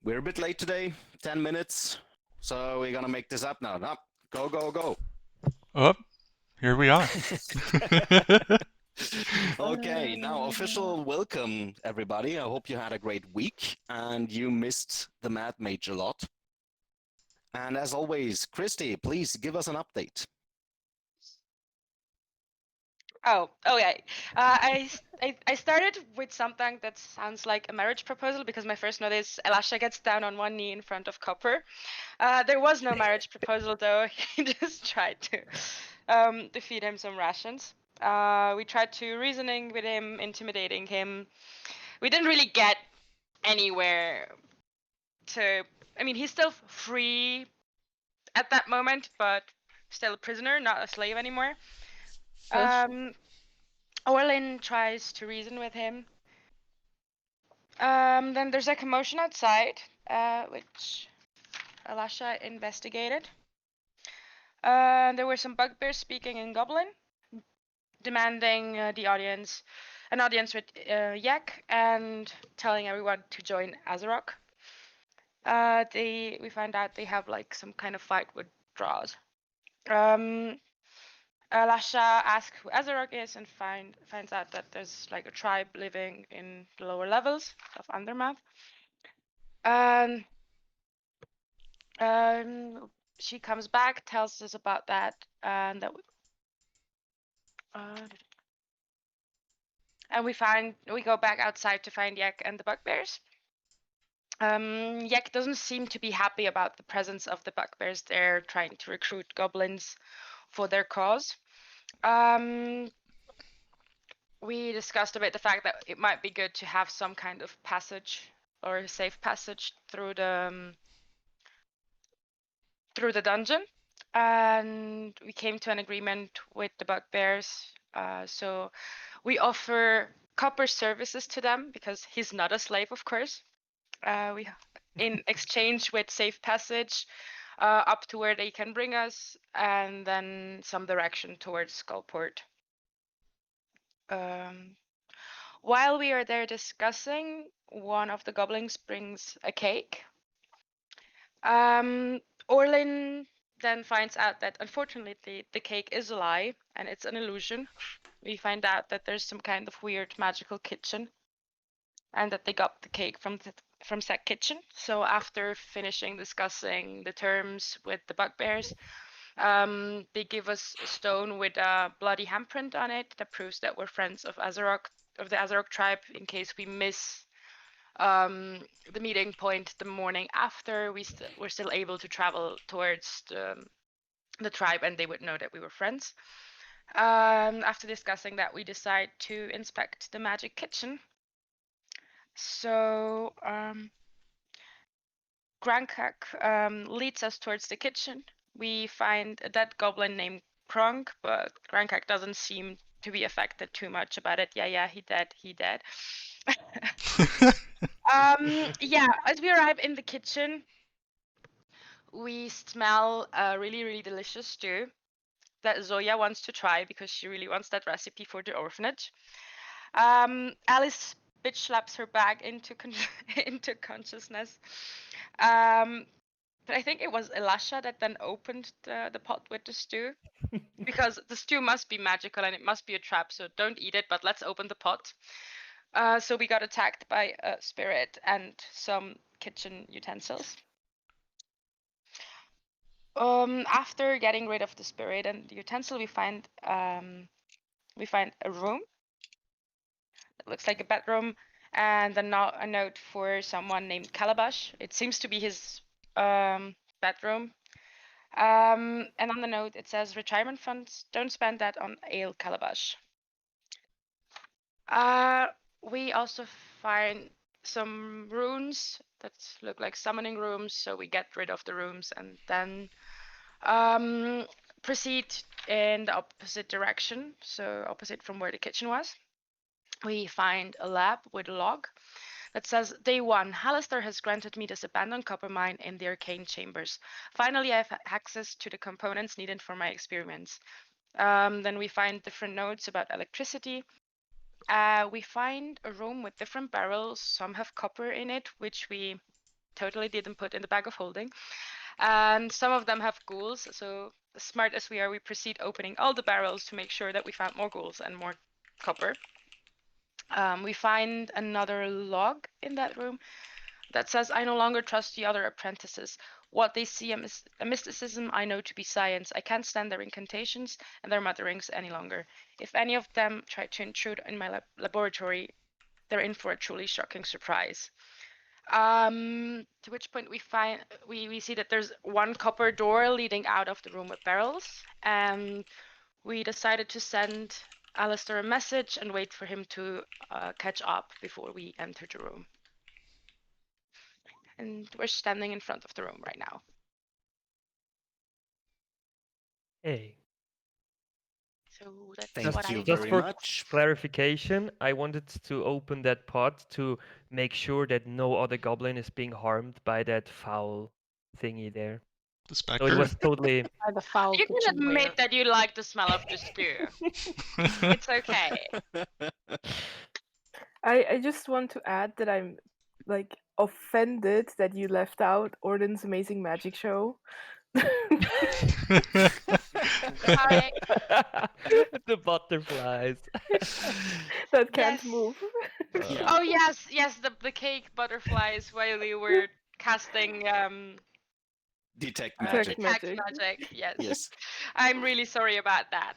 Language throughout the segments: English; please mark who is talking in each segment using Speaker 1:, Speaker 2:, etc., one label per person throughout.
Speaker 1: We're a bit late today, 10 minutes. So we're gonna make this up now. No, go, go, go.
Speaker 2: Oh, here we are.
Speaker 1: Okay, now official welcome, everybody. I hope you had a great week and you missed the Mad Mage a lot. And as always, Christy, please give us an update.
Speaker 3: Oh, yeah. I started with something that sounds like a marriage proposal because my first note is Elisha gets down on one knee in front of Copper. There was no marriage proposal though. He just tried to feed him some rations. We tried to reasoning with him, intimidating him. We didn't really get anywhere. I mean, he's still free at that moment, but still a prisoner, not a slave anymore. Orlin tries to reason with him. Then there's a commotion outside, which Elisha investigated. There were some bugbears speaking in Goblin, demanding an audience with Yak, and telling everyone to join Azarok. We find out they have like some kind of fight with draws. Lasha asks who Azarok is and finds out that there's like a tribe living in the lower levels of Undermouth. She comes back, tells us about that, and that and we go back outside to find Yak and the bugbears. Yak doesn't seem to be happy about the presence of the bugbears. They're trying to recruit goblins for their cause. We discussed a bit the fact that it might be good to have some kind of passage or a safe passage through the dungeon, and we came to an agreement with the bugbears. So we offer Copper services to them because he's not a slave, of course. We in exchange with safe passage up to where they can bring us, and then some direction towards Skullport. While we are there discussing, one of the goblins brings a cake. Orlin then finds out that unfortunately the cake is a lie and it's an illusion. We find out that there's some kind of weird magical kitchen and that they got the cake from said kitchen. So after finishing discussing the terms with the bugbears, they give us a stone with a bloody handprint on it that proves that we're friends of the Azarok tribe in case we miss the meeting point the morning after. We're still able to travel towards the tribe and they would know that we were friends. After discussing that, we decide to inspect the magic kitchen. So Grankak leads us towards the kitchen. We find a dead goblin named Kronk, but Grankak doesn't seem to be affected too much about it. Yeah, he dead. Yeah, as we arrive in the kitchen, we smell a really, really delicious stew that Zoya wants to try because she really wants that recipe for the orphanage. Alice bitch slaps her back into consciousness. But I think it was Elisha that then opened the pot with the stew because the stew must be magical and it must be a trap, so don't eat it, but let's open the pot. So we got attacked by a spirit and some kitchen utensils. After getting rid of the spirit and the utensil, we find a room. It looks like a bedroom, and a note for someone named Calabash. It seems to be his bedroom. And on the note, it says retirement funds, don't spend that on ale, Calabash. We also find some runes that look like summoning rooms, so we get rid of the rooms and then proceed in the opposite direction, so opposite from where the kitchen was. We find a lab with a log that says, Day 1, Hallister has granted me this abandoned copper mine in the arcane chambers. Finally, I have access to the components needed for my experiments. Then we find different notes about electricity. We find a room with different barrels. Some have copper in it, which we totally didn't put in the bag of holding. And some of them have ghouls, so as smart as we are, we proceed opening all the barrels to make sure that we found more ghouls and more copper. We find another log in that room that says, "I no longer trust the other apprentices. What they see a mysticism I know to be science. I can't stand their incantations and their mutterings any longer. If any of them try to intrude in my laboratory, they're in for a truly shocking surprise." To which point we see that there's one copper door leading out of the room with barrels, and we decided to send Alistair a message and wait for him to catch up before we enter the room. And we're standing in front of the room right now.
Speaker 4: Hey.
Speaker 3: So that's
Speaker 1: Thank
Speaker 3: what
Speaker 1: you
Speaker 3: I
Speaker 1: very
Speaker 4: Just for
Speaker 1: much.
Speaker 4: clarification, I wanted to open that pot to make sure that no other goblin is being harmed by that foul thingy there.
Speaker 2: The
Speaker 4: So it
Speaker 2: specter.
Speaker 4: was totally.
Speaker 5: By the foul
Speaker 3: You can
Speaker 5: kitchenware.
Speaker 3: admit that you like the smell of the stew. It's okay.
Speaker 6: I just want to add that I'm like offended that you left out Orden's amazing magic show.
Speaker 3: I
Speaker 4: The butterflies.
Speaker 6: That can't
Speaker 3: Yes.
Speaker 6: move.
Speaker 1: Yeah.
Speaker 3: Oh yes, the cake butterflies while we were casting
Speaker 1: Detect
Speaker 6: Detect
Speaker 1: magic.
Speaker 3: detect
Speaker 6: magic.
Speaker 3: magic. Yes.
Speaker 1: Yes.
Speaker 3: I'm really sorry about that.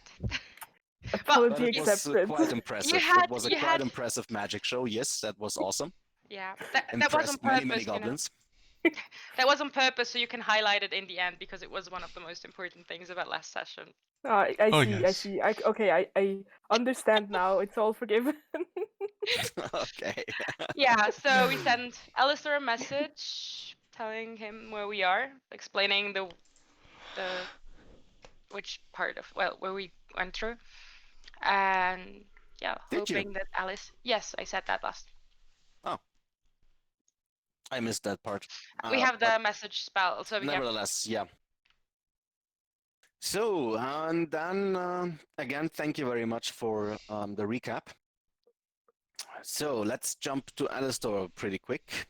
Speaker 1: But
Speaker 6: Apology
Speaker 1: it was
Speaker 6: accepted.
Speaker 1: quite impressive.
Speaker 3: had-
Speaker 1: It was a
Speaker 3: you
Speaker 1: quite
Speaker 3: had-
Speaker 1: impressive magic show. Yes, that was awesome.
Speaker 3: Yeah, that was on
Speaker 1: Impressed
Speaker 3: purpose.
Speaker 1: many
Speaker 3: You know.
Speaker 1: goblins.
Speaker 3: That was on purpose, so you can highlight it in the end because it was one of the most important things about last session.
Speaker 6: Oh, I
Speaker 2: Oh,
Speaker 6: see, I
Speaker 2: yes.
Speaker 6: see. I understand now. It's all forgiven.
Speaker 1: Okay.
Speaker 3: Yeah, so we sent Alistair a message telling him where we are, explaining the which part of where we went through, and yeah,
Speaker 1: Did you?
Speaker 3: hoping that Alice. Yes, I said that last.
Speaker 1: I missed that part.
Speaker 3: We have the
Speaker 1: but
Speaker 3: message spell, so we have.
Speaker 1: nevertheless, yeah. So, and then again, thank you very much for the recap. So let's jump to Alistair pretty quick.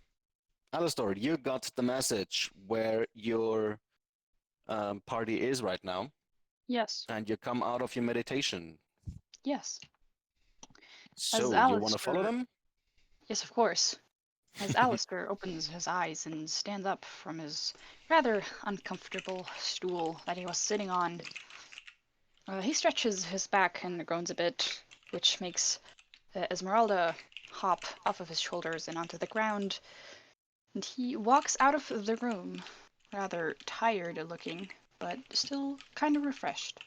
Speaker 1: Alistair, you got the message where your party is right now,
Speaker 5: Yes,
Speaker 1: and you come out of your meditation.
Speaker 5: yes,
Speaker 1: So you want to follow
Speaker 5: Alistair-
Speaker 1: them?
Speaker 5: yes, of course. As Alistair opens his eyes and stands up from his rather uncomfortable stool that he was sitting on, he stretches his back and groans a bit, which makes Esmeralda hop off of his shoulders and onto the ground, and he walks out of the room, rather tired looking, but still kind of refreshed.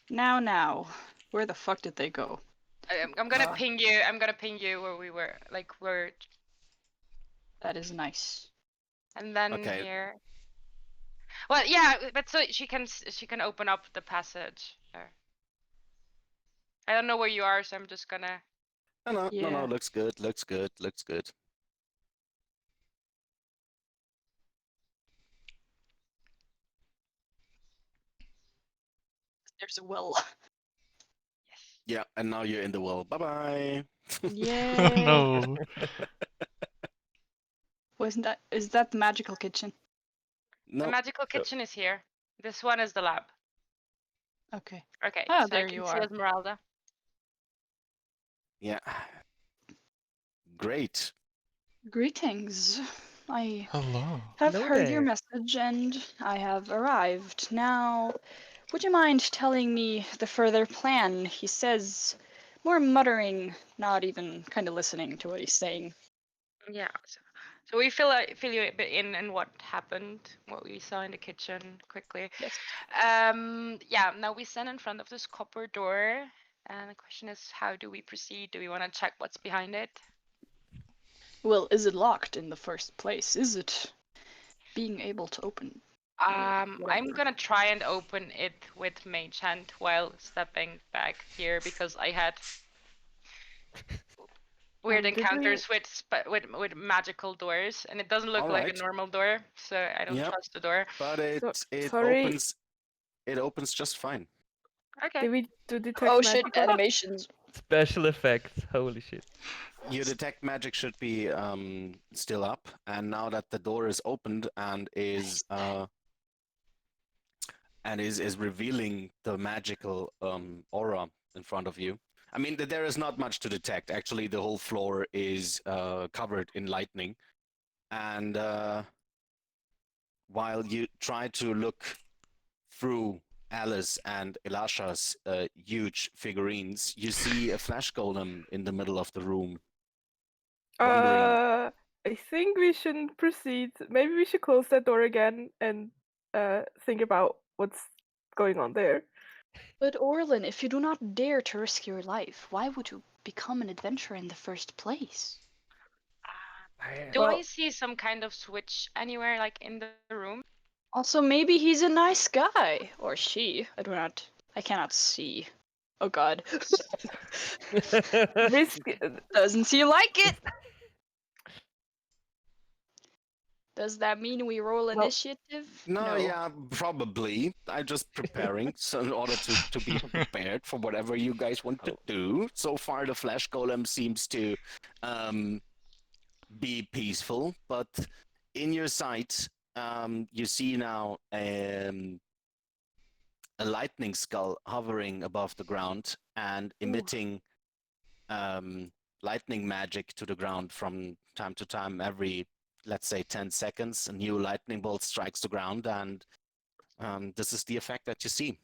Speaker 5: Now, where the fuck did they go?
Speaker 3: I'm gonna ping you. I'm gonna ping you where we were, like where,
Speaker 5: That is nice.
Speaker 3: and then
Speaker 1: Okay.
Speaker 3: here. Well, yeah, but so she can open up the passage. There. I don't know where you are, so I'm just gonna.
Speaker 1: No,
Speaker 5: Yeah.
Speaker 1: looks good, looks good, looks good.
Speaker 5: There's a well.
Speaker 1: Yeah, and now you're in the well. Bye-bye.
Speaker 5: Yay!
Speaker 2: Oh no.
Speaker 5: Is that the magical kitchen?
Speaker 1: No,
Speaker 3: The magical kitchen is here. This one is the lab.
Speaker 5: Okay.
Speaker 3: Okay.
Speaker 5: Ah,
Speaker 3: so
Speaker 5: there
Speaker 3: I can
Speaker 5: you
Speaker 3: see
Speaker 5: are.
Speaker 3: Esmeralda.
Speaker 1: yeah. Great.
Speaker 5: Greetings. I
Speaker 2: Hello.
Speaker 5: have
Speaker 4: Hello
Speaker 5: heard your
Speaker 4: there.
Speaker 5: message and I have arrived. Now, would you mind telling me the further plan? He says, more muttering, not even kind of listening to what he's saying.
Speaker 3: Yeah. So we fill you a bit in what happened, what we saw in the kitchen quickly.
Speaker 5: Yes.
Speaker 3: Yeah. Now we stand in front of this copper door, and the question is, how do we proceed? Do we want to check what's behind it?
Speaker 5: Well, is it locked in the first place? Is it being able to open?
Speaker 3: I'm
Speaker 5: whatever.
Speaker 3: gonna try and open it with Mage Hand while stepping back here because I had weird
Speaker 6: Did we-
Speaker 3: encounters with magical doors, and it doesn't look like a
Speaker 1: Alright.
Speaker 3: normal door, so I don't
Speaker 1: Yep.
Speaker 3: trust the door.
Speaker 1: But it
Speaker 6: sorry.
Speaker 1: opens just fine.
Speaker 3: Okay.
Speaker 6: Did we do detect
Speaker 5: Oh shit,
Speaker 6: magical?
Speaker 5: animations.
Speaker 4: Special effects. Holy shit.
Speaker 1: Your detect magic should be still up, and now that the door is opened and is revealing the magical aura in front of you. I mean, there is not much to detect. Actually, the whole floor is covered in lightning, and while you try to look through Alice and Elasha's huge figurines, you see a flash golem in the middle of the room. Wondering.
Speaker 6: I think we shouldn't proceed. Maybe we should close that door again and think about what's going on there.
Speaker 5: But Orlin, if you do not dare to risk your life, why would you become an adventurer in the first place?
Speaker 3: Do I
Speaker 6: Well-
Speaker 3: see some kind of switch anywhere, like in the room?
Speaker 5: Also, maybe he's a nice guy. Or she. I cannot see. Oh god.
Speaker 6: Risk.
Speaker 5: Doesn't seem like it! Does that mean we roll
Speaker 6: Well,
Speaker 5: initiative?
Speaker 1: No, yeah, probably. I'm just preparing so in order to be prepared for whatever you guys want to do. So far, the flash golem seems to be peaceful, but in your sight, you see now a lightning skull hovering above the ground and emitting lightning magic to the ground from time to time. Every, let's say, 10 seconds, a new lightning bolt strikes the ground, and this is the effect that you see.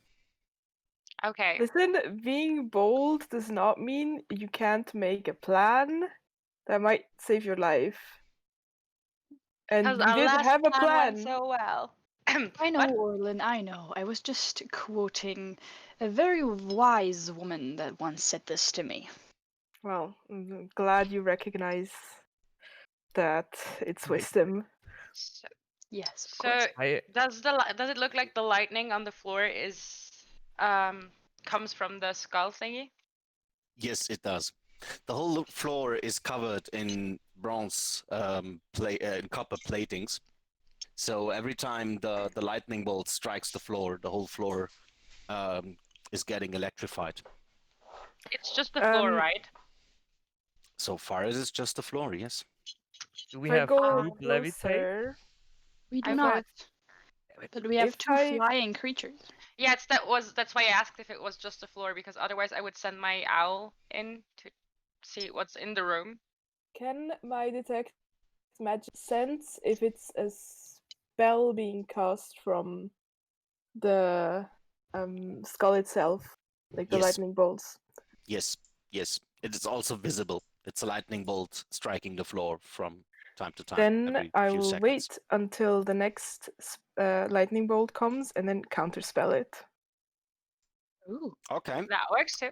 Speaker 3: Okay.
Speaker 6: Listen, being bold does not mean you can't make a plan that might save your life. And
Speaker 3: Because
Speaker 6: we
Speaker 3: our
Speaker 6: did
Speaker 3: last
Speaker 6: have a
Speaker 3: plan
Speaker 6: plan.
Speaker 3: went so well.
Speaker 5: I know,
Speaker 3: What?
Speaker 5: Orlin, I know. I was just quoting a very wise woman that once said this to me.
Speaker 6: Well, I'm glad you recognize that it's wisdom.
Speaker 3: So,
Speaker 5: Yes, of
Speaker 3: so
Speaker 5: course.
Speaker 3: does it look like the lightning on the floor is comes from the skull thingy?
Speaker 1: Yes, it does. The whole floor is covered in bronze in copper platings. So every time the lightning bolt strikes the floor, the whole floor is getting electrified.
Speaker 3: It's just the floor,
Speaker 6: Um,
Speaker 3: right?
Speaker 1: So far, it is just the floor, yes.
Speaker 4: Do we
Speaker 6: If I
Speaker 4: have
Speaker 6: go
Speaker 4: group levitate?
Speaker 6: closer,
Speaker 5: We do
Speaker 3: I've
Speaker 5: not.
Speaker 4: Damn it.
Speaker 5: But we have
Speaker 6: If
Speaker 5: two
Speaker 6: I-
Speaker 5: flying creatures.
Speaker 3: Yeah, that's why I asked if it was just the floor, because otherwise I would send my owl in to see what's in the room.
Speaker 6: can my detect magic sense if it's a spell being cast from the skull itself, like the
Speaker 1: Yes.
Speaker 6: lightning bolts?
Speaker 1: Yes, yes. It is also visible. It's a lightning bolt striking the floor from time to time.
Speaker 6: Then
Speaker 1: every
Speaker 6: I
Speaker 1: few
Speaker 6: will
Speaker 1: seconds.
Speaker 6: wait until the next lightning bolt comes and then counterspell it.
Speaker 5: Ooh.
Speaker 1: Okay,
Speaker 3: That works too.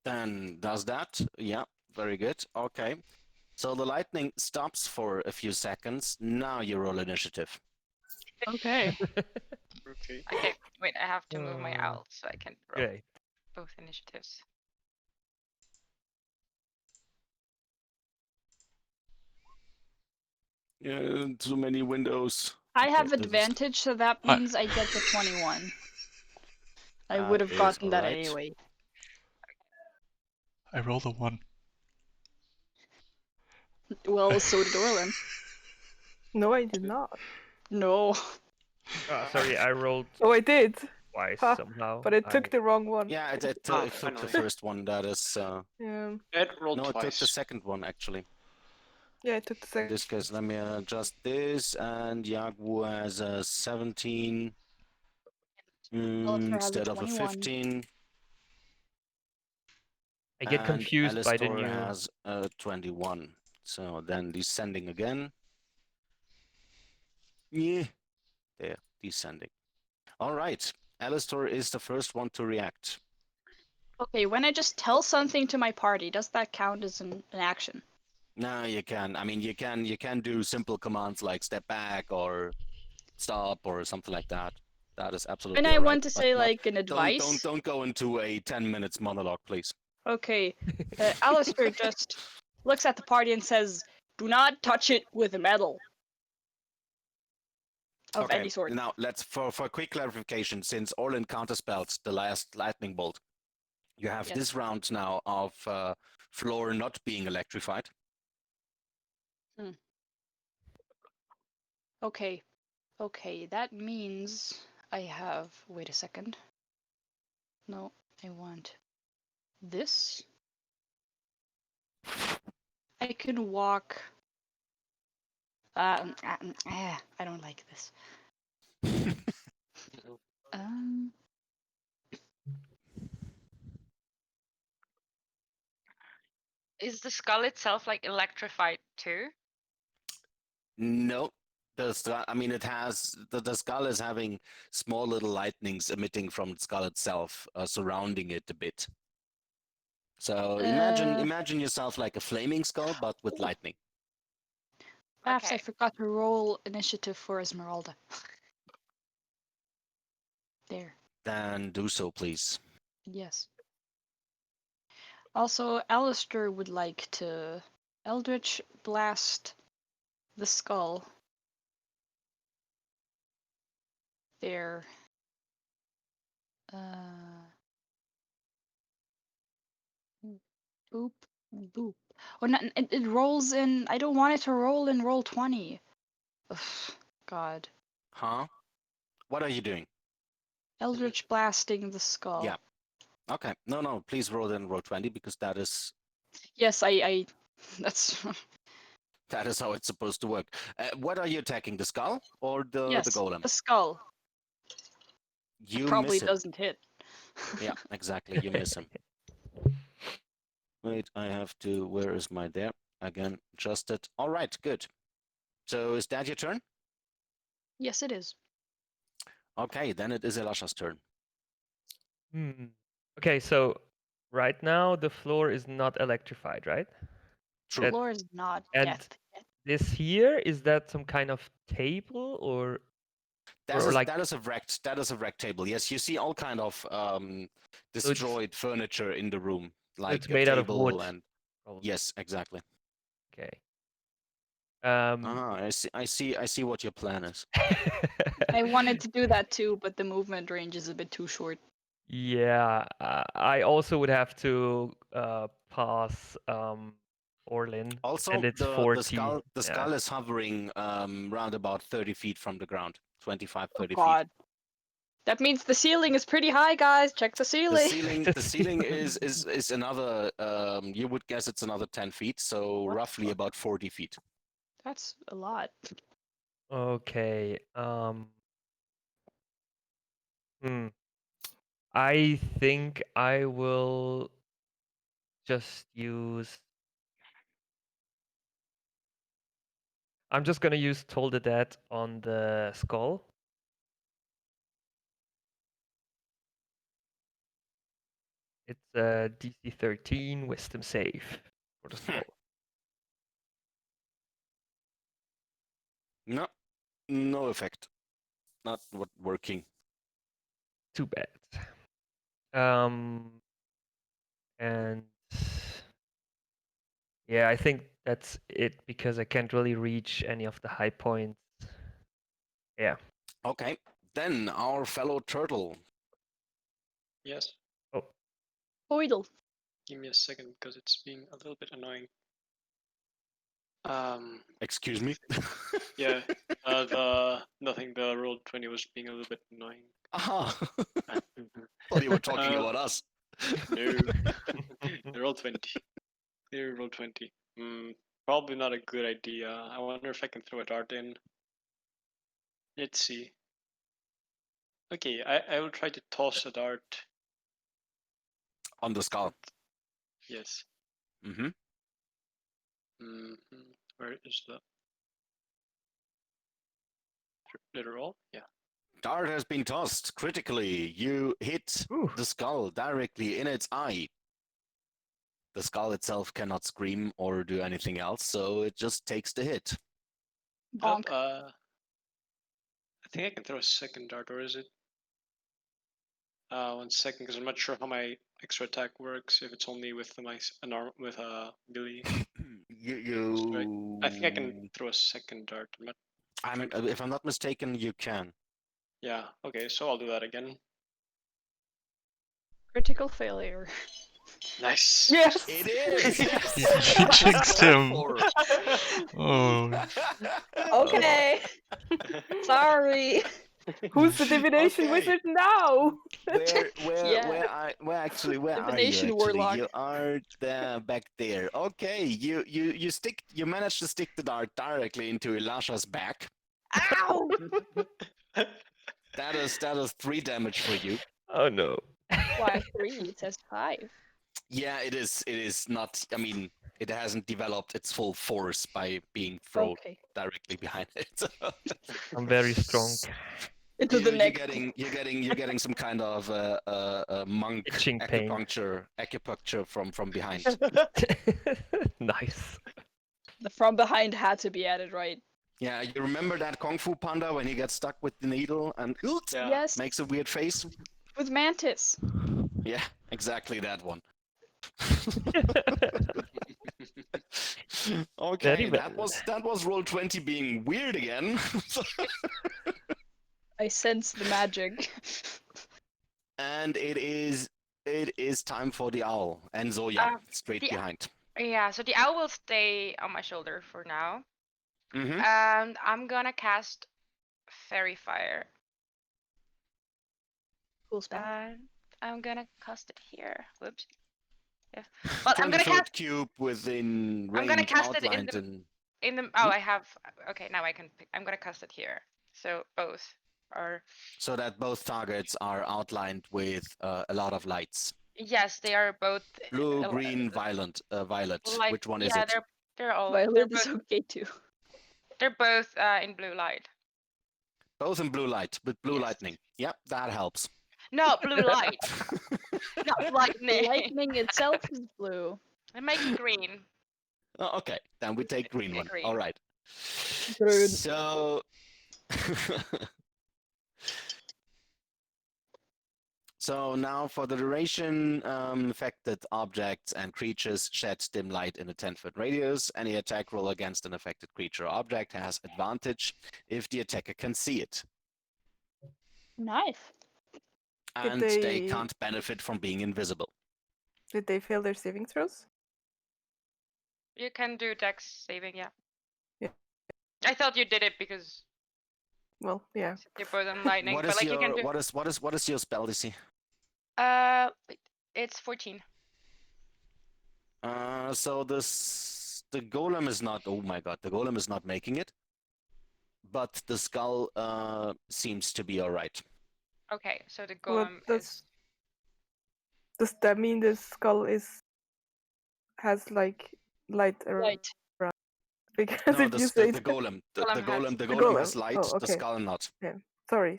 Speaker 1: then does that. Yeah, very good. Okay. So the lightning stops for a few seconds. Now you roll initiative.
Speaker 5: Okay.
Speaker 7: Okay.
Speaker 3: Okay, wait, I have to move my
Speaker 4: Uh,
Speaker 3: owl so I can roll
Speaker 4: Great.
Speaker 3: both initiatives.
Speaker 1: Yeah, too many windows.
Speaker 5: I have
Speaker 1: Okay, this is-
Speaker 5: advantage, so that
Speaker 2: Hi.
Speaker 5: means I get the 21. I
Speaker 1: That
Speaker 5: would have
Speaker 1: is
Speaker 5: gotten that
Speaker 1: alright.
Speaker 5: anyway.
Speaker 2: I rolled a 1.
Speaker 5: Well, so did Orlin.
Speaker 6: No, I did not.
Speaker 5: No.
Speaker 4: Sorry, I rolled
Speaker 6: Oh, I did,
Speaker 4: twice
Speaker 6: Ha,
Speaker 4: somehow.
Speaker 6: but it took the wrong one.
Speaker 1: Yeah, it
Speaker 7: Ah,
Speaker 1: took the
Speaker 7: finally.
Speaker 1: first one. That is.
Speaker 6: Yeah,
Speaker 7: Ed rolled
Speaker 1: No, it took the
Speaker 7: twice.
Speaker 1: second one, actually.
Speaker 6: yeah, it took the
Speaker 1: In
Speaker 6: second.
Speaker 1: this case, let me adjust this. And Yagu has a 17
Speaker 5: Oliver has a
Speaker 1: instead of a
Speaker 5: 21.
Speaker 1: 15.
Speaker 4: I get
Speaker 1: And
Speaker 4: confused by the
Speaker 1: Alistor
Speaker 4: new.
Speaker 1: has a 21. So then descending again. Yeah, there, descending. All right, Alistor is the first one to react.
Speaker 5: Okay, when I just tell something to my party, does that count as an action?
Speaker 1: No, you can. I mean, you can do simple commands like step back or stop or something like that. That is absolutely
Speaker 5: And I
Speaker 1: all right,
Speaker 5: want to
Speaker 1: but
Speaker 5: say,
Speaker 1: not-
Speaker 5: like, an advice.
Speaker 1: Don't go into a 10 minutes monologue, please.
Speaker 5: Okay, Alistair just looks at the party and says, "Do not touch it with metal of any sort."
Speaker 1: Now let's for quick clarification, since Orlin counterspelled the last lightning bolt, You have
Speaker 5: Yes.
Speaker 1: this round now of floor not being electrified.
Speaker 5: Okay. Okay, that means I have. Wait a second. No, I want this. I can walk. I don't like this. Um.
Speaker 3: Is the skull itself like electrified too?
Speaker 1: No, I mean, it has the skull is having small little lightnings emitting from the skull itself, surrounding it a bit. So imagine yourself like a flaming skull, but with lightning.
Speaker 5: Perhaps I
Speaker 3: Okay.
Speaker 5: forgot to roll initiative for Esmeralda. There.
Speaker 1: Then do so, please.
Speaker 5: Yes. Also, Alistair would like to Eldritch Blast the skull. There. Boop. Boop. Oh, no, it rolls in. I don't want it to roll in roll 20. Ugh, God.
Speaker 1: Huh? What are you doing?
Speaker 5: Eldritch blasting the skull.
Speaker 1: Yeah. Okay. No. Please roll in roll 20 because that is
Speaker 5: Yes, I that's
Speaker 1: how it's supposed to work. What are you attacking? The skull or the
Speaker 5: yes,
Speaker 1: golem?
Speaker 5: the skull.
Speaker 1: You
Speaker 5: Probably
Speaker 1: miss him.
Speaker 5: doesn't hit.
Speaker 1: Yeah, exactly. You miss him. Wait, I have to. Where is my there? Again, adjusted. All right, good. So is that your turn?
Speaker 5: Yes, it is.
Speaker 1: Okay, then it is Elisha's turn.
Speaker 4: Hmm. Okay, so right now the floor is not electrified, right?
Speaker 1: True.
Speaker 4: That-
Speaker 5: Floor is not
Speaker 4: and
Speaker 5: yet.
Speaker 4: This here, is that some kind of table or like
Speaker 1: That is a wrecked table. Yes, you see all kind of destroyed furniture in the room, like
Speaker 4: it's
Speaker 1: a
Speaker 4: made out of
Speaker 1: table
Speaker 4: wood?
Speaker 1: and
Speaker 4: Probably.
Speaker 1: yes, exactly.
Speaker 4: Okay.
Speaker 1: I see what your plan is.
Speaker 5: I wanted to do that too, but the movement range is a bit too short.
Speaker 4: Yeah, I also would have to pass Orlin,
Speaker 1: Also,
Speaker 4: and it's
Speaker 1: the
Speaker 4: 40.
Speaker 1: the
Speaker 4: Yeah.
Speaker 1: skull is hovering round about 30 feet from the ground, 25,
Speaker 5: Oh
Speaker 1: 30 feet.
Speaker 5: God. That means the ceiling is pretty high, guys. Check the
Speaker 1: The
Speaker 5: ceiling.
Speaker 1: ceiling, the ceiling is another. You would guess it's another 10 feet, so
Speaker 5: What the
Speaker 1: roughly
Speaker 5: fuck?
Speaker 1: about 40 feet.
Speaker 5: That's a lot.
Speaker 4: Okay. I think I will just use. I'm just gonna use Toll the Dead on the skull. It's a DC 13 Wisdom save for the skull.
Speaker 1: No, no effect. Not working.
Speaker 4: Too bad. And yeah, I think that's it because I can't really reach any of the high points. Yeah.
Speaker 1: Okay, then our fellow turtle.
Speaker 7: Yes.
Speaker 4: Oh,
Speaker 5: Hoidle.
Speaker 7: Give me a second because it's being a little bit annoying.
Speaker 1: Excuse me.
Speaker 7: Yeah. The roll 20 was being a little bit annoying.
Speaker 1: Aha. Thought you were talking about us.
Speaker 7: No. The roll 20. Clear roll 20. Probably not a good idea. I wonder if I can throw a dart in. Let's see. Okay, I will try to toss a dart.
Speaker 1: On the skull.
Speaker 7: Yes.
Speaker 1: Mm-hmm.
Speaker 7: Where is the roll? Yeah.
Speaker 1: Dart has been tossed critically. You hit
Speaker 4: Ooh.
Speaker 1: the skull directly in its eye. The skull itself cannot scream or do anything else, so it just takes the hit.
Speaker 5: Bonk.
Speaker 7: I think I can throw a second dart, or is it? 1 second, because I'm not sure how my extra attack works. If it's only with with a Billy. I think I can throw a second dart.
Speaker 1: If I'm not mistaken, you can.
Speaker 7: Yeah. Okay, so I'll do that again.
Speaker 5: Critical failure.
Speaker 7: Nice.
Speaker 6: Yes.
Speaker 1: It is. Yes.
Speaker 2: You
Speaker 1: That's
Speaker 2: jinxed
Speaker 1: going
Speaker 2: him.
Speaker 1: for.
Speaker 2: Oh,
Speaker 5: Okay. Sorry.
Speaker 6: Who's the divination
Speaker 1: Okay.
Speaker 6: wizard now?
Speaker 5: Yeah.
Speaker 1: Where are you
Speaker 5: Divination
Speaker 1: actually?
Speaker 5: warlock.
Speaker 1: You are there, back there. Okay, you managed to stick the dart directly into Elisha's back.
Speaker 5: Ow!
Speaker 1: That is 3 damage for you.
Speaker 4: Oh no.
Speaker 5: Why 3? It says 5.
Speaker 1: Yeah, it is. It is not. I mean, it hasn't developed its full force by being thrown
Speaker 5: Okay.
Speaker 1: directly behind it.
Speaker 4: I'm very strong.
Speaker 5: Into the neck.
Speaker 1: You're getting some kind of monk
Speaker 4: Itching pain.
Speaker 1: acupuncture from behind.
Speaker 4: Nice.
Speaker 5: The from behind had to be added, right?
Speaker 1: Yeah, you remember that Kung Fu Panda when he gets stuck with the needle and
Speaker 7: Yeah.
Speaker 5: Yes.
Speaker 1: makes a weird face?
Speaker 5: With Mantis.
Speaker 1: Yeah, exactly that one. Okay,
Speaker 4: Very
Speaker 1: that
Speaker 4: well.
Speaker 1: was roll 20 being weird again.
Speaker 5: I sense the magic.
Speaker 1: And it is time for the owl and Zoya straight
Speaker 3: the-
Speaker 1: behind.
Speaker 3: Yeah, so the owl will stay on my shoulder for now.
Speaker 1: Mm-hmm.
Speaker 3: And I'm gonna cast Fairy Fire.
Speaker 5: Cool spell.
Speaker 3: And I'm gonna cast it here. Whoops. Yeah. Well, I'm gonna
Speaker 1: 20-foot
Speaker 3: cast
Speaker 1: cube within
Speaker 3: I'm gonna
Speaker 1: range
Speaker 3: cast it in
Speaker 1: outlined
Speaker 3: the-
Speaker 1: and
Speaker 3: in the. Oh, I have. Okay, now I can. I'm gonna cast it here. So both are.
Speaker 1: so that both targets are outlined with a lot of lights.
Speaker 3: Yes, they are both.
Speaker 1: Blue,
Speaker 3: uh,
Speaker 1: green, violet.
Speaker 3: Like,
Speaker 1: Which one is
Speaker 3: yeah,
Speaker 1: it?
Speaker 3: they're all.
Speaker 5: Violet is okay too.
Speaker 3: They're both in blue light.
Speaker 1: Both in blue light, with blue
Speaker 3: Yes.
Speaker 1: lightning. Yep, that helps.
Speaker 3: No, blue light, not
Speaker 5: The
Speaker 3: lightning.
Speaker 5: lightning itself is blue.
Speaker 3: I make it green.
Speaker 1: Oh, okay, then we take green
Speaker 3: Okay,
Speaker 1: one.
Speaker 3: green.
Speaker 1: All right.
Speaker 6: Green.
Speaker 1: So. So now for the duration, affected objects and creatures shed dim light in a 10-foot radius. Any attack roll against an affected creature or object has advantage if the attacker can see it.
Speaker 5: Nice.
Speaker 1: And
Speaker 6: they-
Speaker 1: they can't benefit from being invisible.
Speaker 6: Did they fail their saving throws?
Speaker 3: You can do dex saving, yeah.
Speaker 6: Yeah.
Speaker 3: I thought you did it because
Speaker 6: Well, yeah.
Speaker 3: you're both on lightning,
Speaker 1: What
Speaker 3: but
Speaker 1: is
Speaker 3: like you can
Speaker 1: your
Speaker 3: do.
Speaker 1: what is your spell DC?
Speaker 3: It's 14.
Speaker 1: So the golem is not. Oh my god, the golem is not making it. But the skull seems to be all right.
Speaker 3: Okay, so the
Speaker 6: Well,
Speaker 3: golem
Speaker 6: that's-
Speaker 3: is.
Speaker 6: Does that mean the skull has like light around?
Speaker 5: Light.
Speaker 6: Because
Speaker 1: No,
Speaker 6: if you
Speaker 1: the
Speaker 6: say
Speaker 1: golem, the
Speaker 3: Golem has-
Speaker 1: golem, the
Speaker 6: The
Speaker 1: golem has
Speaker 6: golem.
Speaker 1: light.
Speaker 6: Oh,
Speaker 1: The
Speaker 6: okay.
Speaker 1: skull not.
Speaker 6: sorry.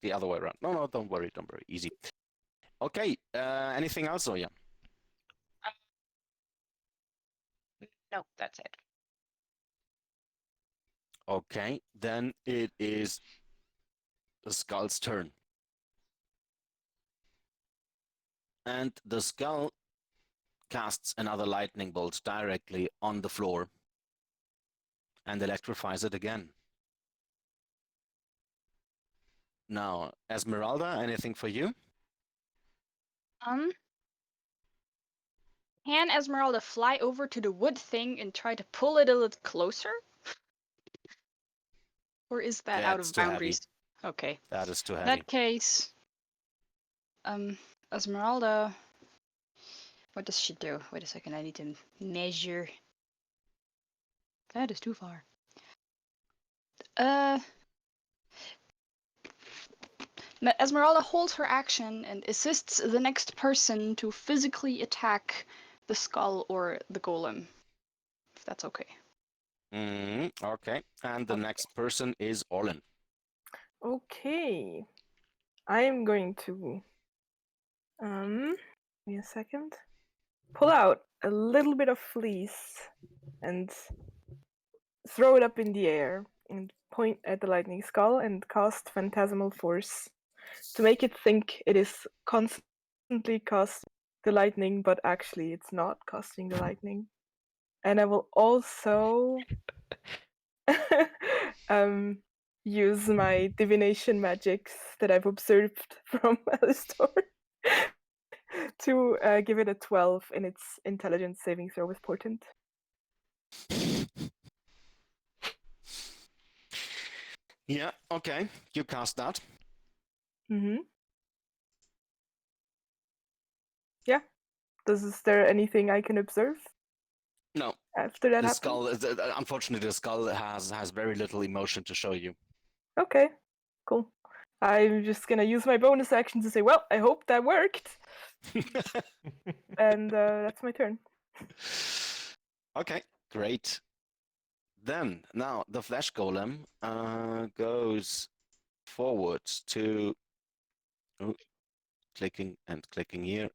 Speaker 1: The other way around. No, don't worry. Easy. Okay. Anything else, Zoya?
Speaker 3: No, that's it.
Speaker 1: Okay, then it is the skull's turn. And the skull casts another lightning bolt directly on the floor and electrifies it again. Now, Esmeralda, anything for you?
Speaker 5: Can Esmeralda fly over to the wood thing and try to pull it a little closer? Or is that out
Speaker 1: That's
Speaker 5: of
Speaker 1: too heavy.
Speaker 5: boundaries? Okay.
Speaker 1: That is too
Speaker 5: In
Speaker 1: heavy.
Speaker 5: that case, Esmeralda, what does she do? Wait a second, I need to measure. That is too far. Esmeralda holds her action and assists the next person to physically attack the skull or the golem. If that's okay.
Speaker 1: Okay, and the next person is Orlin.
Speaker 6: Okay. I am going to give me a second. Pull out a little bit of fleece and throw it up in the air and point at the lightning skull and cast Phantasmal Force to make it think it is constantly casting the lightning, but actually it's not casting the lightning. And I will also use my divination magics that I've observed from Alistor to give it a 12 in its intelligence saving throw with portent.
Speaker 1: Yeah, okay. You cast that.
Speaker 6: Mm-hmm. Yeah. Is there anything I can observe
Speaker 1: No,
Speaker 6: after that
Speaker 1: the
Speaker 6: happens?
Speaker 1: skull. Unfortunately, the skull has very little emotion to show you.
Speaker 6: Okay, cool. I'm just gonna use my bonus action to say, well, I hope that worked. And that's my turn.
Speaker 1: Okay, great. Then now the flesh golem goes forward to clicking and clicking here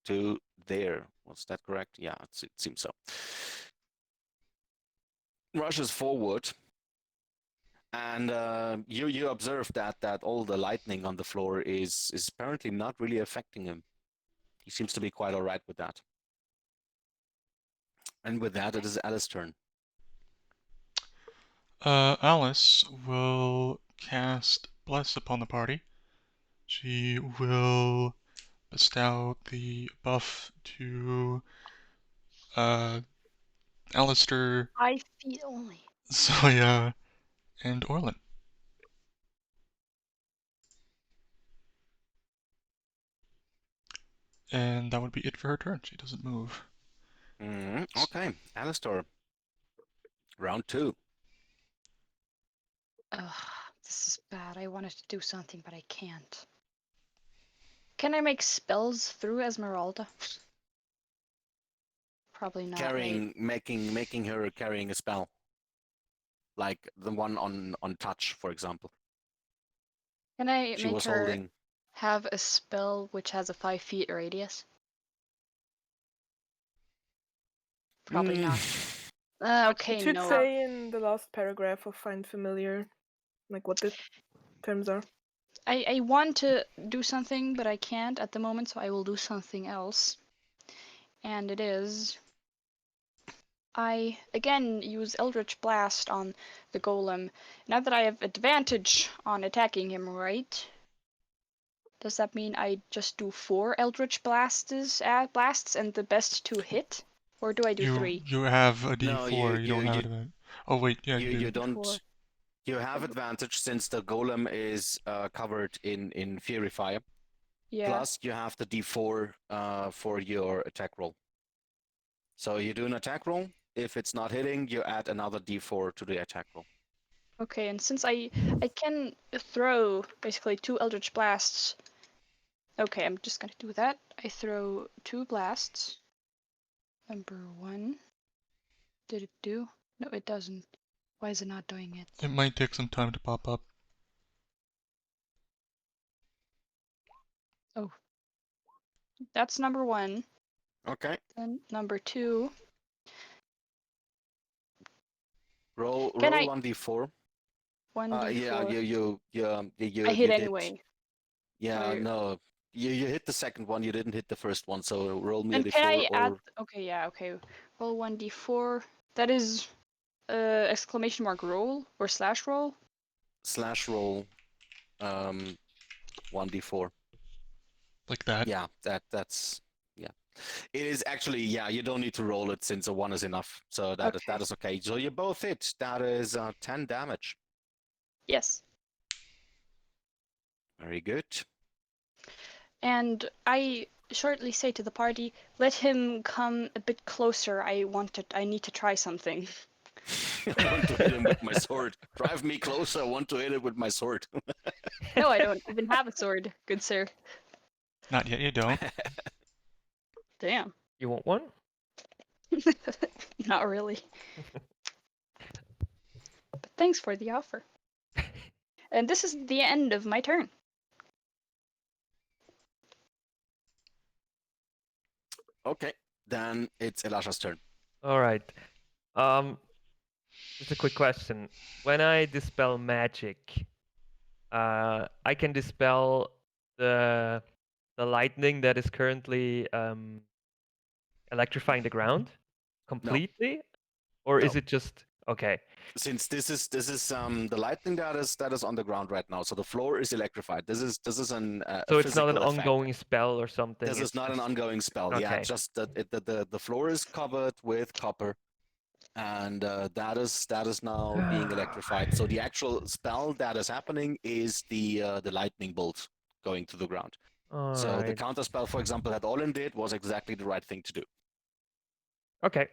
Speaker 1: to there. Was that correct? Yeah, it seems so. Rushes forward, and you observe that all the lightning on the floor is apparently not really affecting him. He seems to be quite all right with that. And with that, it is Alice's turn.
Speaker 2: Alice will cast Bless upon the party. She will bestow the buff to Alistair,
Speaker 5: 5 feet only.
Speaker 2: Zoya, and Orlin. And that would be it for her turn. She doesn't move.
Speaker 1: Okay, Alistair. Round 2.
Speaker 5: Ugh, this is bad. I wanted to do something, but I can't. Can I make spells through Esmeralda? Probably not.
Speaker 1: Carrying, making her carrying a spell, like the one on touch, for example.
Speaker 5: Can I
Speaker 1: She
Speaker 5: make
Speaker 1: was
Speaker 5: her
Speaker 1: holding.
Speaker 5: have a spell which has a 5 feet radius? Probably not. Okay,
Speaker 6: It should
Speaker 5: no.
Speaker 6: say in the last paragraph of Find Familiar, like what the terms are.
Speaker 5: I want to do something, but I can't at the moment, so I will do something else. And it is... I, again, use Eldritch Blast on the golem. Now that I have advantage on attacking him, right? Does that mean I just do 4 Eldritch blasts and the best 2 hit? Or do I do 3?
Speaker 2: You have a
Speaker 1: No,
Speaker 2: D4. You don't have it. Oh wait, yeah, you do.
Speaker 1: You don't.
Speaker 5: 4.
Speaker 1: You have advantage since the golem is covered in Fury Fire.
Speaker 5: Yeah.
Speaker 1: Plus, you have the D4 for your attack roll. So you do an attack roll. If it's not hitting, you add another D4 to the attack roll.
Speaker 5: Okay, and since I can throw basically 2 Eldritch Blasts. Okay, I'm just gonna do that. I throw 2 blasts. Number 1. Did it do? No, it doesn't. Why is it not doing it?
Speaker 2: It might take some time to pop up.
Speaker 5: Oh. That's number 1.
Speaker 1: Okay.
Speaker 5: Then number 2.
Speaker 1: Roll
Speaker 5: Can I
Speaker 1: 1d4.
Speaker 5: 1d4?
Speaker 1: Yeah, you
Speaker 5: I hit
Speaker 1: did.
Speaker 5: anyway.
Speaker 1: Yeah,
Speaker 5: Or-
Speaker 1: no. You hit the second one, you didn't hit the first one, so roll me a
Speaker 5: And can I
Speaker 1: d4
Speaker 5: add...
Speaker 1: or
Speaker 5: Okay, yeah, okay. Roll 1d4. That is exclamation mark roll or slash roll?
Speaker 1: slash roll 1d4.
Speaker 2: Like that.
Speaker 1: Yeah, that's yeah. It is actually, yeah, you don't need to roll it since a 1 is enough. So that
Speaker 5: Okay.
Speaker 1: is okay. So you both hit. That is 10 damage.
Speaker 5: Yes.
Speaker 1: Very good.
Speaker 5: And I shortly say to the party, let him come a bit closer. I need to try something.
Speaker 1: I want to hit him with my sword. Drive me closer. I want to hit it with my sword.
Speaker 5: No, I don't even have a sword, good sir.
Speaker 2: Not yet, you don't.
Speaker 5: Damn.
Speaker 4: You want one?
Speaker 5: Not really. But thanks for the offer. And this is the end of my turn.
Speaker 1: Okay, then it's Elisha's turn.
Speaker 4: All right. Just a quick question. When I dispel magic, I can dispel the lightning that is currently electrifying the ground completely, or is
Speaker 1: No.
Speaker 4: it just Okay.
Speaker 1: Since this is the lightning that is on the ground right now, so the floor is electrified. This is a
Speaker 4: So it's not an
Speaker 1: physical effect.
Speaker 4: ongoing spell or something.
Speaker 1: This
Speaker 4: It's
Speaker 1: is not an
Speaker 4: just...
Speaker 1: ongoing spell. Yeah,
Speaker 4: Okay.
Speaker 1: just that the floor is covered with copper, and that is now being electrified. So the actual spell that is happening is the lightning bolt going to the ground.
Speaker 4: All
Speaker 1: So the
Speaker 4: right.
Speaker 1: counter spell, for example, that Olin did was exactly the right thing to do.
Speaker 4: Okay.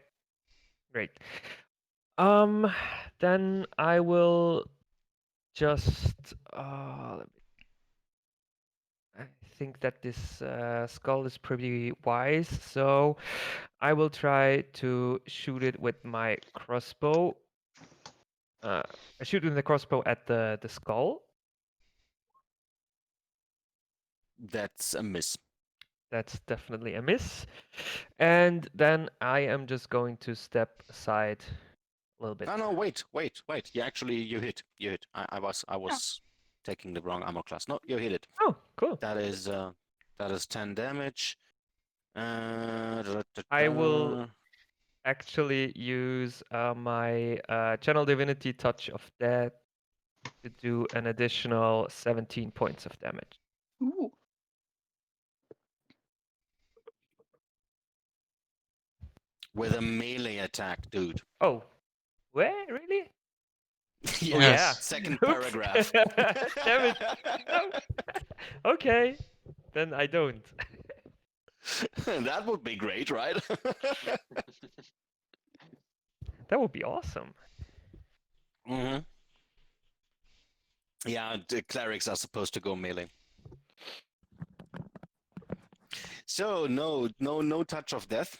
Speaker 4: Great. Then I will just I think that this skull is pretty wise, so I will try to shoot it with my crossbow. I shoot with the crossbow at the skull.
Speaker 1: That's a miss.
Speaker 4: That's definitely a miss. And then I am just going to step aside a little bit.
Speaker 1: No, wait. You hit. I was taking the wrong armor class. No, you hit it.
Speaker 4: Oh, cool.
Speaker 1: That is 10 damage.
Speaker 4: I will actually use my Channel Divinity Touch of Death to do an additional 17 points of damage.
Speaker 5: Ooh.
Speaker 1: with a melee attack, dude.
Speaker 4: Oh, where? Really?
Speaker 1: Yeah,
Speaker 2: Yes.
Speaker 1: second
Speaker 4: Oops.
Speaker 1: paragraph.
Speaker 4: Damn it. No. Okay, then I don't.
Speaker 1: That would be great, right?
Speaker 4: That would be awesome.
Speaker 1: Mm-hmm. Yeah, the clerics are supposed to go melee. So no touch of death,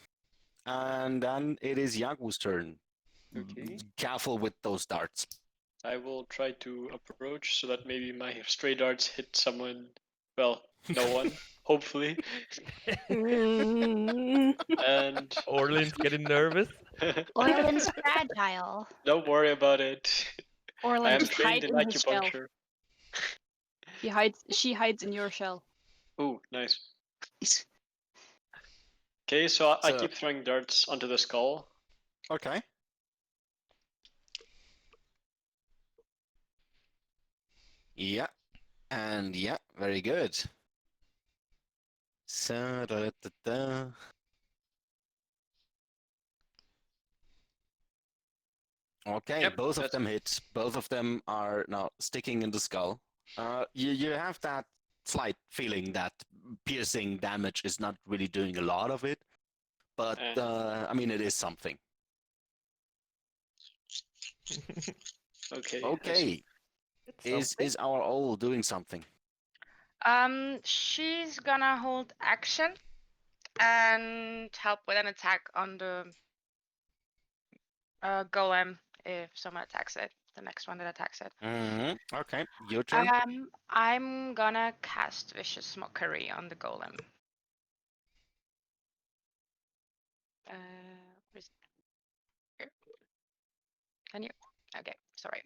Speaker 1: and then it is Yagu's turn.
Speaker 7: Okay.
Speaker 1: Careful with those darts.
Speaker 7: I will try to approach so that maybe my stray darts hit someone. Well, no one, hopefully.
Speaker 6: Mm.
Speaker 7: And
Speaker 4: Orlin's getting nervous.
Speaker 5: Orlin's fragile.
Speaker 7: don't worry about it. I
Speaker 5: Orlin,
Speaker 7: am
Speaker 5: just
Speaker 7: trained
Speaker 5: hide
Speaker 7: in
Speaker 5: in his shell.
Speaker 7: acupuncture.
Speaker 5: She hides in your shell.
Speaker 7: Ooh, nice. Okay, so I
Speaker 1: So-
Speaker 7: keep throwing darts onto the skull.
Speaker 1: Okay. Yeah, and yeah, very good. So, Okay,
Speaker 7: Yep,
Speaker 1: both of
Speaker 7: that's-
Speaker 1: them hit. Both of them are now sticking in the skull. You have that slight feeling that piercing damage is not really doing a lot of it, but I mean it is something.
Speaker 7: Okay. I see.
Speaker 1: Okay, is our owl doing something?
Speaker 3: She's gonna hold action and help with an attack on the golem if someone attacks it. The next one that attacks it.
Speaker 1: Mm-hmm. Okay, your turn.
Speaker 3: I'm gonna cast Vicious Mockery on the golem. Where is it? Here. Can you? Okay, sorry.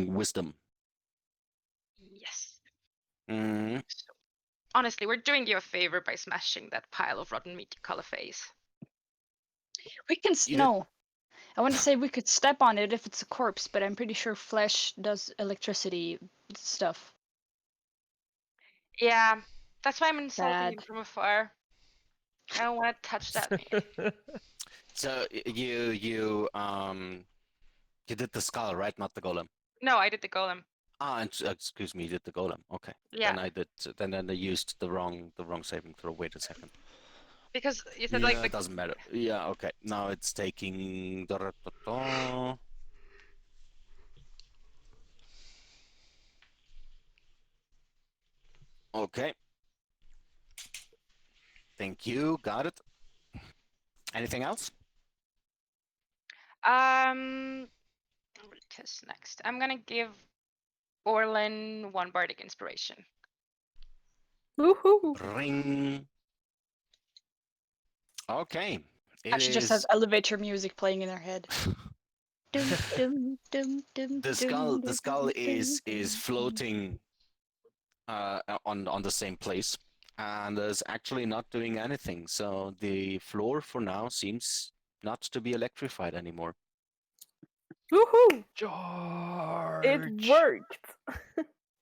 Speaker 1: Wisdom.
Speaker 3: Yes.
Speaker 1: Mm.
Speaker 3: So, honestly, we're doing you a favor by smashing that pile of rotten meat you call a face.
Speaker 5: We can
Speaker 1: You did-
Speaker 5: no. I want to say we could step on it if it's a corpse, but I'm pretty sure flesh does electricity stuff.
Speaker 3: Yeah, that's why I'm insulting him
Speaker 5: Bad.
Speaker 3: from afar. I don't want to touch that meat.
Speaker 1: So you did the skull, right? Not the golem.
Speaker 3: No, I did the golem.
Speaker 1: Ah, and, excuse me, you did the golem. Okay.
Speaker 3: Yeah.
Speaker 1: Then I did. Then I used the wrong saving throw. Wait a second.
Speaker 3: Because you said
Speaker 1: Yeah,
Speaker 3: like
Speaker 1: it
Speaker 3: the
Speaker 1: doesn't matter. Yeah. Okay. Now it's taking. Okay. Thank you. Got it. Anything else?
Speaker 3: what is next? I'm gonna give Orlin one bardic inspiration.
Speaker 6: Woohoo!
Speaker 1: Ring. Okay. It
Speaker 5: She just has elevator music playing in her head. Dum, dum, dum, dum,
Speaker 1: the
Speaker 5: dum,
Speaker 1: skull
Speaker 5: dum,
Speaker 1: is
Speaker 5: dum, dum.
Speaker 1: floating on the same place. and is actually not doing anything. So the floor for now seems not to be electrified anymore.
Speaker 6: Woohoo!
Speaker 4: George.
Speaker 6: It worked.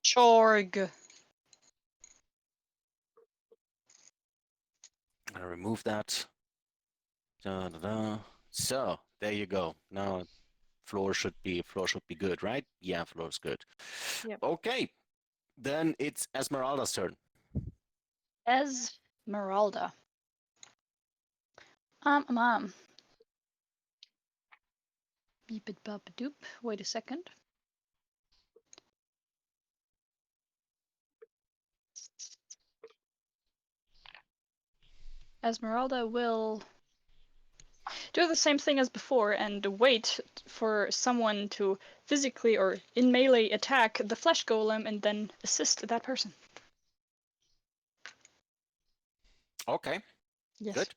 Speaker 5: Chorg.
Speaker 1: I'm gonna remove that. Da, da, da. So there you go. Now floor should be good, right? Yeah, floor is good.
Speaker 6: Yep.
Speaker 1: Okay, then it's Esmeralda's turn.
Speaker 5: Esmeralda. Beep it bop doop. Wait a second. Esmeralda will do the same thing as before and wait for someone to physically or in melee attack the flesh golem and then assist that person.
Speaker 1: Okay,
Speaker 5: Yes.
Speaker 1: good.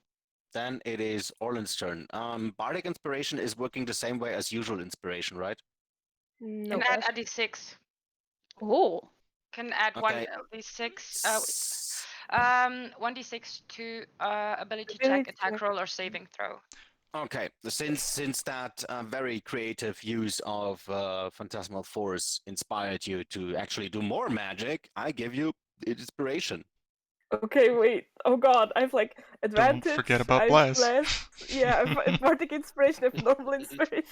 Speaker 1: Then it is Orland's turn. Bardic Inspiration is working the same way as usual inspiration, right?
Speaker 6: No.
Speaker 3: Can add a d6.
Speaker 5: Oh.
Speaker 3: Can add
Speaker 1: Okay.
Speaker 3: 1d6.
Speaker 1: S-
Speaker 3: 1d6 to ability check,
Speaker 6: Ability
Speaker 3: attack
Speaker 6: check.
Speaker 3: roll, or saving throw.
Speaker 1: Okay, since that very creative use of Phantasmal Force inspired you to actually do more magic, I give you inspiration.
Speaker 6: Okay, wait. Oh god, I've like advantage.
Speaker 2: Don't forget about
Speaker 6: I've
Speaker 2: bless.
Speaker 6: blessed. Yeah, I've bardic inspiration, I've normal inspiration.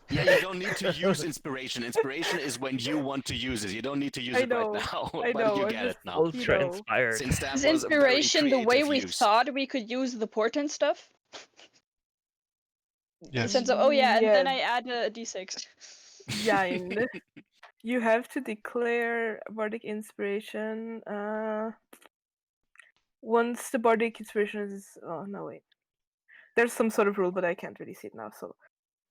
Speaker 1: Yeah, you don't need to use inspiration. Inspiration is when you want to use it. You don't need to use
Speaker 6: I
Speaker 1: it right
Speaker 6: know,
Speaker 1: now,
Speaker 6: I
Speaker 1: but
Speaker 6: know,
Speaker 1: you
Speaker 6: I'm
Speaker 1: get it
Speaker 6: just-
Speaker 1: now.
Speaker 6: you
Speaker 4: Ultra
Speaker 6: know.
Speaker 4: inspired.
Speaker 1: Since that
Speaker 5: Is
Speaker 1: was a very
Speaker 5: inspiration the way
Speaker 1: creative
Speaker 5: we
Speaker 1: use.
Speaker 5: thought we could use the portent stuff? In the
Speaker 2: Yes.
Speaker 5: sense of, oh yeah, and then
Speaker 6: Yeah.
Speaker 5: I add a d6.
Speaker 6: Yine. You have to declare bardic inspiration. Once the bardic inspiration is. Oh no, wait. There's some sort of rule, but I can't really see it now. So,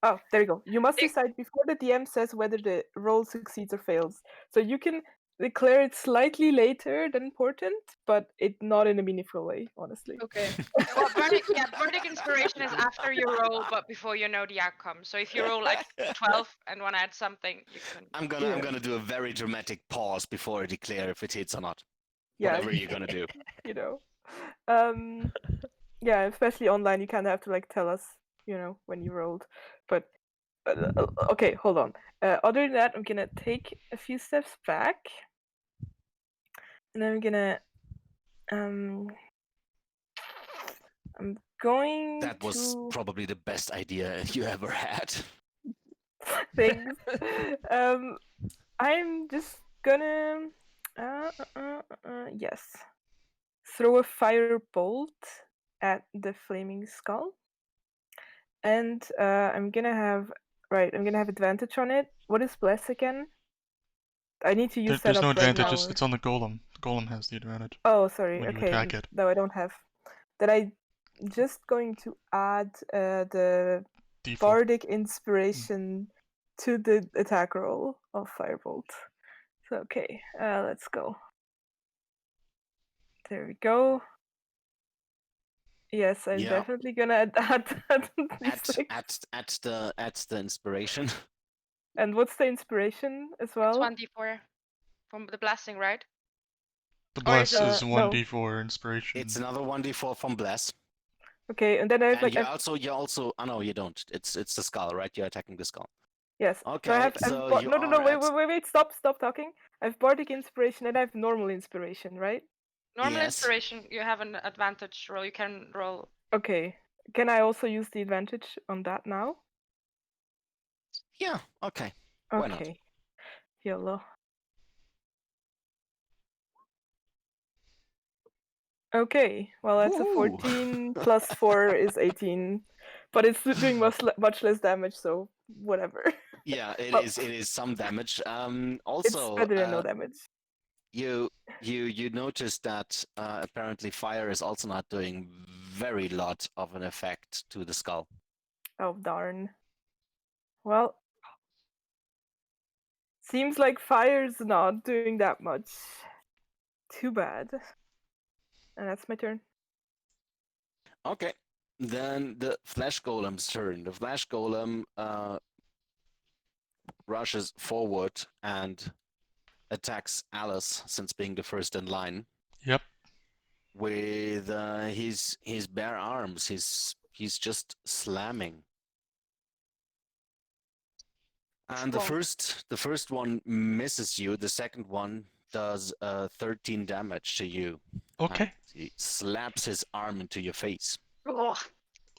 Speaker 6: oh, there you go. You must decide before the DM says whether the roll succeeds or fails. So you can declare it slightly later than portent, but it not in a meaningful way, honestly.
Speaker 5: Okay.
Speaker 3: Well, bardic inspiration is after you roll, but before you know the outcome. So if you roll like 12 and want to add something, you can.
Speaker 1: I'm gonna do a very dramatic pause before I declare if it hits or not.
Speaker 6: Yeah,
Speaker 1: Whatever you're gonna do.
Speaker 6: you know. Yeah, especially online, you kind of have to like tell us, when you rolled. But okay, hold on. Other than that, I'm gonna take a few steps back, and I'm gonna I'm going
Speaker 1: That was
Speaker 6: to
Speaker 1: probably the best idea you ever had.
Speaker 6: things. I'm just gonna yes, throw a fire bolt at the flaming skull. And I'm gonna have advantage on it. What is bless again? I need to use
Speaker 2: There's no
Speaker 6: setup right
Speaker 2: advantage,
Speaker 6: now.
Speaker 2: it's on the golem. The golem has the advantage
Speaker 6: Oh, sorry.
Speaker 2: when you
Speaker 6: Okay,
Speaker 2: attack it.
Speaker 6: no, I don't have. Then I just going to add the
Speaker 2: Default.
Speaker 6: bardic inspiration to the attack roll of firebolt. So okay, let's go. There we go. Yes, I'm
Speaker 1: Yeah.
Speaker 6: definitely gonna add these, like-
Speaker 1: At the inspiration.
Speaker 6: And what's the inspiration as well?
Speaker 3: It's 1d4 from the blasting, right?
Speaker 2: The
Speaker 3: Or is
Speaker 2: bless
Speaker 3: it-
Speaker 2: is
Speaker 6: no.
Speaker 2: 1d4 inspiration.
Speaker 1: It's another 1d4 from bless.
Speaker 6: Okay, and then I have
Speaker 1: And
Speaker 6: like
Speaker 1: you also oh no, you don't. It's the skull, right? You're attacking the skull.
Speaker 6: yes.
Speaker 1: Okay,
Speaker 6: So I have
Speaker 1: so you
Speaker 6: no,
Speaker 1: are
Speaker 6: wait, stop talking. I have bardic inspiration and I have normal inspiration, right?
Speaker 3: Normal
Speaker 1: Yes.
Speaker 3: inspiration, you have an advantage roll. You can roll.
Speaker 6: Okay. Can I also use the advantage on that now?
Speaker 1: Yeah, okay. Why not?
Speaker 6: Okay. Yellow. Okay, well that's
Speaker 1: Woohoo.
Speaker 6: a 14 plus 4 is 18, but it's doing much less damage, so whatever.
Speaker 1: Yeah, it
Speaker 6: Well,
Speaker 1: is some damage.
Speaker 6: It's
Speaker 1: Also,
Speaker 6: better than no damage.
Speaker 1: you notice that apparently fire is also not doing very lot of an effect to the skull.
Speaker 6: Oh darn. Well, seems like fire's not doing that much. Too bad. And that's my turn.
Speaker 1: Okay, then the flesh golem's turn. The flesh golem rushes forward and attacks Alice, since being the first in line.
Speaker 2: Yep.
Speaker 1: with his bare arms. He's just slamming. And
Speaker 5: Whoa.
Speaker 1: the first one misses you. The second one does 13 damage to you.
Speaker 2: Okay.
Speaker 1: And he slaps his arm into your face.
Speaker 5: Ugh.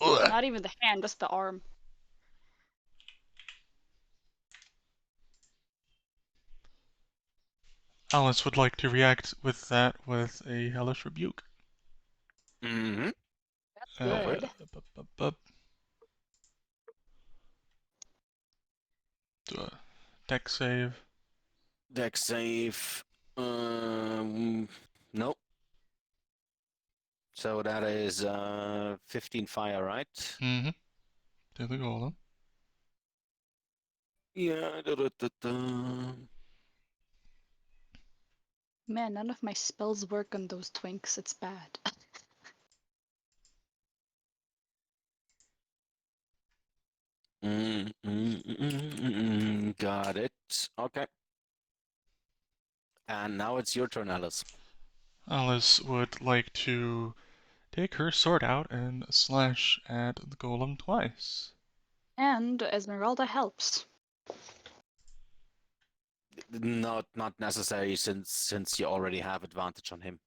Speaker 2: Ugh.
Speaker 5: Not even the hand, just the arm.
Speaker 2: Alice would like to react with that with a Hellish Rebuke.
Speaker 1: Mm-hmm.
Speaker 5: That's good.
Speaker 2: Do a deck save.
Speaker 1: Deck save. Nope. So that is 15 fire, right?
Speaker 2: Mm-hmm. To the golem.
Speaker 1: Yeah.
Speaker 5: Man, none of my spells work on those twinks. It's bad.
Speaker 1: Got it. Okay. And now it's your turn, Alice.
Speaker 2: Alice would like to take her sword out and slash at the golem twice.
Speaker 5: And Esmeralda helps.
Speaker 1: Not necessary since you already have advantage on him.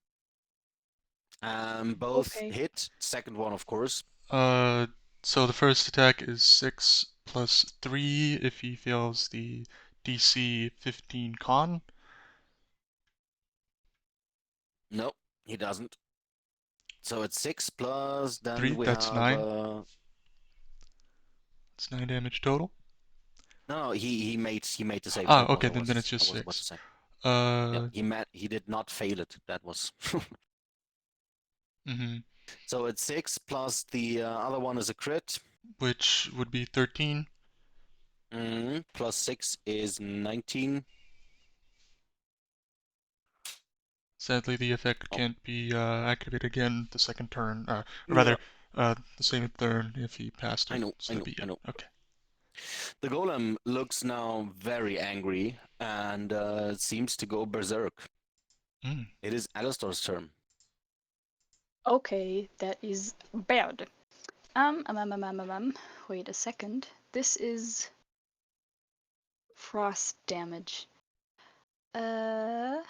Speaker 1: Both
Speaker 5: Okay.
Speaker 1: hit. Second one, of course.
Speaker 2: So the first attack is 6 plus 3 if he fails the DC 15 con.
Speaker 1: Nope, he doesn't. So it's 6 plus. Then
Speaker 2: 3,
Speaker 1: we
Speaker 2: that's
Speaker 1: have
Speaker 2: 9. It's 9 damage total.
Speaker 1: No, he made the save.
Speaker 2: Ah,
Speaker 1: That was-
Speaker 2: okay,
Speaker 1: I
Speaker 2: then
Speaker 1: was-
Speaker 2: it's just
Speaker 1: I was about to
Speaker 2: 6.
Speaker 1: say. Yeah, he did not fail it. That was.
Speaker 2: Mm-hmm.
Speaker 1: So it's 6 plus the other one is a crit.
Speaker 2: Which would be 13.
Speaker 1: Plus 6 is 19.
Speaker 2: Sadly, the effect
Speaker 1: Oh.
Speaker 2: can't be activated again the second turn, or
Speaker 1: Yeah.
Speaker 2: rather, the same turn if he passed it.
Speaker 1: I know,
Speaker 2: So
Speaker 1: I
Speaker 2: that'd
Speaker 1: know,
Speaker 2: be
Speaker 1: I
Speaker 2: it.
Speaker 1: know.
Speaker 2: Okay.
Speaker 1: The golem looks now very angry and seems to go berserk.
Speaker 2: Mm.
Speaker 1: It is Alistair's turn.
Speaker 5: Okay, that is bad. Wait a second. This is frost damage. A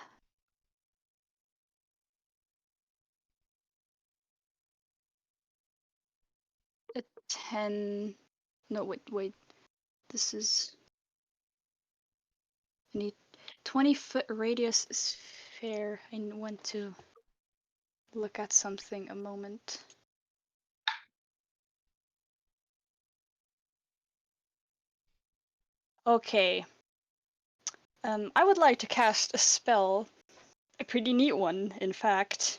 Speaker 5: 10. No, wait. This is. I need 20-foot radius sphere. I want to look at something a moment. Okay. I would like to cast a spell. A pretty neat one, in fact.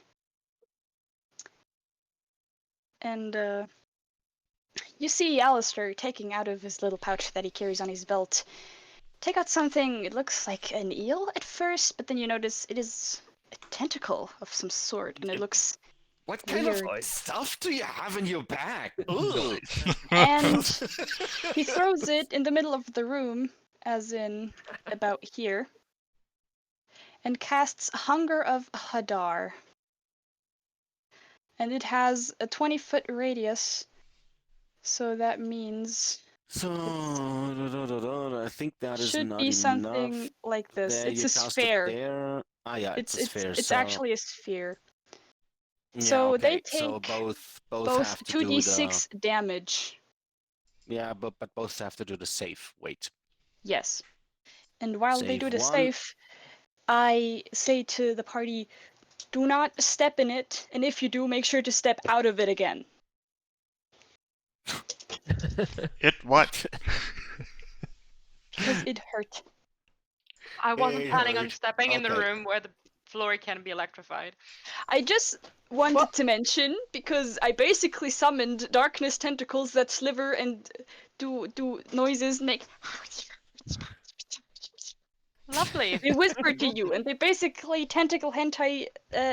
Speaker 5: And, you see Alistair taking out of his little pouch that he carries on his belt. Take out something, it looks like an eel at first, but then you notice it is a tentacle of some sort, and it looks
Speaker 1: What kind
Speaker 5: weird.
Speaker 1: of stuff do you have in your bag? Ugh.
Speaker 5: And he throws it in the middle of the room, as in about here, and casts Hunger of Hadar. And it has a 20-foot radius, so that means
Speaker 1: So I think that is
Speaker 5: should
Speaker 1: not
Speaker 5: be
Speaker 1: enough.
Speaker 5: something like this.
Speaker 1: There,
Speaker 5: it's
Speaker 1: you
Speaker 5: a
Speaker 1: cast
Speaker 5: sphere.
Speaker 1: it there. Ah, yeah, it's a sphere.
Speaker 5: It's
Speaker 1: so
Speaker 5: actually a sphere.
Speaker 1: yeah,
Speaker 5: So they
Speaker 1: okay. So
Speaker 5: take
Speaker 1: both
Speaker 5: both
Speaker 1: have to do the
Speaker 5: 2d6 damage.
Speaker 1: yeah, but both have to do the save. Wait.
Speaker 5: Yes. And while they
Speaker 1: Save
Speaker 5: do the
Speaker 1: one.
Speaker 5: save, I say to the party, do not step in it, and if you do, make sure to step out of it again.
Speaker 2: It what?
Speaker 5: Because it hurt.
Speaker 3: I wasn't
Speaker 1: It
Speaker 3: planning on
Speaker 1: hurt.
Speaker 3: stepping in the
Speaker 1: Okay.
Speaker 3: room where the floor can be electrified.
Speaker 5: I just wanted to mention, because I basically summoned darkness tentacles that sliver and do noises, and make...
Speaker 3: Lovely.
Speaker 5: They whisper to you, and they basically tentacle hentai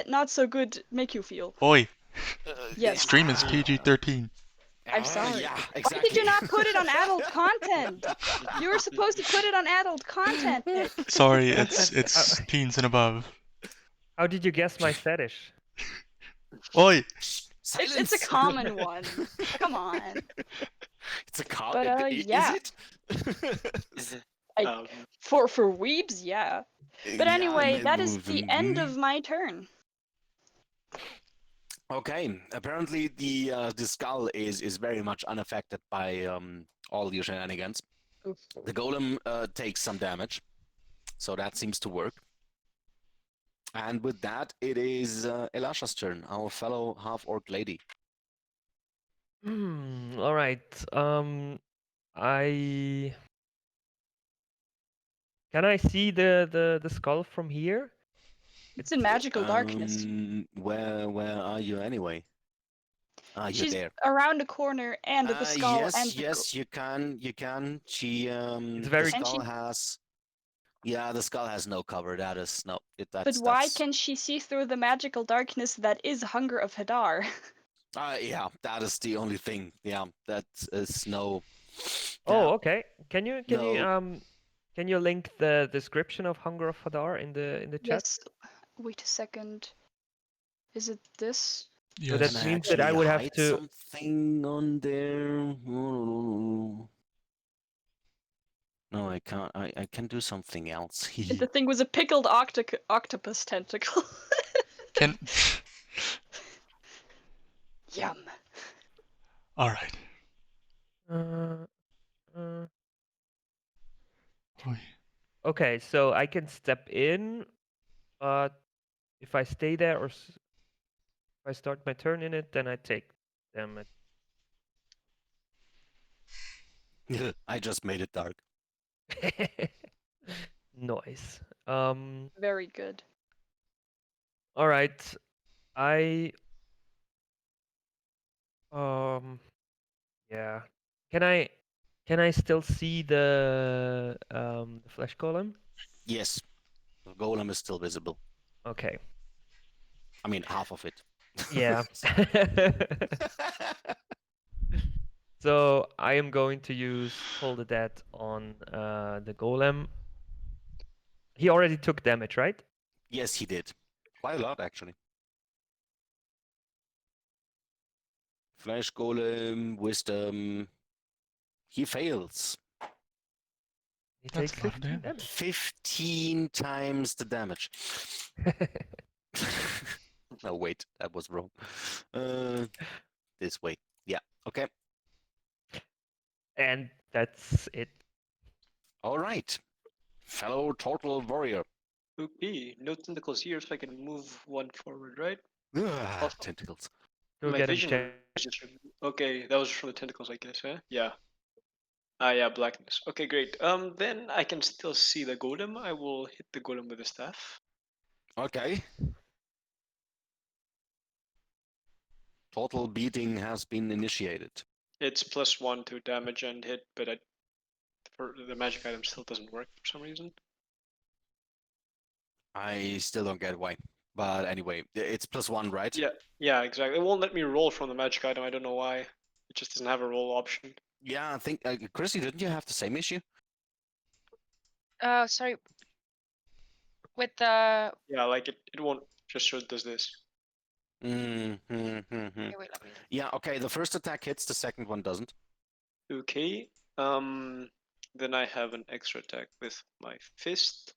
Speaker 5: not so good make you feel.
Speaker 2: Oi,
Speaker 5: Yes.
Speaker 2: stream is PG-13.
Speaker 5: I'm sorry.
Speaker 1: Yeah,
Speaker 5: Why
Speaker 1: exactly.
Speaker 5: did you not put it on adult content? You were supposed to put it on adult content, Nick.
Speaker 2: Sorry, it's teens and above.
Speaker 4: How did you guess my fetish?
Speaker 2: Oi!
Speaker 1: Silence.
Speaker 5: It's a common one. Come on.
Speaker 1: It's a car.
Speaker 5: But, yeah.
Speaker 1: Is it?
Speaker 5: I, for weebs, yeah. But
Speaker 1: Yeah,
Speaker 5: anyway, that is the end
Speaker 1: mhm.
Speaker 5: of my turn.
Speaker 1: Okay. Apparently, the skull is very much unaffected by all your shenanigans.
Speaker 5: Oof.
Speaker 1: The golem takes some damage, so that seems to work. And with that, it is Elasha's turn, our fellow half-orc lady.
Speaker 4: All right. I can I see the skull from here?
Speaker 5: It's in magical darkness.
Speaker 1: Where are you anyway? Ah, you're
Speaker 5: She's
Speaker 1: there.
Speaker 5: around the corner and the skull
Speaker 1: Yes,
Speaker 5: and the
Speaker 1: yes, you can. She
Speaker 4: It's
Speaker 1: the
Speaker 4: very.
Speaker 5: And
Speaker 1: skull
Speaker 5: she-
Speaker 1: has. Yeah, the skull has no cover. That is no.
Speaker 5: But why can she see through the magical darkness that is Hunger of Hadar?
Speaker 1: Yeah, that is the only thing. Yeah, that is no.
Speaker 4: Oh,
Speaker 1: Yeah,
Speaker 4: okay. Can you link the description of Hunger of Hadar in the chat?
Speaker 5: Yes. Wait a second. Is it this?
Speaker 4: So
Speaker 2: Yes.
Speaker 4: that
Speaker 1: Can I
Speaker 4: means that I
Speaker 1: actually
Speaker 4: would have
Speaker 1: hide
Speaker 4: to.
Speaker 1: something on there? No, I can't. I can do something else.
Speaker 5: The thing was a pickled octopus tentacle.
Speaker 2: Can.
Speaker 5: Yum.
Speaker 2: Alright.
Speaker 4: Uh, uh,
Speaker 2: Oi.
Speaker 4: okay, so I can step in, but if I stay there or if I start my turn in it, then I take damage.
Speaker 1: I just made it dark.
Speaker 4: Nice.
Speaker 5: Very good.
Speaker 4: All right. I yeah. Can I still see the flesh golem?
Speaker 1: Yes, the golem is still visible.
Speaker 4: Okay.
Speaker 1: I mean, half of it.
Speaker 4: Yeah. So I am going to use Toll the Dead on the golem. He already took damage, right?
Speaker 1: Yes, he did. Quite a lot, actually. Flesh golem, wisdom. He fails.
Speaker 4: He
Speaker 2: That's
Speaker 4: takes
Speaker 2: a lot of
Speaker 4: 15
Speaker 2: damage.
Speaker 1: 15 times the damage. No, wait, that was wrong. This way. Yeah, okay.
Speaker 4: And that's it.
Speaker 1: All right. Fellow total warrior.
Speaker 7: Okay, no tentacles here, so I can move one forward, right?
Speaker 1: Ugh, tentacles.
Speaker 4: You're
Speaker 7: My
Speaker 4: getting
Speaker 7: vision
Speaker 4: checked.
Speaker 7: was just okay. That was from the tentacles, I guess. Huh? Yeah. Ah, yeah, blackness. Okay, great. Then I can still see the golem. I will hit the golem with a staff.
Speaker 1: Okay. Total beating has been initiated.
Speaker 7: It's +1 to damage and hit, but for the magic item still doesn't work for some reason.
Speaker 1: I still don't get why. But anyway, it's +1, right?
Speaker 7: Yeah, exactly. It won't let me roll from the magic item. I don't know why. It just doesn't have a roll option.
Speaker 1: Yeah, I think, Chrissy, didn't you have the same issue?
Speaker 3: Sorry. With the
Speaker 7: Yeah, like it won't just show it does this.
Speaker 1: Mm-hmm.
Speaker 3: wait, let me.
Speaker 1: Yeah, okay, the first attack hits, the second one doesn't.
Speaker 7: Okay. Then I have an extra attack with my fist.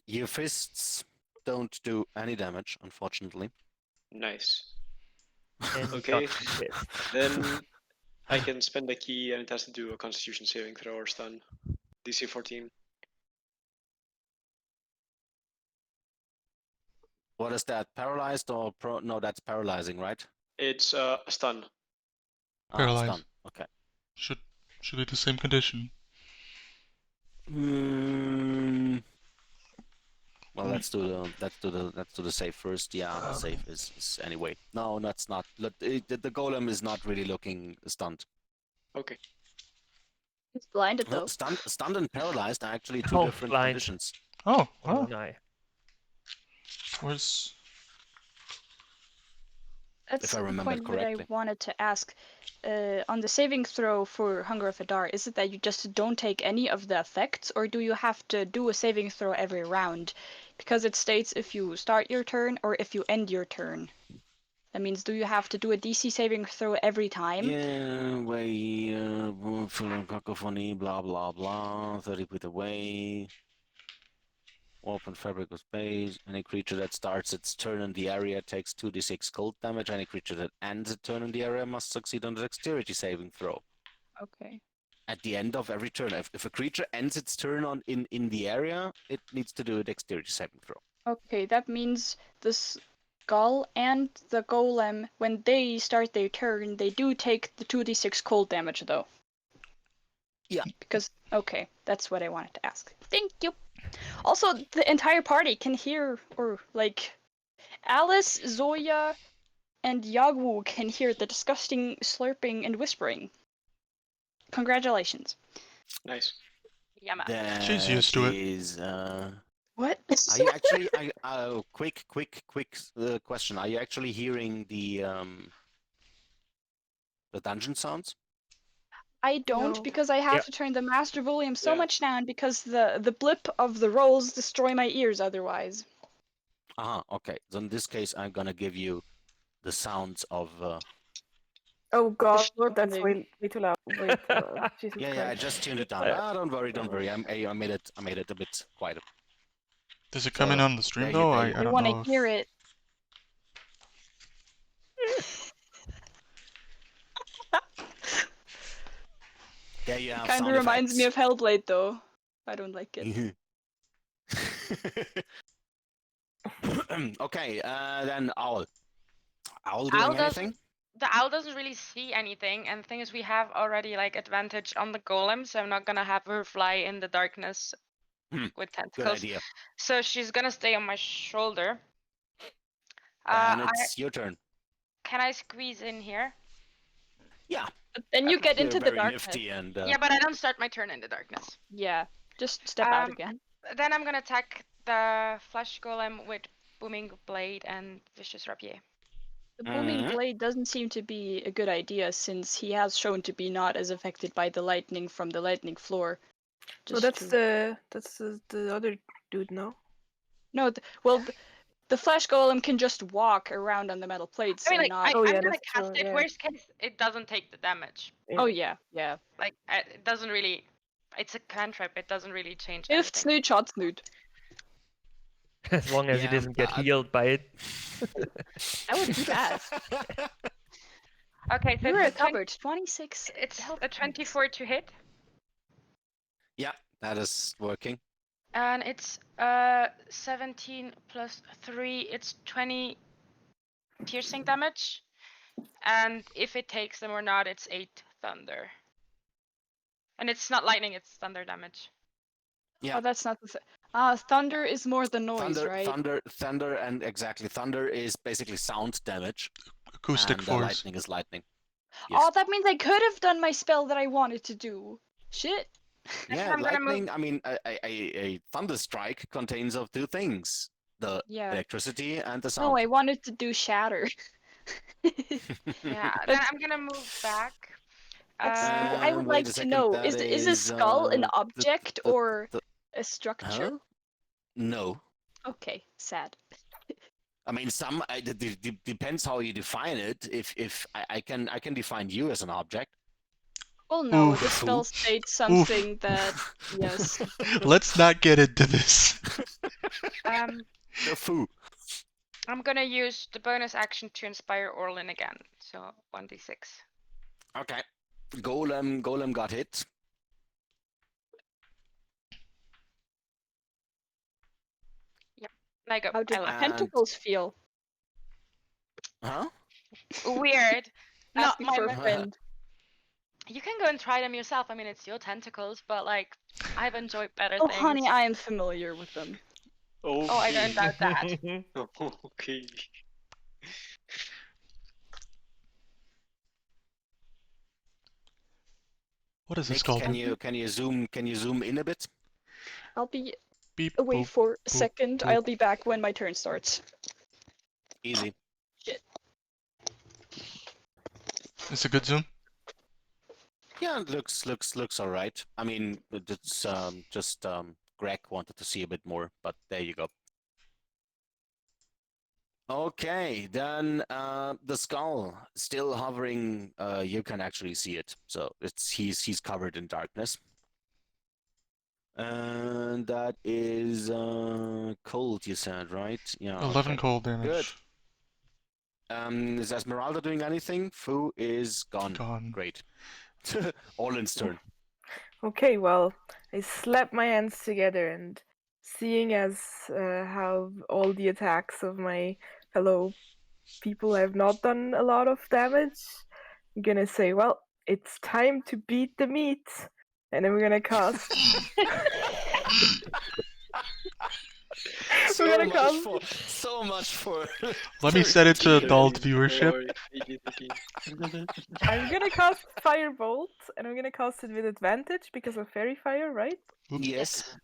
Speaker 1: Your fists don't do any damage, unfortunately.
Speaker 7: Nice.
Speaker 4: And
Speaker 7: Okay.
Speaker 4: got pissed.
Speaker 7: Then I can spend a key and it has to do a constitution saving throw or stun. DC 14.
Speaker 1: What is that? Paralyzed or no, that's paralyzing, right?
Speaker 7: It's a stun.
Speaker 2: Paralyzed.
Speaker 1: Stun. Okay.
Speaker 2: Should be the same condition.
Speaker 1: Well, let's do the save first. Yeah, the save is anyway. No, that's not. The golem is not really looking stunned.
Speaker 7: Okay.
Speaker 5: He's blinded
Speaker 1: No,
Speaker 5: though.
Speaker 1: stunned and paralyzed are actually two
Speaker 4: Oh,
Speaker 1: different
Speaker 4: blind.
Speaker 1: conditions.
Speaker 2: Oh,
Speaker 4: Oh,
Speaker 2: wow.
Speaker 4: no.
Speaker 2: Where's.
Speaker 5: That's
Speaker 1: If I
Speaker 5: the
Speaker 1: remember
Speaker 5: point that I
Speaker 1: correctly.
Speaker 5: wanted to ask. on the saving throw for Hunger of Adar, is it that you just don't take any of the effects, or do you have to do a saving throw every round? Because it states if you start your turn or if you end your turn. That means, do you have to do a DC saving throw every time?
Speaker 1: Yeah, way, full of cacophony, blah blah blah. 30 feet away. Open fabric of space. Any creature that starts its turn in the area takes 2d6 cold damage. Any creature that ends a turn in the area must succeed on the dexterity saving throw.
Speaker 5: Okay.
Speaker 1: At the end of every turn, if a creature ends its turn in the area, it needs to do a dexterity saving throw.
Speaker 5: Okay, that means the skull and the golem, when they start their turn, they do take the 2d6 cold damage, though.
Speaker 1: Yeah.
Speaker 5: Because, okay, that's what I wanted to ask. Thank you. Also, the entire party can hear, or like, Alice, Zoya, and Yagwu can hear the disgusting slurping and whispering. Congratulations.
Speaker 7: Nice.
Speaker 3: Yeah, man.
Speaker 1: That
Speaker 2: She's used to it.
Speaker 1: is,
Speaker 5: What?
Speaker 1: Are you actually? Quick question. Are you actually hearing the dungeon sounds?
Speaker 5: I don't,
Speaker 6: No.
Speaker 5: because I have
Speaker 4: Yep.
Speaker 5: to turn the master volume so
Speaker 7: Yeah.
Speaker 5: much down because the blip of the rolls destroy my ears otherwise.
Speaker 1: Okay. So in this case, I'm gonna give you the sounds of.
Speaker 6: Oh god, that's
Speaker 5: slurping.
Speaker 6: way too loud. Wait, Jesus
Speaker 1: Yeah,
Speaker 6: Christ.
Speaker 1: I just tuned it down. Don't worry, don't worry. I made it a bit quieter.
Speaker 2: Does it come in
Speaker 1: So,
Speaker 2: on the stream
Speaker 1: there you-
Speaker 2: though?
Speaker 1: there
Speaker 2: I
Speaker 1: you
Speaker 5: I
Speaker 2: don't
Speaker 5: want
Speaker 2: know
Speaker 5: to
Speaker 2: if...
Speaker 5: hear it.
Speaker 1: There you
Speaker 5: It
Speaker 1: have
Speaker 5: kind of
Speaker 1: sound
Speaker 5: reminds me
Speaker 1: effects.
Speaker 5: of Hellblade, though. I don't like it.
Speaker 1: Okay, then Owl. Owl
Speaker 3: Owl
Speaker 1: doing
Speaker 3: doesn't.
Speaker 1: anything?
Speaker 3: The owl doesn't really see anything, and the thing is, we have already like advantage on the golem, so I'm not gonna have her fly in the darkness
Speaker 1: Hmm,
Speaker 3: with
Speaker 1: Good
Speaker 3: tentacles.
Speaker 1: idea.
Speaker 3: So she's gonna stay on my shoulder.
Speaker 1: And
Speaker 3: I
Speaker 1: it's your turn.
Speaker 3: can I squeeze in here?
Speaker 1: Yeah,
Speaker 5: But then you
Speaker 3: Okay.
Speaker 5: get
Speaker 1: you're
Speaker 5: into the
Speaker 1: very
Speaker 5: darkness.
Speaker 1: nifty and.
Speaker 3: Yeah, but I don't start my turn in the darkness.
Speaker 5: Yeah, just step out
Speaker 3: Um,
Speaker 5: again.
Speaker 3: Then I'm gonna attack the flesh golem with booming blade and vicious rapier.
Speaker 5: The booming
Speaker 1: Mhm.
Speaker 5: blade doesn't seem to be a good idea since he has shown to be not as affected by the lightning from the lightning floor.
Speaker 6: Well,
Speaker 5: Just
Speaker 6: that's the other dude, no?
Speaker 5: No, the flesh golem can just walk around on the metal plates
Speaker 3: I mean,
Speaker 5: and
Speaker 3: like,
Speaker 5: not.
Speaker 6: Oh,
Speaker 3: I'm
Speaker 6: yeah,
Speaker 3: gonna
Speaker 6: that's
Speaker 3: cast
Speaker 6: true,
Speaker 3: it.
Speaker 6: yeah.
Speaker 3: Worst case, it doesn't take the damage.
Speaker 5: Oh yeah, yeah.
Speaker 3: Like, it doesn't really. It's a cantrip. It doesn't really change
Speaker 5: If
Speaker 3: anything.
Speaker 5: snoot, shot snoot.
Speaker 4: As long as he
Speaker 1: Yeah,
Speaker 4: doesn't get healed by it.
Speaker 5: That would be bad.
Speaker 3: Okay, so
Speaker 5: You
Speaker 3: it's a
Speaker 5: recovered 26.
Speaker 3: It's
Speaker 5: health
Speaker 3: a
Speaker 5: points.
Speaker 3: 24 to hit,
Speaker 1: Yeah, that is working.
Speaker 3: and it's 17 plus 3. It's 20 piercing damage, and if it takes them or not, it's 8 thunder. And it's not lightning; it's thunder damage.
Speaker 1: Yeah.
Speaker 5: Oh, that's not the. Thunder is more the noise, right?
Speaker 1: Thunder, and exactly. Thunder is basically sound damage,
Speaker 2: Acoustic
Speaker 1: and
Speaker 2: force.
Speaker 1: lightning is lightning. Yes.
Speaker 5: Oh, that means I could have done my spell that I wanted to do. Shit.
Speaker 1: Yeah,
Speaker 3: I'm gonna move-
Speaker 1: lightning. I mean, a thunder strike contains of two things: the
Speaker 5: Yeah.
Speaker 1: electricity and the
Speaker 5: No,
Speaker 1: sound.
Speaker 5: I wanted to do shatter.
Speaker 3: Yeah, then I'm gonna move back.
Speaker 5: I would
Speaker 1: Wait
Speaker 5: like
Speaker 1: a
Speaker 5: to
Speaker 1: second,
Speaker 5: know:
Speaker 1: that
Speaker 5: is a skull an
Speaker 1: the-
Speaker 5: object or a structure?
Speaker 1: Huh? No.
Speaker 5: Okay, sad.
Speaker 1: I mean, it depends how you define it. If I can define you as an object.
Speaker 5: Well, no,
Speaker 2: Oof.
Speaker 5: the spell states something that yes.
Speaker 2: Let's not get into this.
Speaker 1: The foo.
Speaker 3: I'm gonna use the bonus action to inspire Orlin again. So 1d6.
Speaker 1: Okay. Golem got hit.
Speaker 3: I go.
Speaker 5: How did
Speaker 3: I
Speaker 5: the
Speaker 3: laugh.
Speaker 5: tentacles feel?
Speaker 1: Huh?
Speaker 3: Weird. Not
Speaker 5: Asking
Speaker 3: my.
Speaker 5: for a friend.
Speaker 3: You can go and try them yourself. I mean, it's your tentacles, but like, I've enjoyed better
Speaker 5: Oh,
Speaker 3: things.
Speaker 5: honey, I am familiar with them.
Speaker 7: Okay.
Speaker 3: Oh, I don't doubt that.
Speaker 7: Okay.
Speaker 2: What is this
Speaker 1: Nick,
Speaker 2: called?
Speaker 1: can you zoom in a bit?
Speaker 5: I'll be
Speaker 2: Beep,
Speaker 5: away
Speaker 2: boop.
Speaker 5: for a
Speaker 2: boop,
Speaker 5: second.
Speaker 2: boop.
Speaker 5: I'll be back when my turn starts.
Speaker 1: Easy.
Speaker 5: Shit.
Speaker 2: It's a good zoom.
Speaker 1: Yeah, it looks all right. I mean, it's just Greg wanted to see a bit more, but there you go. Okay, then the skull still hovering. You can actually see it, so he's covered in darkness, and that is cold. You said, right? Yeah.
Speaker 2: 11
Speaker 1: Okay.
Speaker 2: cold damage.
Speaker 1: Good. Is Esmeralda doing anything? Fu is gone.
Speaker 2: Gone.
Speaker 1: Great. Orlin's turn.
Speaker 6: Okay, well, I slap my hands together and seeing as how all the attacks of my fellow people have not done a lot of damage, I'm gonna say, well, it's time to beat the meat. And then we're gonna cast.
Speaker 1: So
Speaker 6: We're gonna
Speaker 1: much
Speaker 6: cast.
Speaker 1: for so much for.
Speaker 2: Let me set it to
Speaker 1: 13.
Speaker 2: adult viewership.
Speaker 6: I'm gonna cast Firebolt, and I'm gonna cast it with advantage because of Fairy Fire, right?
Speaker 2: Oops.
Speaker 1: Yes.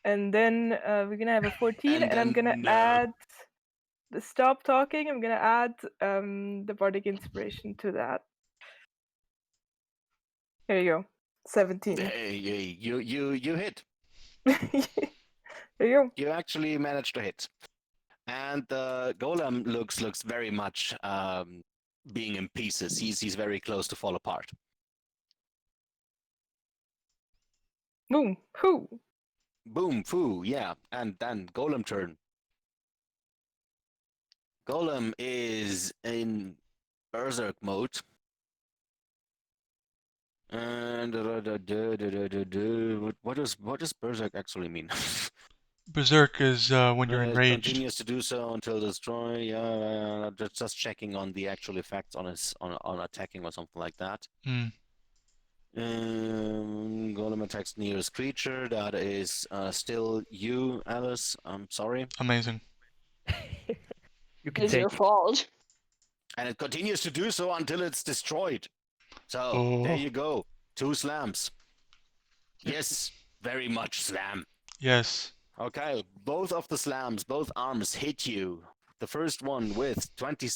Speaker 6: And then we're gonna have a 14, and I'm gonna
Speaker 1: then,
Speaker 6: add the Stop Talking. I'm gonna add the Bardic Inspiration to that. Here you go, 17.
Speaker 1: Hey, you hit.
Speaker 6: There you go.
Speaker 1: You actually managed to hit, and the golem looks very much being in pieces. He's very close to fall apart.
Speaker 6: Boom. Whoo.
Speaker 1: Boom, foo, yeah, and then golem turn. Golem is in berserk mode. And what does berserk actually mean?
Speaker 2: Berserk is when you're
Speaker 1: It
Speaker 2: enraged.
Speaker 1: continues to do so until destroy. Yeah, just checking on the actual effects on his on attacking or something like that.
Speaker 2: Hmm.
Speaker 1: Golem attacks nearest creature. That is still you, Alice. I'm sorry.
Speaker 2: Amazing.
Speaker 4: You can
Speaker 5: It's
Speaker 4: take
Speaker 5: your
Speaker 4: it.
Speaker 5: fault.
Speaker 1: And it continues to do so until it's destroyed. So there
Speaker 2: Oh.
Speaker 1: you go. 2 slams. Yes, very much slam.
Speaker 2: Yes.
Speaker 1: Okay, both of the slams, both arms hit you. The first one with 20,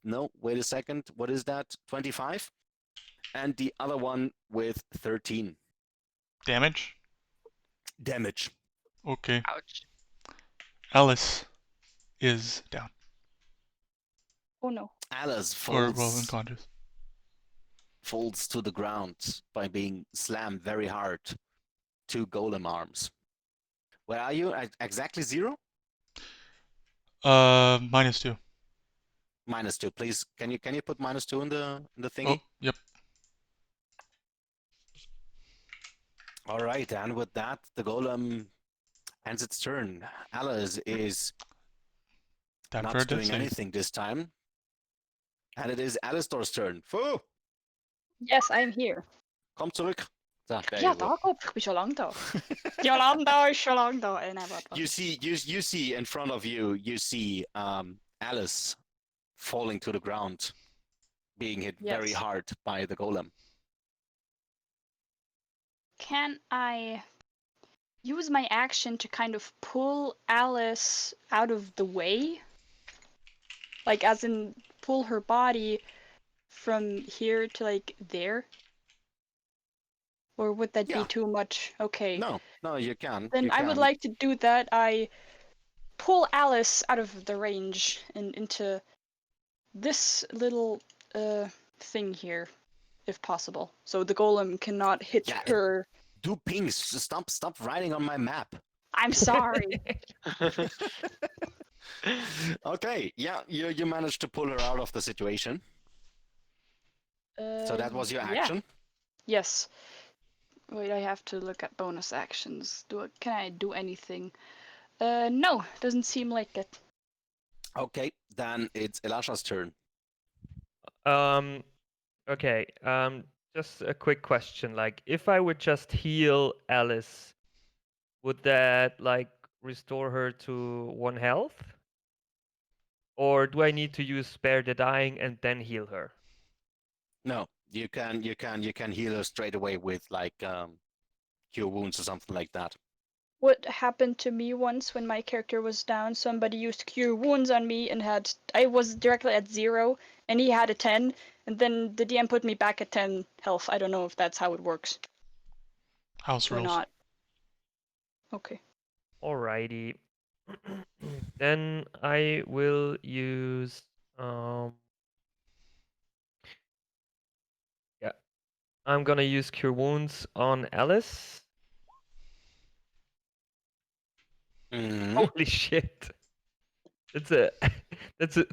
Speaker 1: no, wait a second, what is that? 25? And the other one with 13
Speaker 2: Damage?
Speaker 1: damage.
Speaker 2: Okay.
Speaker 3: Ouch.
Speaker 2: Alice is down.
Speaker 5: Oh no.
Speaker 1: Alice
Speaker 2: Or, well,
Speaker 1: falls,
Speaker 2: unconscious.
Speaker 1: falls to the ground by being slammed very hard. 2 golem arms. Where are you? At exactly 0?
Speaker 2: -2.
Speaker 1: -2, please. Can you put -2 in the thingy?
Speaker 2: Oh, yep.
Speaker 1: All right, and with that, the golem ends its turn. Alice is
Speaker 2: Time for a
Speaker 1: not
Speaker 2: death
Speaker 1: doing
Speaker 2: save.
Speaker 1: anything this time. And it is Alistor's turn. Fu,
Speaker 5: Yes, I'm here.
Speaker 1: komm zurück. So, there
Speaker 5: Ja,
Speaker 1: you go.
Speaker 5: da op, ik ben zo lang da. Jolanda is zo lang da. En wat
Speaker 1: You see in front of you, you see Alice falling to the ground, being hit very
Speaker 5: Yes.
Speaker 1: hard by the golem.
Speaker 5: Can I use my action to kind of pull Alice out of the way? Like, as in, pull her body from here to, like, there? Or would that
Speaker 1: Yeah.
Speaker 5: be too much? Okay.
Speaker 1: No, you can.
Speaker 5: Then
Speaker 1: you
Speaker 5: I would
Speaker 1: can.
Speaker 5: like to do that. I pull Alice out of the range and into this little thing here, if possible. So the golem cannot hit
Speaker 1: Yeah,
Speaker 5: her.
Speaker 1: Do pings. Stop writing on my map.
Speaker 5: I'm sorry.
Speaker 1: Okay, yeah, you managed to pull her out of the situation. So that was your
Speaker 5: Yeah.
Speaker 1: action.
Speaker 5: Yes. Wait, I have to look at bonus actions. Can I do anything? No, doesn't seem like it.
Speaker 1: Okay, then it's Elisha's turn.
Speaker 4: Okay. Just a quick question. Like, if I would just heal Alice, would that like restore her to 1 health? Or do I need to use Spare the Dying and then heal her?
Speaker 1: No, you can heal her straight away with like cure wounds or something like that.
Speaker 5: what happened to me once when my character was down. Somebody used Cure Wounds on me and I was directly at 0, and he had a 10, and then the DM put me back at 10 health. I don't know if that's how it works
Speaker 2: House
Speaker 5: or
Speaker 2: rules.
Speaker 5: not. Okay.
Speaker 4: Alrighty. Then I will use yeah. I'm gonna use Cure Wounds on Alice.
Speaker 1: Mhm.
Speaker 4: Holy shit. That's a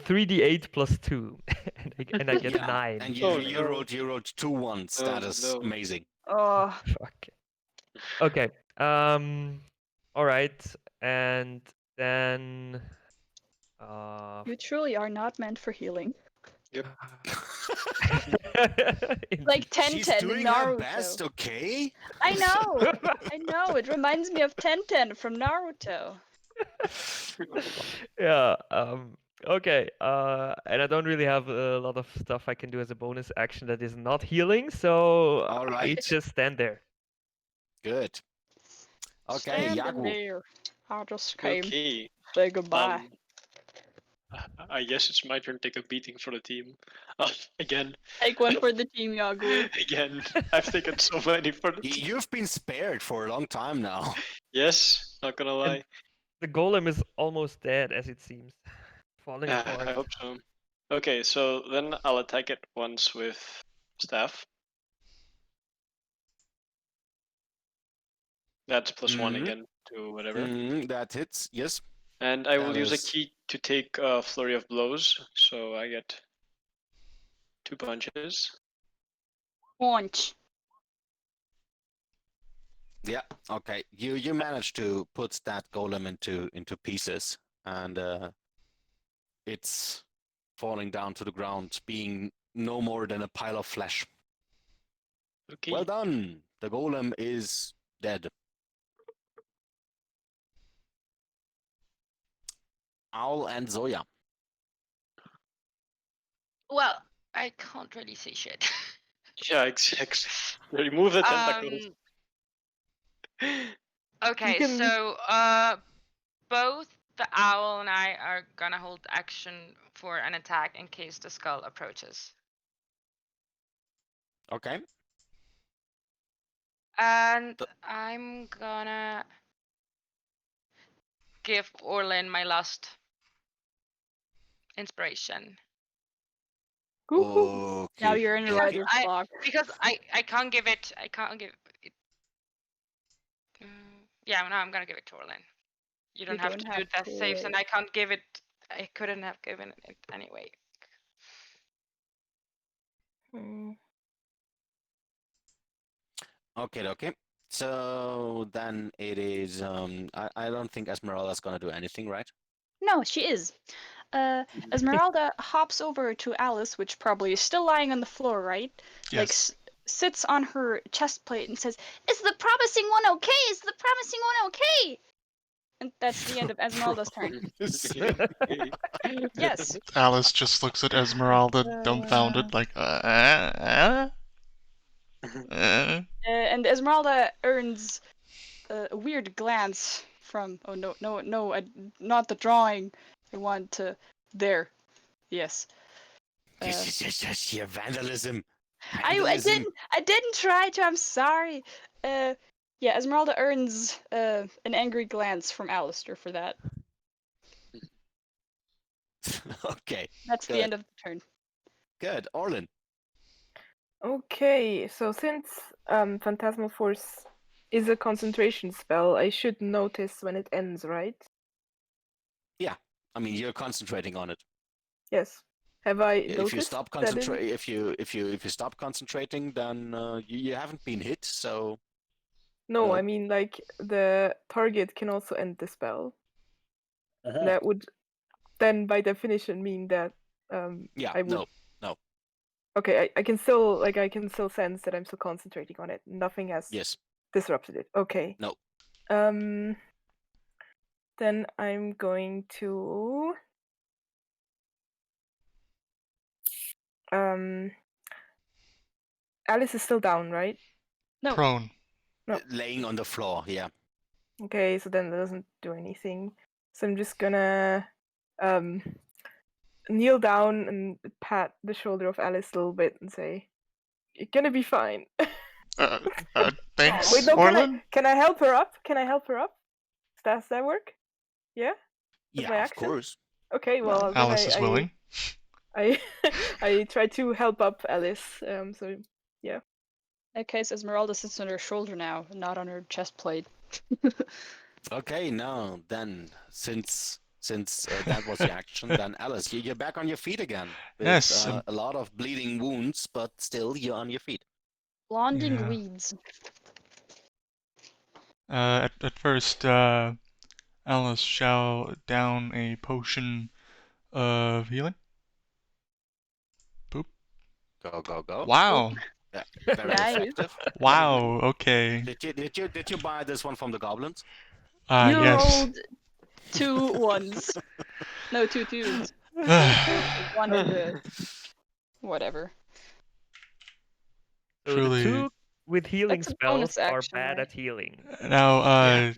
Speaker 4: 3d8 plus 2. and I get
Speaker 1: Yeah,
Speaker 4: 9.
Speaker 1: and
Speaker 7: Oh,
Speaker 1: you
Speaker 7: no.
Speaker 1: wrote 2 ones. That is
Speaker 7: no.
Speaker 1: amazing.
Speaker 5: Oh,
Speaker 4: Fuck. Okay. All right. And then
Speaker 5: you truly are not meant for healing. Like
Speaker 4: Indeed.
Speaker 5: 10
Speaker 1: She's
Speaker 5: 10 in
Speaker 1: doing her
Speaker 5: Naruto.
Speaker 1: best, okay?
Speaker 5: I know. I know. It reminds me of 10 from Naruto.
Speaker 4: Yeah. Okay. And I don't really have a lot of stuff I can do as a bonus action that is not healing, so
Speaker 1: All
Speaker 4: I
Speaker 1: right.
Speaker 4: just stand there.
Speaker 1: Good. Okay,
Speaker 5: Standing
Speaker 1: Yagu.
Speaker 5: there. I just came to
Speaker 7: Okay.
Speaker 5: say goodbye.
Speaker 7: I guess it's my turn to take a beating for the team. Again.
Speaker 5: Take one for the team, Yagu.
Speaker 7: Again. I've taken so many for the team.
Speaker 1: You've been spared for a long time now.
Speaker 7: Yes, not gonna lie.
Speaker 4: The golem is almost dead, as it seems. Falling
Speaker 7: I
Speaker 4: apart.
Speaker 7: hope so. Okay, so then I'll attack it once with staff. That's +1
Speaker 1: Mhm.
Speaker 7: again to whatever.
Speaker 1: That hits, yes.
Speaker 7: And I will
Speaker 1: That
Speaker 7: use a
Speaker 1: is-
Speaker 7: key to take a flurry of blows, so I get 2 punches.
Speaker 5: Punch.
Speaker 1: Yeah, okay. You managed to put that golem into pieces, and it's falling down to the ground, being no more than a pile of flesh.
Speaker 7: Okay.
Speaker 1: Well done. The golem is dead. Owl and Zoya.
Speaker 3: Well, I can't really see shit.
Speaker 7: Yeah, exactly. Remove the tentacles.
Speaker 3: Okay,
Speaker 6: can-
Speaker 3: so both the owl and I are gonna hold action for an attack in case the skull approaches.
Speaker 1: Okay.
Speaker 3: And
Speaker 1: The-
Speaker 3: I'm gonna give Orlin my last inspiration.
Speaker 6: Woohoo.
Speaker 1: Okay.
Speaker 5: Now you're in
Speaker 3: Because
Speaker 5: writer's
Speaker 3: I-
Speaker 5: block.
Speaker 3: Because I can't give it. Yeah, no, I'm gonna give it to Orlin. You don't have to do death saves, and I can't give it. I couldn't have given it anyway.
Speaker 6: Hmm.
Speaker 1: Okay. So then it is. I don't think Esmeralda's gonna do anything, right?
Speaker 5: No, she is. Esmeralda hops over to Alice, which probably is still lying on the floor, right? Like,
Speaker 2: Yes.
Speaker 5: sits on her chest plate and says, "Is the promising one okay? Is the promising one okay?" And that's the end of Esmeralda's turn. Yes.
Speaker 2: Alice just looks at Esmeralda dumbfounded, like,
Speaker 5: And Esmeralda earns a weird glance from. Oh no! Not the drawing. I want to. There. Yes.
Speaker 1: Yes, yeah, vandalism.
Speaker 5: I didn't try to. I'm sorry. Yeah, Esmeralda earns an angry glance from Alistair for that.
Speaker 1: Okay,
Speaker 5: That's the
Speaker 1: Good.
Speaker 5: end of the turn.
Speaker 1: good. Orlin.
Speaker 6: Okay, so since Phantasmal Force is a concentration spell, I should notice when it ends, right?
Speaker 1: I mean, you're concentrating on it.
Speaker 6: Yes. Have I
Speaker 1: If
Speaker 6: noticed
Speaker 1: you stop
Speaker 6: that it-
Speaker 1: concentrating, if you stop concentrating, then you haven't been hit. So
Speaker 6: No,
Speaker 1: No.
Speaker 6: I mean like the target can also end the spell. That would then by definition mean that
Speaker 1: yeah,
Speaker 6: I would
Speaker 1: no.
Speaker 6: Okay, I can still sense that I'm still concentrating on it. Nothing has
Speaker 1: Yes,
Speaker 6: disrupted it. Okay.
Speaker 1: No.
Speaker 6: Then I'm going to Alice is still down, right?
Speaker 5: No.
Speaker 6: No.
Speaker 1: laying on the floor. Yeah.
Speaker 6: Okay, so then that doesn't do anything. So I'm just gonna kneel down and pat the shoulder of Alice a little bit and say, "You're gonna be fine."
Speaker 2: Thanks,
Speaker 6: Wait, no,
Speaker 2: Orlin.
Speaker 6: can I help her up? Can I help her up? Does that work? Yeah? With my
Speaker 1: Yeah, of
Speaker 6: action?
Speaker 1: course.
Speaker 6: Okay, well then
Speaker 2: Alice is willing.
Speaker 6: I I try to help up Alice. So yeah.
Speaker 5: In that case, Esmeralda sits on her shoulder now, not on her chest plate.
Speaker 1: Okay, now then, since that was your action, then Alice, you're back on your feet again with
Speaker 2: Yes,
Speaker 1: a lot of bleeding wounds, but still you're on your feet.
Speaker 5: Blonding
Speaker 2: Yeah.
Speaker 5: weeds.
Speaker 2: At first, Alice shall down a potion of healing. Boop.
Speaker 1: Go, go, go.
Speaker 2: Wow.
Speaker 1: Yeah, very
Speaker 5: Nice.
Speaker 1: effective.
Speaker 2: Wow. Okay.
Speaker 1: Did you buy this one from the goblins?
Speaker 5: You
Speaker 2: Yes.
Speaker 5: rolled 2 1s. No, 2 2s. One in the whatever.
Speaker 4: So the
Speaker 2: Truly.
Speaker 4: two with healing
Speaker 5: That's a bonus
Speaker 4: spells are
Speaker 5: action,
Speaker 4: bad
Speaker 5: right?
Speaker 4: at healing.
Speaker 2: Now,
Speaker 1: Yeah.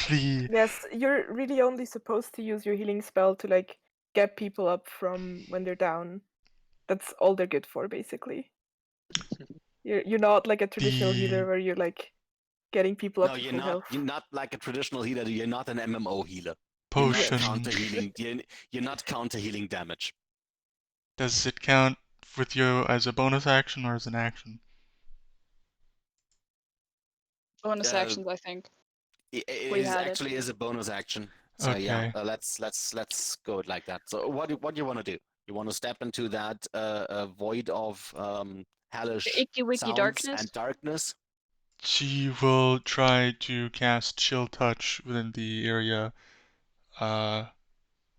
Speaker 2: the
Speaker 6: Yes, you're really only supposed to use your healing spell to like get people up from when they're down. That's all they're good for, basically. You're not like a traditional healer
Speaker 2: the
Speaker 6: where you're like getting people up
Speaker 1: No,
Speaker 6: to
Speaker 1: you're
Speaker 6: full
Speaker 1: not.
Speaker 6: health.
Speaker 1: You're not like a traditional healer. You're not an MMO healer.
Speaker 2: potion,
Speaker 1: You're not counter healing. You're not counter healing damage.
Speaker 2: does it count with you as a bonus action or as an action?
Speaker 5: Bonus
Speaker 1: Uh,
Speaker 5: actions, I think.
Speaker 1: It
Speaker 5: We
Speaker 1: is
Speaker 5: had it.
Speaker 1: actually is a bonus action. So yeah,
Speaker 2: Okay.
Speaker 1: let's go it like that. So what do you want to do? You want to step into that void of hellish
Speaker 5: Icky wicky
Speaker 1: sounds
Speaker 5: darkness.
Speaker 1: and darkness?
Speaker 2: She will try to cast Chill Touch within the area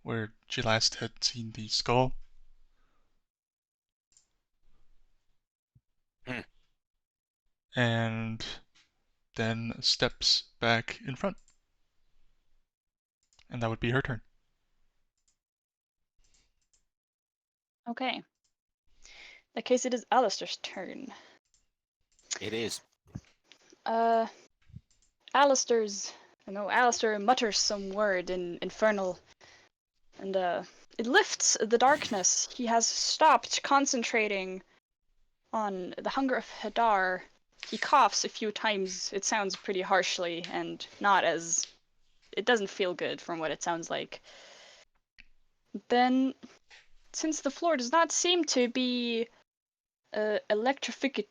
Speaker 2: where she last had seen the skull.
Speaker 1: Hmm.
Speaker 2: And then steps back in front. And that would be her turn.
Speaker 5: Okay. In that case, it is Alistair's turn.
Speaker 1: It is.
Speaker 5: Alistair mutters some word in Infernal, and it lifts the darkness. He has stopped concentrating on the hunger of Hadar. He coughs a few times. It sounds pretty harshly and not as... It doesn't feel good from what it sounds like. Then, since the floor does not seem to be electrified,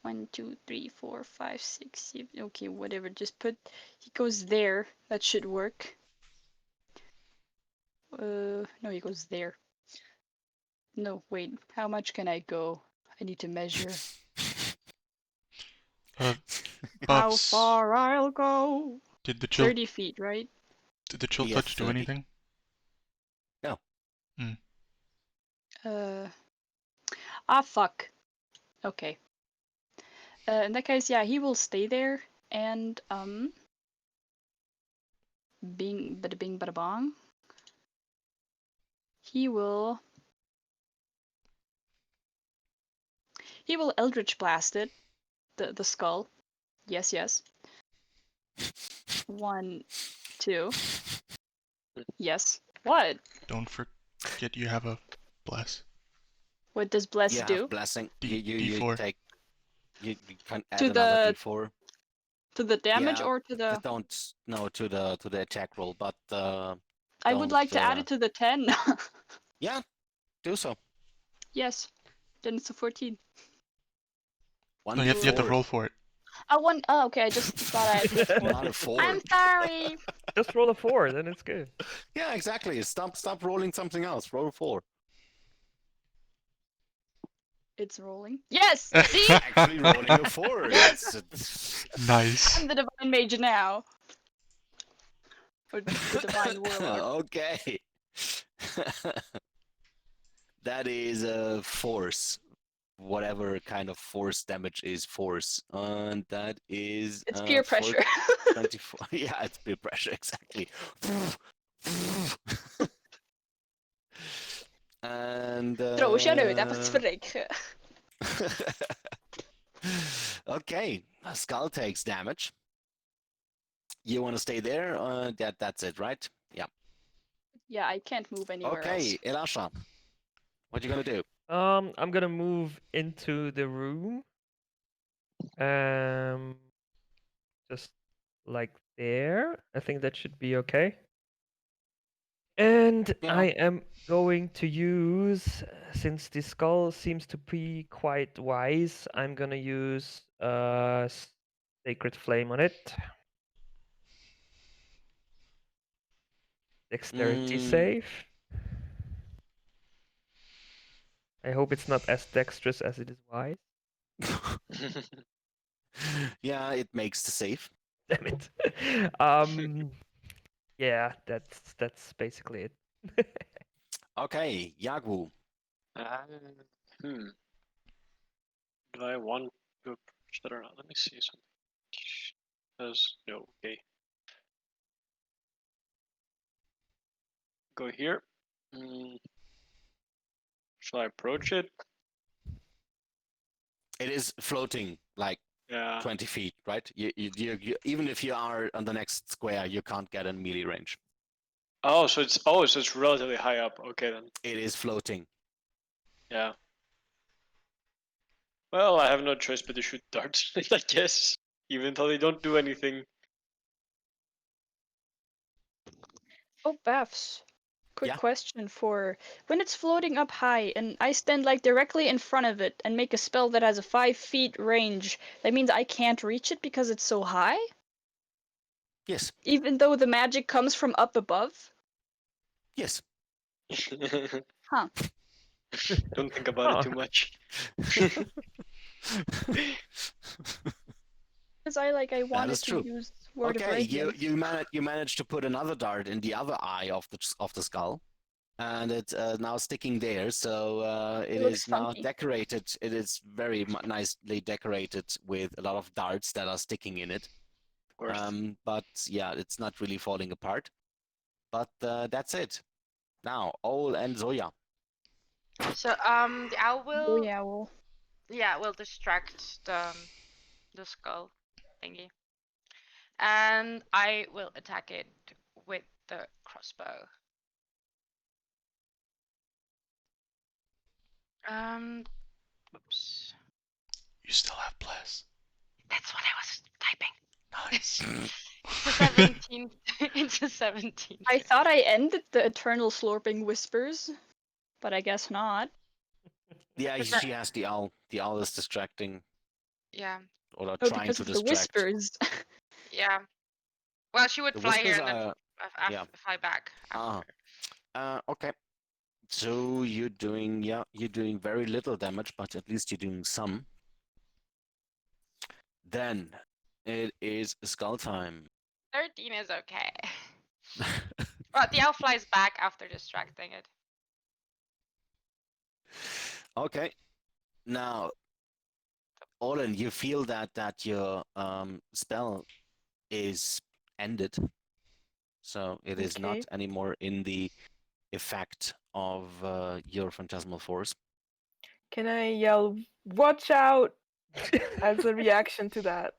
Speaker 5: 1, 2, 3, 4, 5, 6, 7, okay, whatever, just put, he goes there, that should work. No, he goes there. No, wait, how much can I go? I need to measure. How
Speaker 2: Bubs,
Speaker 5: far I'll go?
Speaker 2: did the chill
Speaker 5: 30 feet, right?
Speaker 2: did the chill
Speaker 1: Yeah,
Speaker 2: touch do
Speaker 1: 30.
Speaker 2: anything?
Speaker 1: No.
Speaker 5: Fuck. Okay. In that case, yeah, he will stay there, and, bing, bada bing, bada bong. He will Eldritch Blast it, the skull. Yes, yes. 1, 2. Yes. What?
Speaker 2: Don't forget you have a bless.
Speaker 5: What does Bless
Speaker 1: You
Speaker 5: do?
Speaker 1: have blessing.
Speaker 2: D-
Speaker 1: You
Speaker 2: D4.
Speaker 1: take. You can add
Speaker 5: To
Speaker 1: another
Speaker 5: the-
Speaker 1: D4.
Speaker 5: To the damage
Speaker 1: Yeah,
Speaker 5: or to the...
Speaker 1: Don't no to the attack roll, but
Speaker 5: I would like to add
Speaker 1: don't,
Speaker 5: it to the 10.
Speaker 1: yeah, do so.
Speaker 5: Yes. Then it's a 14.
Speaker 1: One
Speaker 2: No, you have to
Speaker 1: D4.
Speaker 2: roll for it.
Speaker 5: Oh, okay, I just thought I had...
Speaker 1: Not a 4.
Speaker 5: I'm sorry.
Speaker 4: Just roll a 4, then it's good.
Speaker 1: Yeah, exactly. Stop rolling something else. Roll 4.
Speaker 5: It's rolling. Yes! See?
Speaker 1: Actually rolling a 4.
Speaker 5: Yes.
Speaker 2: Nice.
Speaker 5: I'm the Divine Mage now. Or the Divine Warlock.
Speaker 1: Okay. That is a force. Whatever kind of force damage is force. And that is
Speaker 5: It's peer pressure.
Speaker 1: 24. Yeah, it's peer pressure, exactly. And
Speaker 5: Trouwens, nu, dat is verrek.
Speaker 1: okay, Skull takes damage. You want to stay there? That's it, right? Yeah.
Speaker 5: Yeah, I can't move anywhere
Speaker 1: Okay,
Speaker 5: else.
Speaker 1: Elasha, what you gonna do?
Speaker 4: I'm gonna move into the room. Just like there. I think that should be okay. And
Speaker 1: Yeah.
Speaker 4: I am going to use, since the skull seems to be quite wise, I'm gonna use Sacred Flame on it. Dexterity
Speaker 1: Mm.
Speaker 4: save. I hope it's not as dexterous as it is wise.
Speaker 1: Yeah, it makes the save.
Speaker 4: Damn it. Yeah, that's basically it.
Speaker 1: Okay, Yagu.
Speaker 7: Uh, hmm. Do I want to approach that or not? Let me see something. No, okay. Go here. Shall I approach it?
Speaker 1: It is floating like
Speaker 7: Yeah.
Speaker 1: 20 feet, right? You even if you are on the next square, you can't get in melee range.
Speaker 7: So it's relatively high up. Okay then.
Speaker 1: It is floating.
Speaker 7: Yeah. Well, I have no choice but to shoot darts, I guess. Even though they don't do anything.
Speaker 5: Oh, Bafs. Quick
Speaker 1: Yeah.
Speaker 5: question for when it's floating up high and I stand like directly in front of it and make a spell that has a 5 feet range, that means I can't reach it because it's so high?
Speaker 1: Yes.
Speaker 5: Even though the magic comes from up above?
Speaker 1: Yes.
Speaker 5: Huh.
Speaker 7: Don't think about it too much.
Speaker 5: Because I wanted
Speaker 1: is
Speaker 5: to
Speaker 1: true.
Speaker 5: use Word of
Speaker 1: Okay,
Speaker 5: Radiance.
Speaker 1: you managed to put another dart in the other eye of the skull, and it's now sticking there. So it
Speaker 5: looks
Speaker 1: is now
Speaker 5: funky.
Speaker 1: decorated. It is very nicely decorated with a lot of darts that are sticking in it.
Speaker 7: Of course.
Speaker 1: But yeah, it's not really falling apart. But that's it. Now, Ol and Zoya.
Speaker 3: So the owl
Speaker 5: Oh
Speaker 3: will
Speaker 5: yeah, well.
Speaker 3: will distract the skull thingy, and I will attack it with the crossbow. Oops.
Speaker 2: You still have bless.
Speaker 3: That's what I was typing.
Speaker 2: Nice.
Speaker 3: It's a 17. It's a 17.
Speaker 5: I thought I ended the eternal slurping whispers, but I guess not.
Speaker 1: Yeah,
Speaker 3: But that-
Speaker 1: she has the owl. The owl is distracting
Speaker 3: Yeah.
Speaker 1: or
Speaker 5: Oh,
Speaker 1: trying
Speaker 5: because
Speaker 1: to
Speaker 5: of the
Speaker 1: distract.
Speaker 5: whispers.
Speaker 3: Yeah. Well, she would
Speaker 1: The
Speaker 3: fly here
Speaker 1: whispers
Speaker 3: and then
Speaker 1: are yeah.
Speaker 3: fly back after.
Speaker 1: Okay. So you're doing very little damage, but at least you're doing some. Then it is skull time.
Speaker 3: 13 is okay. Well, the owl flies back after distracting it.
Speaker 1: Okay. Now, Olin, you feel that your spell is ended. So it is not
Speaker 6: Okay.
Speaker 1: anymore in the effect of your phantasmal force.
Speaker 6: Can I yell, "Watch out!" as a reaction to that?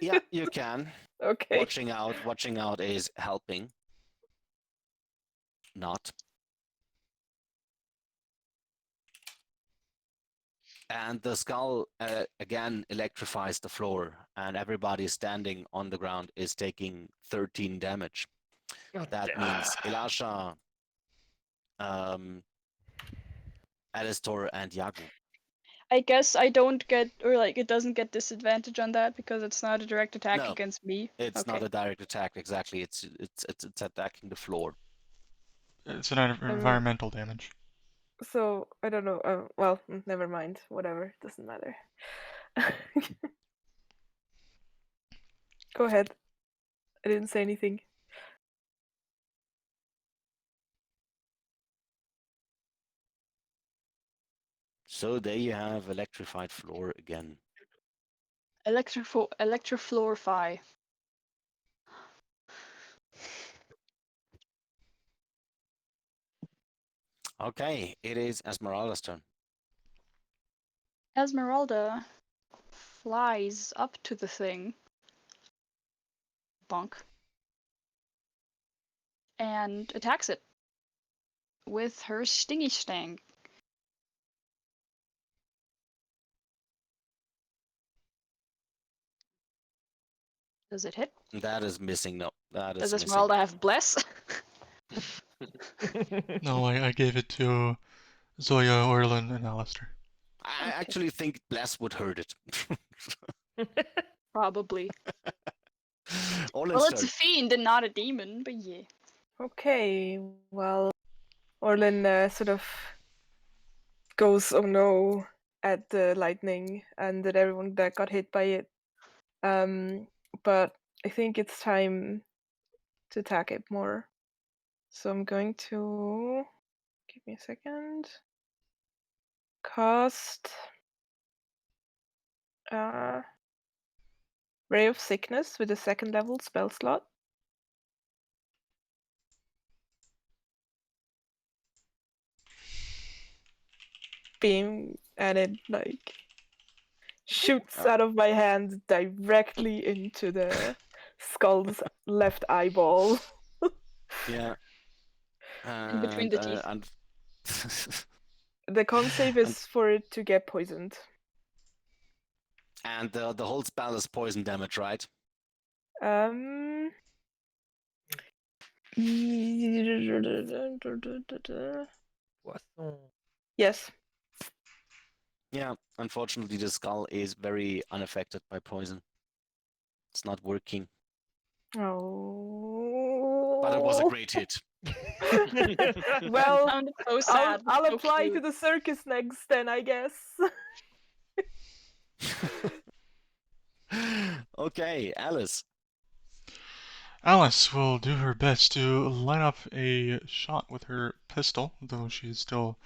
Speaker 1: Yeah, you can.
Speaker 6: Okay.
Speaker 1: Watching out is helping. Not. And the skull again electrifies the floor, and everybody standing on the ground is taking 13 damage. That means Elasha, Alistor, and Yagu.
Speaker 5: I guess I don't get, or like, it doesn't get disadvantage on that because it's not a direct attack
Speaker 1: No,
Speaker 5: against me.
Speaker 1: it's
Speaker 5: Okay.
Speaker 1: not a direct attack. Exactly, it's attacking the floor.
Speaker 2: It's an environmental damage.
Speaker 6: So I don't know. Well, never mind. Whatever. Doesn't matter. Go ahead. I didn't say anything.
Speaker 1: So there you have electrified floor again.
Speaker 5: Electroflorify.
Speaker 1: Okay, it is Esmeralda's turn.
Speaker 5: Esmeralda flies up to the thing. Bonk. and attacks it with her stingy sting. Does it hit?
Speaker 1: That is missing. No, that is
Speaker 5: Does
Speaker 1: missing.
Speaker 5: Esmeralda have bless?
Speaker 2: No, I gave it to Zoya, Orlin, and Alistair.
Speaker 1: I
Speaker 5: Okay.
Speaker 1: actually think Bless would hurt it.
Speaker 5: Probably.
Speaker 1: Orlin's
Speaker 5: Well, it's a
Speaker 1: turn.
Speaker 5: fiend and not a demon, but yeah.
Speaker 6: Okay, well, Orlin sort of goes, oh no, at the lightning and at everyone that got hit by it. But I think it's time to attack it more. So I'm going to, give me a second, cast Ray of Sickness with a 2nd level spell slot. Beam, and it like shoots out of my hand directly into the skull's left eyeball.
Speaker 1: Yeah.
Speaker 5: In between the teeth.
Speaker 1: And
Speaker 6: The con save is for it to get poisoned.
Speaker 1: and the whole spell is poison damage, right?
Speaker 6: Um.
Speaker 4: Poisson.
Speaker 6: Yes.
Speaker 1: Yeah. Unfortunately, the skull is very unaffected by poison. It's not working.
Speaker 6: Oh.
Speaker 1: But it was a great hit.
Speaker 6: Well,
Speaker 5: Sounded so sad.
Speaker 6: I'll
Speaker 5: so
Speaker 6: apply
Speaker 5: cute.
Speaker 6: to the circus next, then I guess.
Speaker 1: Okay, Alice.
Speaker 2: Alice will do her best to line up a shot with her pistol, though she is still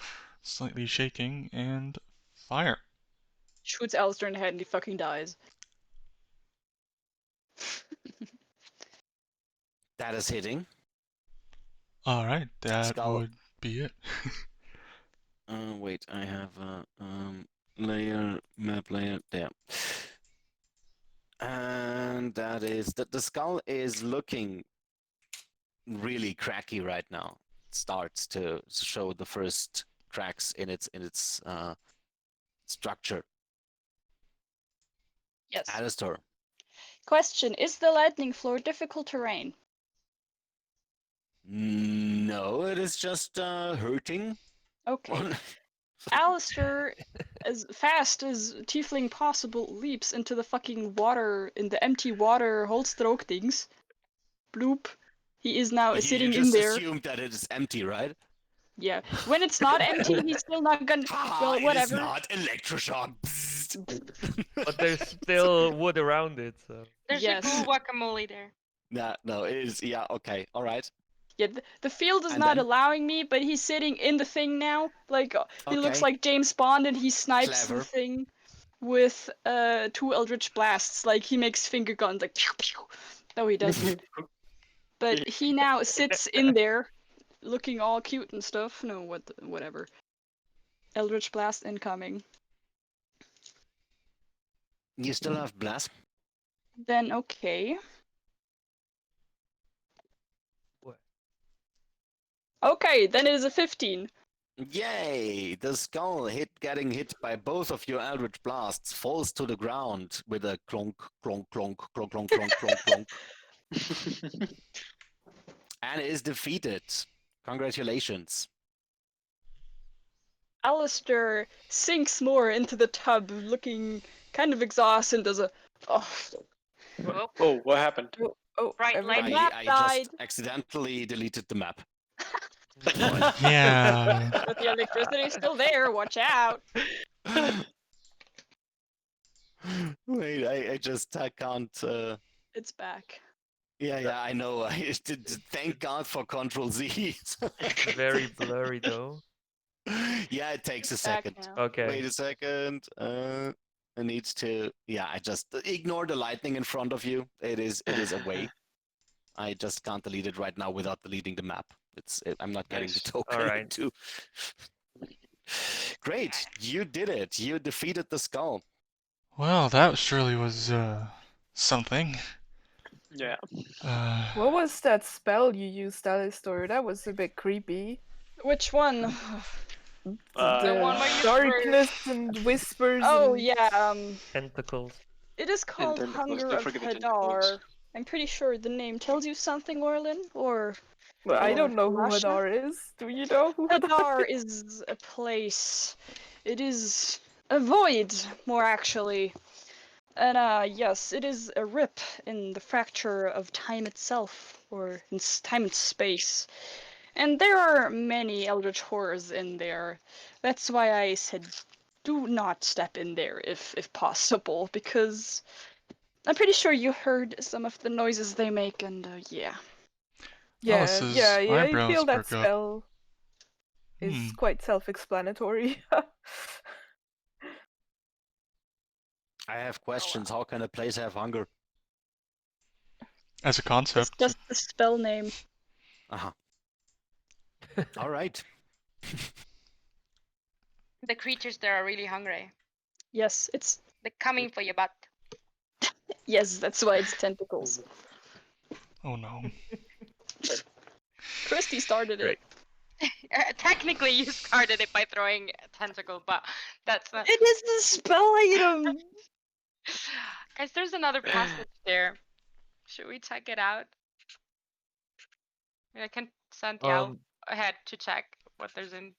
Speaker 2: slightly shaking, and fire.
Speaker 5: Shoots Alistair in the head and he fucking dies.
Speaker 1: That is hitting.
Speaker 2: Alright, that
Speaker 1: Skull.
Speaker 2: would be it.
Speaker 1: Wait, I have layer, map layer, there. And that is, the skull is looking really cracky right now. It starts to show the first cracks in its structure.
Speaker 5: Yes.
Speaker 1: Alistair.
Speaker 5: Question: is the lightning floor difficult terrain?
Speaker 1: No, it is just hurting.
Speaker 5: Okay. Alistair, as fast as tiefling possible, leaps into the fucking water, in the empty water Holstroke things. Bloop. He is now sitting
Speaker 1: you
Speaker 5: in
Speaker 1: just
Speaker 5: there.
Speaker 1: assumed that it is empty, right?
Speaker 5: Yeah. When it's not empty, he's still not gonna. Well,
Speaker 1: It is
Speaker 5: whatever.
Speaker 1: not electroshock.
Speaker 4: But there's still wood around it, so.
Speaker 3: There's
Speaker 5: Yes.
Speaker 3: a cool guacamole there.
Speaker 1: No, it is, yeah, okay, all right.
Speaker 5: Yeah, the field is
Speaker 1: And
Speaker 5: not
Speaker 1: then?
Speaker 5: allowing me, but he's sitting in the thing now. Like, he looks
Speaker 1: Okay.
Speaker 5: like James Bond and he snipes
Speaker 1: Clever.
Speaker 5: the thing with 2 Eldritch Blasts. Like, he makes finger guns, like, pew pew. No, he doesn't. But he now sits in there, looking all cute and stuff. No, whatever. Eldritch Blast incoming.
Speaker 1: You still have blast?
Speaker 5: Then, okay.
Speaker 4: What?
Speaker 5: Okay, then it is a 15.
Speaker 1: Yay! The skull getting hit by both of your Eldritch Blasts falls to the ground with a clonk, clonk, clonk, clonk, clonk, clonk, clonk, clonk. And is defeated. Congratulations.
Speaker 5: Alistair sinks more into the tub, looking kind of exhausted, does a... Oh,
Speaker 3: Oh,
Speaker 7: Oh, what happened?
Speaker 6: Oh,
Speaker 3: Right,
Speaker 6: everybody-
Speaker 3: like-
Speaker 5: map
Speaker 1: I
Speaker 5: died.
Speaker 1: just accidentally deleted the map.
Speaker 2: Yeah.
Speaker 5: but the electricity is still there, watch out.
Speaker 1: Wait, I just can't.
Speaker 5: It's back.
Speaker 1: Yeah, I know. Thank God for Control Z.
Speaker 4: Very blurry though.
Speaker 1: Yeah, it takes a
Speaker 5: It's back
Speaker 1: second.
Speaker 5: now.
Speaker 4: Okay.
Speaker 1: Wait a second. I need to. Yeah, I just ignore the lightning in front of you. It is away. I just can't delete it right now without deleting the map. I'm not getting the
Speaker 7: Nice.
Speaker 1: token.
Speaker 4: Alright.
Speaker 1: Too. Great, you did it. You defeated the skull.
Speaker 2: Well, that surely was something.
Speaker 7: Yeah.
Speaker 6: What was that spell you used, Alistair? That was a bit creepy.
Speaker 5: Which one?
Speaker 3: The one where you
Speaker 6: Darkness and whispers.
Speaker 5: Oh
Speaker 6: and...
Speaker 5: yeah,
Speaker 4: Tentacles.
Speaker 5: it is called
Speaker 7: tentacles,
Speaker 5: Hunger
Speaker 7: don't
Speaker 5: of
Speaker 7: forget the
Speaker 5: Hadar.
Speaker 7: tentacles.
Speaker 5: I'm pretty sure the name tells you something, Orlin, or
Speaker 6: Well, I don't know who
Speaker 5: Lasha?
Speaker 6: Hadar is. Do you know who Hadar
Speaker 5: Hadar
Speaker 6: is?
Speaker 5: is a place. It is a void, more actually. And yes, it is a rip in the fracture of time itself, or in time and space. And there are many eldritch horrors in there. That's why I said do not step in there if possible, because I'm pretty sure you heard some of the noises they make, and yeah.
Speaker 2: Alice's
Speaker 6: Yeah, I
Speaker 2: eyebrows
Speaker 6: feel that
Speaker 2: perk up.
Speaker 6: spell is quite self-explanatory.
Speaker 1: I have questions. How can a place have hunger?
Speaker 2: As a
Speaker 5: It's
Speaker 2: concept,
Speaker 5: just the spell name.
Speaker 1: Uh-huh. All right.
Speaker 3: The creatures there are really hungry.
Speaker 5: Yes, it's
Speaker 3: They're coming for your butt.
Speaker 5: yes, that's why it's tentacles.
Speaker 2: oh no.
Speaker 5: Christy started it.
Speaker 4: Great.
Speaker 3: Technically, you started it by throwing a tentacle, but that's not.
Speaker 5: It is the spell item.
Speaker 3: Guys, there's another passage there. Should we check it out? I can send Yao ahead to check what there's in.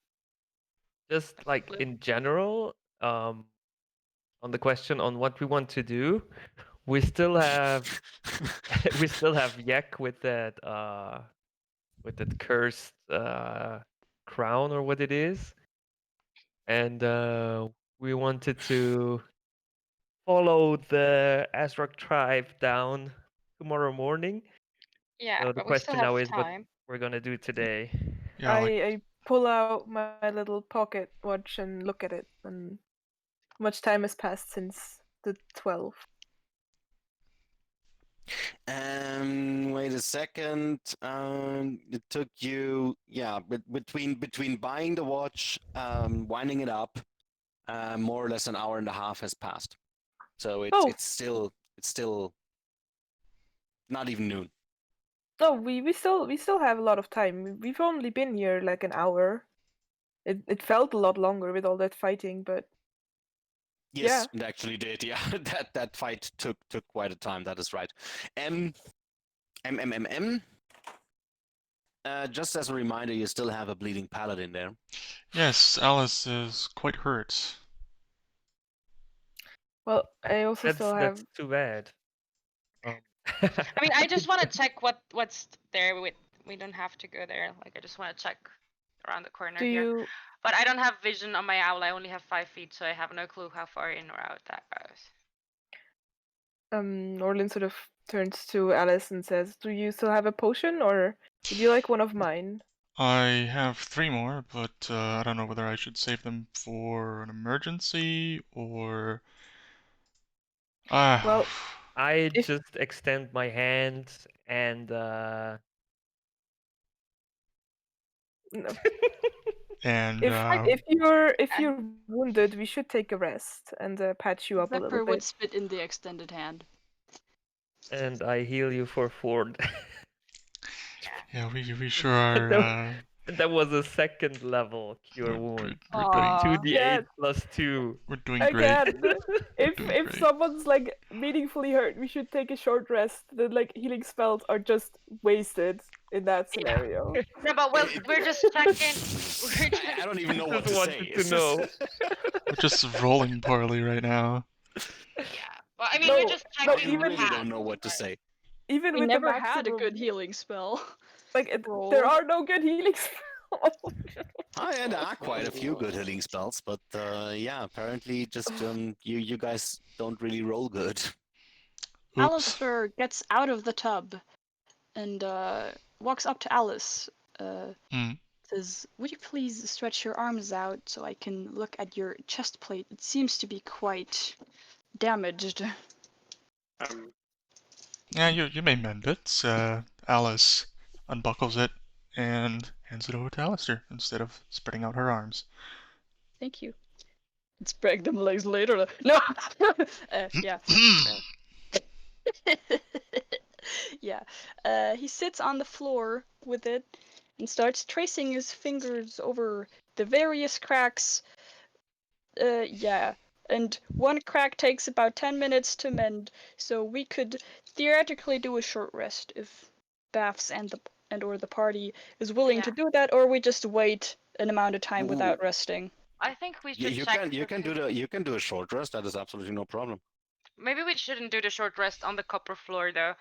Speaker 4: Just like in general, on the question on what we want to do, we still have we still have Yak with that cursed crown or what it is, and we wanted to follow the Azrak tribe down tomorrow morning.
Speaker 3: Yeah,
Speaker 4: So the
Speaker 3: but we still
Speaker 4: question
Speaker 3: have
Speaker 4: now is what
Speaker 3: time.
Speaker 4: we're gonna do today.
Speaker 2: Yeah, like,
Speaker 6: I pull out my little pocket watch and look at it, and how much time has passed since the 12?
Speaker 1: Wait a second. It took you, yeah, between buying the watch, winding it up, more or less an hour and a half has passed. So it's still not even noon.
Speaker 6: No, we still have a lot of time. We've only been here like an hour. It felt a lot longer with all that fighting, but
Speaker 1: Yes, it actually did. Yeah, that fight took quite a time. That is right. Just as a reminder, you still have a bleeding paladin there.
Speaker 2: yes, Alice is quite hurt.
Speaker 6: well, I also still have.
Speaker 4: That's too bad.
Speaker 3: I mean, I just want to check what's there. We don't have to go there. Like, I just want to check around the corner
Speaker 6: Do
Speaker 3: here.
Speaker 6: you
Speaker 3: But I don't have vision on my owl. I only have 5 feet, so I have no clue how far in or out that goes.
Speaker 6: Orlin sort of turns to Alice and says, "Do you still have a potion, or would you like one of mine?"
Speaker 2: I have 3 more, but I don't know whether I should save them for an emergency or...
Speaker 6: Well,
Speaker 4: I
Speaker 6: if-
Speaker 4: just extend my hand and
Speaker 6: No.
Speaker 2: and
Speaker 6: if you're wounded, we should take a rest and patch you up a
Speaker 5: Zephyr
Speaker 6: little
Speaker 5: would
Speaker 6: bit.
Speaker 5: spit in the extended hand.
Speaker 4: and I heal you for 4.
Speaker 2: yeah, we sure are.
Speaker 4: That was a second level cure
Speaker 2: We're,
Speaker 4: wound.
Speaker 2: we're doing
Speaker 4: 2d8
Speaker 6: Yeah.
Speaker 4: plus 2.
Speaker 2: we're doing great.
Speaker 6: Again, if
Speaker 2: doing
Speaker 6: if
Speaker 2: great.
Speaker 6: someone's like meaningfully hurt, we should take a short rest. The like healing spells are just wasted in that scenario.
Speaker 3: No, but we're just checking.
Speaker 1: I don't even know what
Speaker 4: Just
Speaker 1: to
Speaker 4: wanted
Speaker 1: say.
Speaker 4: to know.
Speaker 2: We're just rolling poorly right now.
Speaker 3: Yeah. Well, I mean,
Speaker 6: No,
Speaker 3: we're just
Speaker 6: no,
Speaker 1: I
Speaker 3: checking.
Speaker 6: even-
Speaker 1: really don't know what to say.
Speaker 6: Even
Speaker 5: We
Speaker 6: with
Speaker 5: never
Speaker 6: the
Speaker 5: had a
Speaker 6: maximum,
Speaker 5: good healing spell.
Speaker 6: like
Speaker 5: roll.
Speaker 6: there are no good healing spells.
Speaker 1: There are quite a few good healing spells, but yeah, apparently just you guys don't really roll good.
Speaker 2: Oops.
Speaker 5: Alistair gets out of the tub and walks up to Alice. Says, "Would you please stretch your arms out so I can look at your chest plate? It seems to be quite damaged."
Speaker 2: Yeah, you may mend it. Alice unbuckles it and hands it over to Alistair instead of spreading out her arms.
Speaker 5: Thank you. Let's break them legs later. No. Yeah. Yeah. He sits on the floor with it and starts tracing his fingers over the various cracks. Yeah. And one crack takes about 10 minutes to mend, so we could theoretically do a short rest if Baths and or the party is willing
Speaker 3: Yeah.
Speaker 5: to do that, or we just wait an amount of time
Speaker 1: Ooh.
Speaker 5: without resting.
Speaker 3: I think we
Speaker 1: You,
Speaker 3: should
Speaker 1: you
Speaker 3: check.
Speaker 1: can you can do a short rest. That is absolutely no problem.
Speaker 3: Maybe we shouldn't do the short rest on the copper floor though,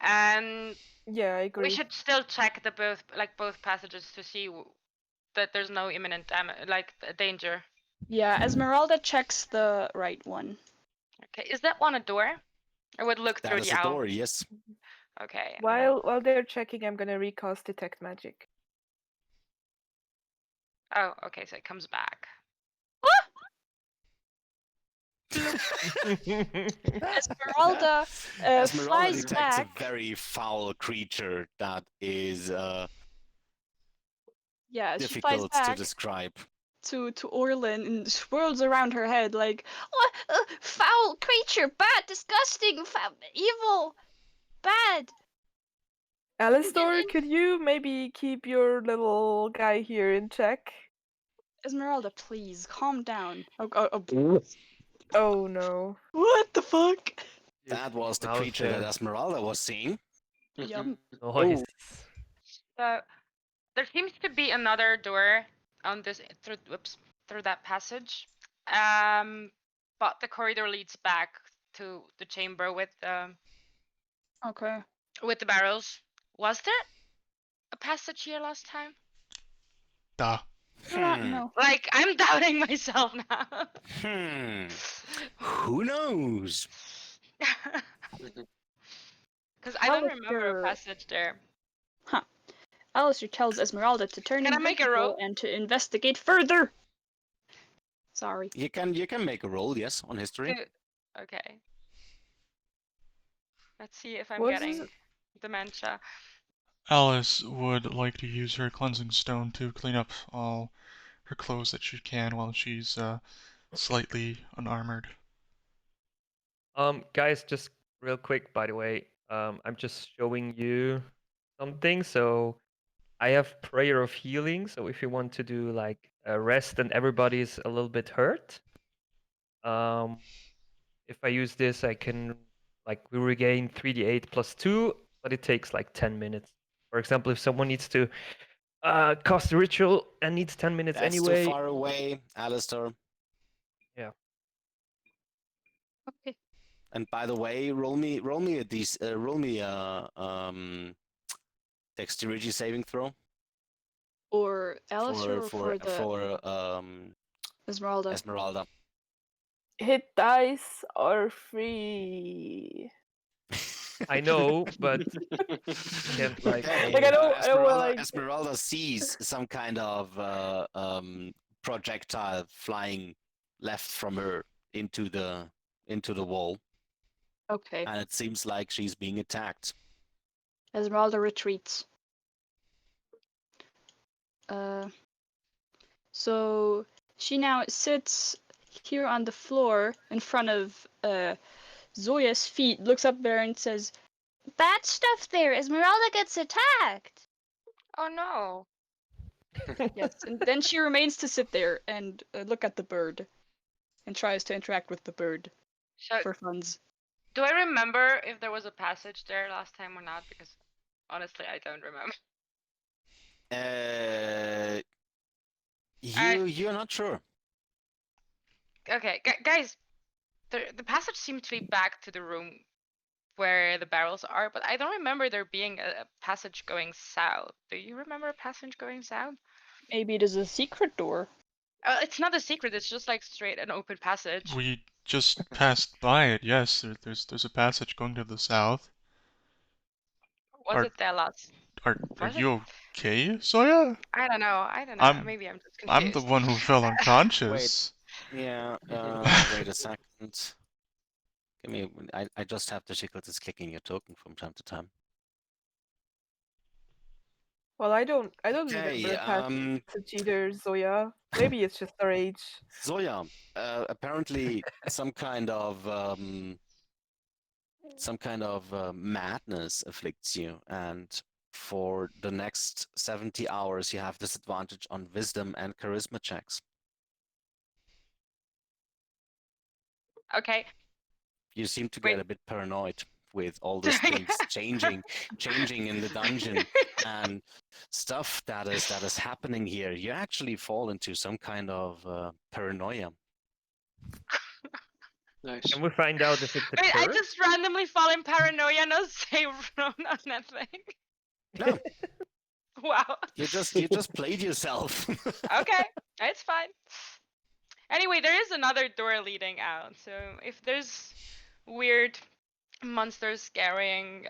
Speaker 3: and
Speaker 6: Yeah, I
Speaker 3: we
Speaker 6: agree.
Speaker 3: should still check the both passages to see that there's no imminent danger.
Speaker 5: Yeah, Esmeralda checks the right one.
Speaker 3: Okay, is that one a door? I would look
Speaker 1: That
Speaker 3: through
Speaker 1: is
Speaker 3: the
Speaker 1: a
Speaker 3: owl.
Speaker 1: door. Yes.
Speaker 3: Okay.
Speaker 6: While they're checking, I'm gonna recast detect magic.
Speaker 3: Oh, okay. So it comes back.
Speaker 5: Esmeralda
Speaker 1: Esmeralda
Speaker 5: flies
Speaker 1: detects
Speaker 5: back.
Speaker 1: a very foul creature that is
Speaker 5: Yeah, she flies
Speaker 1: difficult to
Speaker 5: back
Speaker 1: describe.
Speaker 5: to Orlin and swirls around her head like, "What? Foul creature, bad, disgusting, evil, bad."
Speaker 6: Alistor, could you maybe keep your little guy here in check?
Speaker 5: Esmeralda, please calm down. Oh,
Speaker 6: Oh no.
Speaker 5: what the fuck?
Speaker 1: That was the
Speaker 4: Mouse
Speaker 1: creature that
Speaker 4: there.
Speaker 1: Esmeralda was seeing.
Speaker 5: Yum.
Speaker 4: Nice.
Speaker 3: So there seems to be another door on this through that passage. But the corridor leads back to the chamber with
Speaker 5: Okay.
Speaker 3: the barrels. Was there a passage here last time?
Speaker 2: Duh.
Speaker 5: No.
Speaker 3: Like, I'm doubting myself now.
Speaker 1: Who knows?
Speaker 3: Because I don't remember a
Speaker 5: Alistair-
Speaker 3: passage there.
Speaker 5: Alistair tells Esmeralda to turn
Speaker 3: Can I make a roll?
Speaker 5: and to investigate further. Sorry.
Speaker 1: You can make a roll, yes, on history.
Speaker 3: Okay. Let's see if I'm
Speaker 6: What is
Speaker 3: getting
Speaker 6: it?
Speaker 3: dementia.
Speaker 2: Alice would like to use her cleansing stone to clean up all her clothes that she can while she's slightly unarmored.
Speaker 4: Guys, just real quick, by the way, I'm just showing you something. So I have prayer of healing. So if you want to do like a rest and everybody's a little bit hurt, if I use this, I can we regain 3d8 plus 2, but it takes like 10 minutes. For example, if someone needs to cast a ritual and needs 10 minutes
Speaker 1: That's
Speaker 4: anyway.
Speaker 1: too far away, Alistair.
Speaker 4: Yeah.
Speaker 5: Okay.
Speaker 1: And by the way, roll me a dexterity saving throw
Speaker 5: Or Alistair or
Speaker 1: for
Speaker 5: the Esmeralda.
Speaker 1: Esmeralda.
Speaker 6: Hit dice are free.
Speaker 4: I know, but can't like.
Speaker 1: Okay,
Speaker 6: Like, I don't
Speaker 1: Esmeralda,
Speaker 6: like-
Speaker 1: Esmeralda sees some kind of projectile flying left from her into the wall,
Speaker 5: Okay.
Speaker 1: and it seems like she's being attacked.
Speaker 5: Esmeralda retreats. So she now sits here on the floor in front of Zoya's feet, looks up there and says, "Bad stuff there. Esmeralda gets attacked."
Speaker 3: Oh no.
Speaker 5: Yes, and then she remains to sit there and look at the bird, and tries to interact with the bird
Speaker 3: So,
Speaker 5: for funs.
Speaker 3: do I remember if there was a passage there last time or not? Because honestly, I don't remember.
Speaker 1: You're not sure.
Speaker 3: Okay, guys, the passage seemed to be back to the room where the barrels are, but I don't remember there being a passage going south. Do you remember a passage going south?
Speaker 5: Maybe it is a secret door.
Speaker 3: It's not a secret. It's just like straight an open passage.
Speaker 2: We just passed by it. Yes, there's a passage going to the south.
Speaker 3: Was
Speaker 2: Are-
Speaker 3: it there last?
Speaker 2: Are
Speaker 3: Was it?
Speaker 2: you okay, Zoya?
Speaker 3: I don't know. Maybe I'm just
Speaker 2: I'm
Speaker 3: confused.
Speaker 2: the one who fell unconscious.
Speaker 1: Yeah. Wait a second. Give me. I just have difficulties clicking your token from time to time.
Speaker 6: Well, I don't
Speaker 1: Okay,
Speaker 6: remember passage either, Zoya. Maybe it's just our age.
Speaker 1: Zoya, apparently some kind of some kind of madness afflicts you, and for the next 70 hours, you have disadvantage on wisdom and charisma checks.
Speaker 3: Okay.
Speaker 1: You seem to
Speaker 3: Wait.
Speaker 1: get a bit paranoid with all these things changing in the dungeon and stuff that is happening here. You actually fall into some kind of paranoia.
Speaker 7: Nice.
Speaker 4: Can we find out if it's a
Speaker 3: Wait, I
Speaker 4: curse?
Speaker 3: just randomly fall in paranoia, no save roll on nothing.
Speaker 1: No,
Speaker 3: Wow.
Speaker 1: you just played yourself.
Speaker 3: Okay, it's fine. Anyway, there is another door leading out, so if there's weird monsters scaring,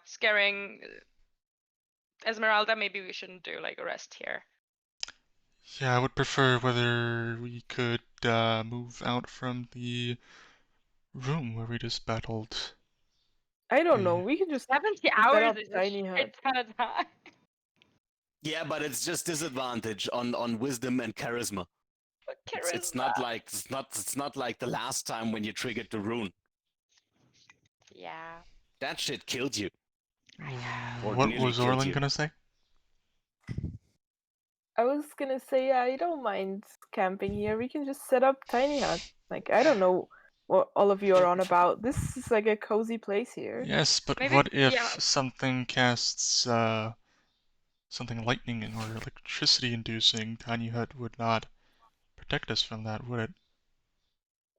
Speaker 3: scaring Esmeralda, maybe we shouldn't do like a rest here.
Speaker 2: Yeah, I would prefer whether we could move out from the room where we just battled.
Speaker 6: I don't know.
Speaker 2: Yeah.
Speaker 6: We can just
Speaker 3: 70
Speaker 6: set
Speaker 3: hours
Speaker 6: up
Speaker 3: is a
Speaker 6: tiny hut.
Speaker 3: shit ton of time.
Speaker 1: Yeah, but it's just disadvantage on wisdom and charisma. It's not like the last time when you triggered the rune.
Speaker 3: Yeah.
Speaker 1: That shit killed you. Or
Speaker 2: What
Speaker 1: nearly
Speaker 2: was
Speaker 1: killed
Speaker 2: Orlin
Speaker 1: you.
Speaker 2: gonna say?
Speaker 6: I was gonna say I don't mind camping here. We can just set up tiny hut. Like I don't know what all of you are on about. This is like a cozy place here.
Speaker 2: Yes, but
Speaker 3: Maybe-
Speaker 2: what if
Speaker 3: yeah.
Speaker 2: something casts something lightning or electricity inducing? Tiny Hut would not protect us from that, would it?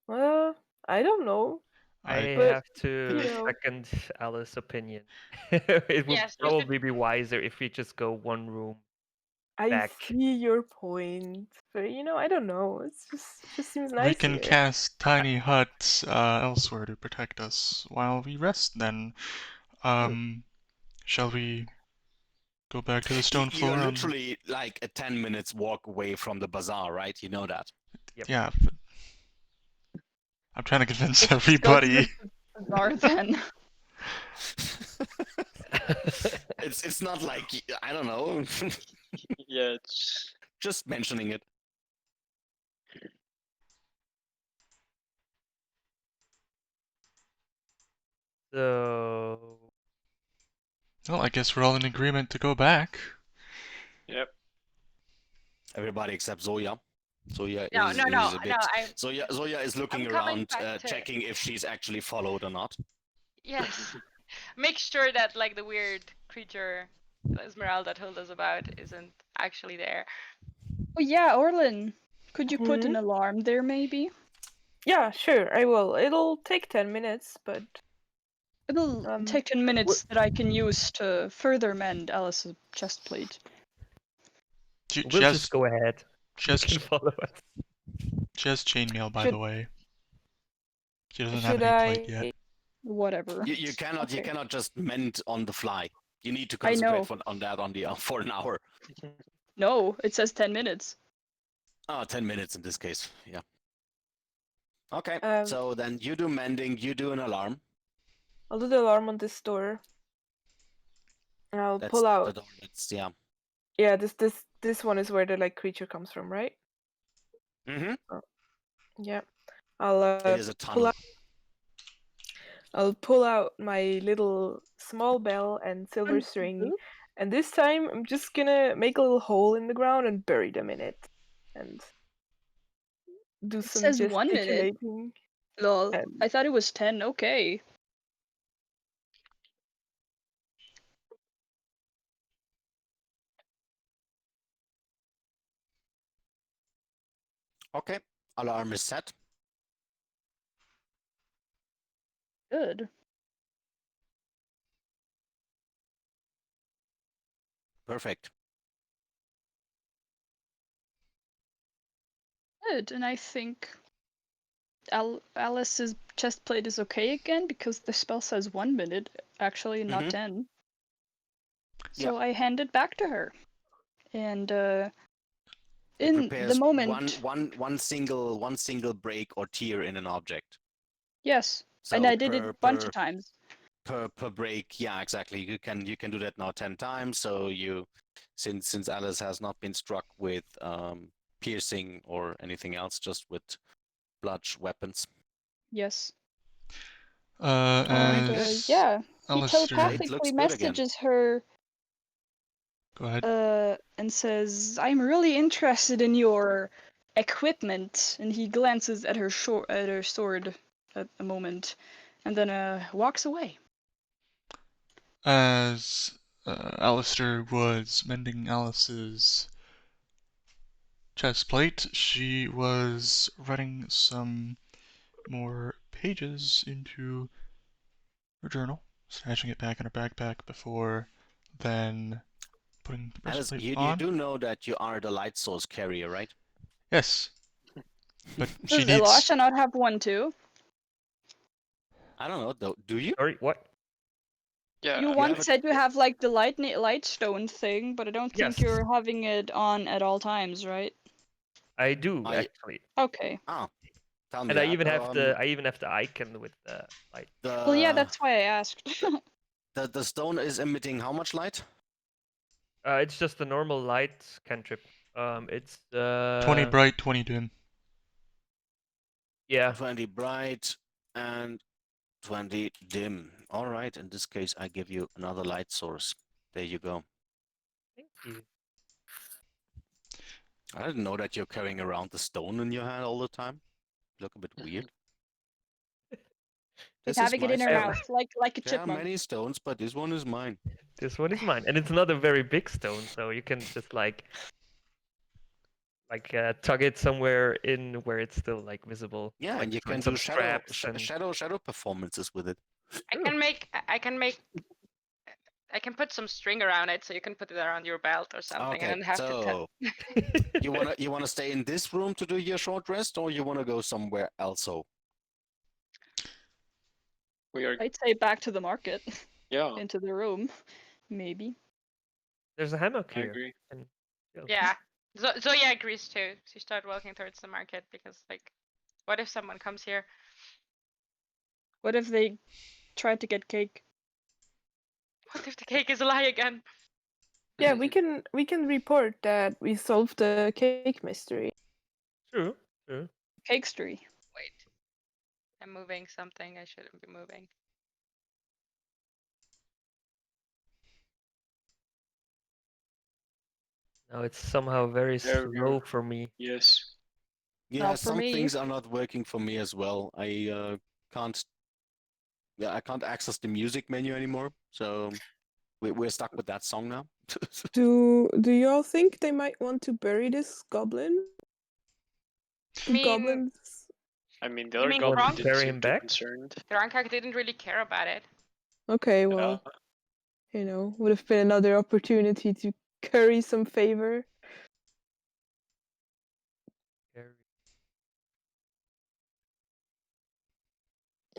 Speaker 6: Well, I don't know.
Speaker 4: I
Speaker 6: But,
Speaker 4: have to
Speaker 6: you know-
Speaker 4: second Alice's opinion. It would
Speaker 3: Yes, we should-
Speaker 4: probably be wiser if we just go one room.
Speaker 6: I
Speaker 4: Back.
Speaker 6: see your point, but I don't know. It just seems nice
Speaker 2: We can
Speaker 6: here.
Speaker 2: cast tiny huts elsewhere to protect us while we rest then. Shall we go back to the stone floor?
Speaker 1: You're literally like a 10 minutes walk away from the bazaar, right? You know that.
Speaker 4: Yep.
Speaker 2: Yeah, but I'm trying to convince
Speaker 5: Let's just go to
Speaker 2: everybody.
Speaker 5: the bazaar then.
Speaker 1: It's not like, I don't know,
Speaker 7: Yeah, it's
Speaker 1: just mentioning it.
Speaker 4: So
Speaker 2: Well, I guess we're all in agreement to go back.
Speaker 7: yep.
Speaker 1: Everybody except Zoya. Zoya
Speaker 3: No,
Speaker 1: is a bit. Zoya is looking
Speaker 3: I'm coming
Speaker 1: around,
Speaker 3: back to-
Speaker 1: checking if she's actually followed or not.
Speaker 3: Yes. Make sure that like the weird creature Esmeralda told us about isn't actually there.
Speaker 5: Oh yeah, Orlin. Could you put an alarm there maybe?
Speaker 6: Yeah, sure, I will. It'll take 10 minutes, but
Speaker 5: It'll take 10 minutes that I can use to further mend Alice's chest plate.
Speaker 4: we'll just go ahead. You
Speaker 2: Just
Speaker 4: can follow us.
Speaker 2: chainmail, by
Speaker 6: Should-
Speaker 2: the way. She doesn't have
Speaker 6: should
Speaker 2: any plate yet.
Speaker 5: Whatever.
Speaker 1: You cannot
Speaker 6: Okay.
Speaker 1: just mend on the fly. You need to
Speaker 5: I know.
Speaker 1: concentrate on that for an hour.
Speaker 5: No, it says 10 minutes.
Speaker 1: Oh, 10 minutes in this case. Yeah. Okay.
Speaker 6: Um,
Speaker 1: So then you do mending, you do an alarm.
Speaker 6: I'll do the alarm on this door. And I'll
Speaker 1: That's
Speaker 6: pull
Speaker 1: the
Speaker 6: out.
Speaker 1: door. Yeah.
Speaker 6: Yeah, this one is where the creature comes from, right?
Speaker 1: Mm-hmm.
Speaker 6: Yeah. I'll
Speaker 1: It is a
Speaker 6: pull
Speaker 1: tunnel.
Speaker 6: out. I'll pull out my little small bell and silver string, and this time I'm just gonna make a little hole in the ground and bury them in it, and do
Speaker 5: It
Speaker 6: some
Speaker 5: says 1 minute.
Speaker 6: gesticulating.
Speaker 5: Lol.
Speaker 6: And-
Speaker 5: I thought it was 10. Okay.
Speaker 1: Okay. Alarm is set.
Speaker 5: Good.
Speaker 1: Perfect.
Speaker 5: Good. And I think Alice's chest plate is okay again because the spell says 1 minute, actually not
Speaker 1: Mhm.
Speaker 5: 10. So I hand it back to her. And
Speaker 1: It
Speaker 5: in the
Speaker 1: prepares
Speaker 5: moment,
Speaker 1: one single break or tear in an object.
Speaker 5: yes.
Speaker 1: So
Speaker 5: And I did it a bunch of times.
Speaker 1: per break. Yeah, exactly. You can do that now 10 times. So since Alice has not been struck with piercing or anything else, just with bludge weapons.
Speaker 5: Yes.
Speaker 2: And
Speaker 1: good.
Speaker 5: Yeah, he
Speaker 2: Alistair,
Speaker 1: It
Speaker 5: telepathically
Speaker 1: looks good again.
Speaker 5: messages her
Speaker 2: go ahead.
Speaker 5: and says, "I'm really interested in your equipment." And he glances at her sword at a moment, and then walks away.
Speaker 2: As Alistair was mending Alice's chest plate, she was writing some more pages into her journal, stashing it back in her backpack before then putting the
Speaker 1: Alice,
Speaker 2: breastplate
Speaker 1: you
Speaker 2: on.
Speaker 1: do know that you are the light source carrier, right?
Speaker 2: Yes, but she
Speaker 5: Does
Speaker 2: needs.
Speaker 5: Elisha not have one too?
Speaker 1: I don't know, though. Do you?
Speaker 4: Sorry, what?
Speaker 7: Yeah.
Speaker 5: You
Speaker 1: have
Speaker 5: once
Speaker 1: it-
Speaker 5: said you have like the light stone thing, but I don't think
Speaker 4: Yes.
Speaker 5: you're having it on at all times, right?
Speaker 4: I do
Speaker 1: I-
Speaker 4: actually,
Speaker 5: Okay.
Speaker 1: Oh, tell me
Speaker 4: and I
Speaker 1: that.
Speaker 4: even have the icon with the light.
Speaker 5: Well, yeah, that's why I asked.
Speaker 1: the stone is emitting how much light?
Speaker 4: It's just a normal light cantrip. It's
Speaker 2: 20 bright, 20 dim.
Speaker 4: yeah.
Speaker 1: 20 bright and 20 dim. All right, in this case, I give you another light source. There you go.
Speaker 4: Thank you.
Speaker 1: I didn't know that you're carrying around the stone in your hand all the time. You look a bit weird.
Speaker 5: Like
Speaker 1: This is
Speaker 5: having it
Speaker 1: my
Speaker 5: in her
Speaker 4: stone.
Speaker 5: mouth, like a
Speaker 1: There are
Speaker 5: chipmunk.
Speaker 1: many stones, but this one is mine.
Speaker 4: This one is mine, and it's not a very big stone, so you can just like tug it somewhere in where it's still like visible.
Speaker 1: Yeah,
Speaker 4: like
Speaker 1: and you
Speaker 4: between
Speaker 1: can
Speaker 4: some
Speaker 1: do shadow
Speaker 4: straps and
Speaker 1: shadow performances with it.
Speaker 3: I
Speaker 4: True.
Speaker 3: can put some string around it, so you can put it around your belt or something,
Speaker 1: Okay,
Speaker 3: and then have to.
Speaker 1: so you wanna stay in this room to do your short rest, or you wanna go somewhere else? So
Speaker 7: We are.
Speaker 5: I'd say back to the market,
Speaker 7: Yeah.
Speaker 5: into the room, maybe.
Speaker 4: There's a hammock
Speaker 7: I
Speaker 4: here.
Speaker 7: agree.
Speaker 4: And chill.
Speaker 3: Yeah. Zoya agrees too. She started walking towards the market because, like, what if someone comes here?
Speaker 5: What if they tried to get cake?
Speaker 3: What if the cake is a lie again?
Speaker 6: Yeah, we can report that we solved the cake mystery.
Speaker 4: True. True.
Speaker 5: Cakestory.
Speaker 3: Wait. I'm moving something I shouldn't be moving.
Speaker 4: No, it's somehow very
Speaker 7: There we
Speaker 4: slow
Speaker 7: go.
Speaker 4: for me.
Speaker 7: Yes.
Speaker 1: yeah,
Speaker 5: Not for
Speaker 1: some
Speaker 5: me.
Speaker 1: things are not working for me as well. I can't. Yeah, I can't access the music menu anymore. So we're stuck with that song now.
Speaker 6: Do you all think they might want to bury this goblin?
Speaker 3: I mean,
Speaker 6: Goblins.
Speaker 7: I mean, the
Speaker 3: You
Speaker 7: other
Speaker 3: mean
Speaker 7: goblin
Speaker 3: Gronk?
Speaker 7: didn't
Speaker 4: Bury
Speaker 7: seem
Speaker 4: him
Speaker 7: too
Speaker 4: back?
Speaker 7: concerned.
Speaker 3: Grankak didn't really care about it.
Speaker 6: Okay,
Speaker 7: Yeah.
Speaker 6: well, would have been another opportunity to curry some favor.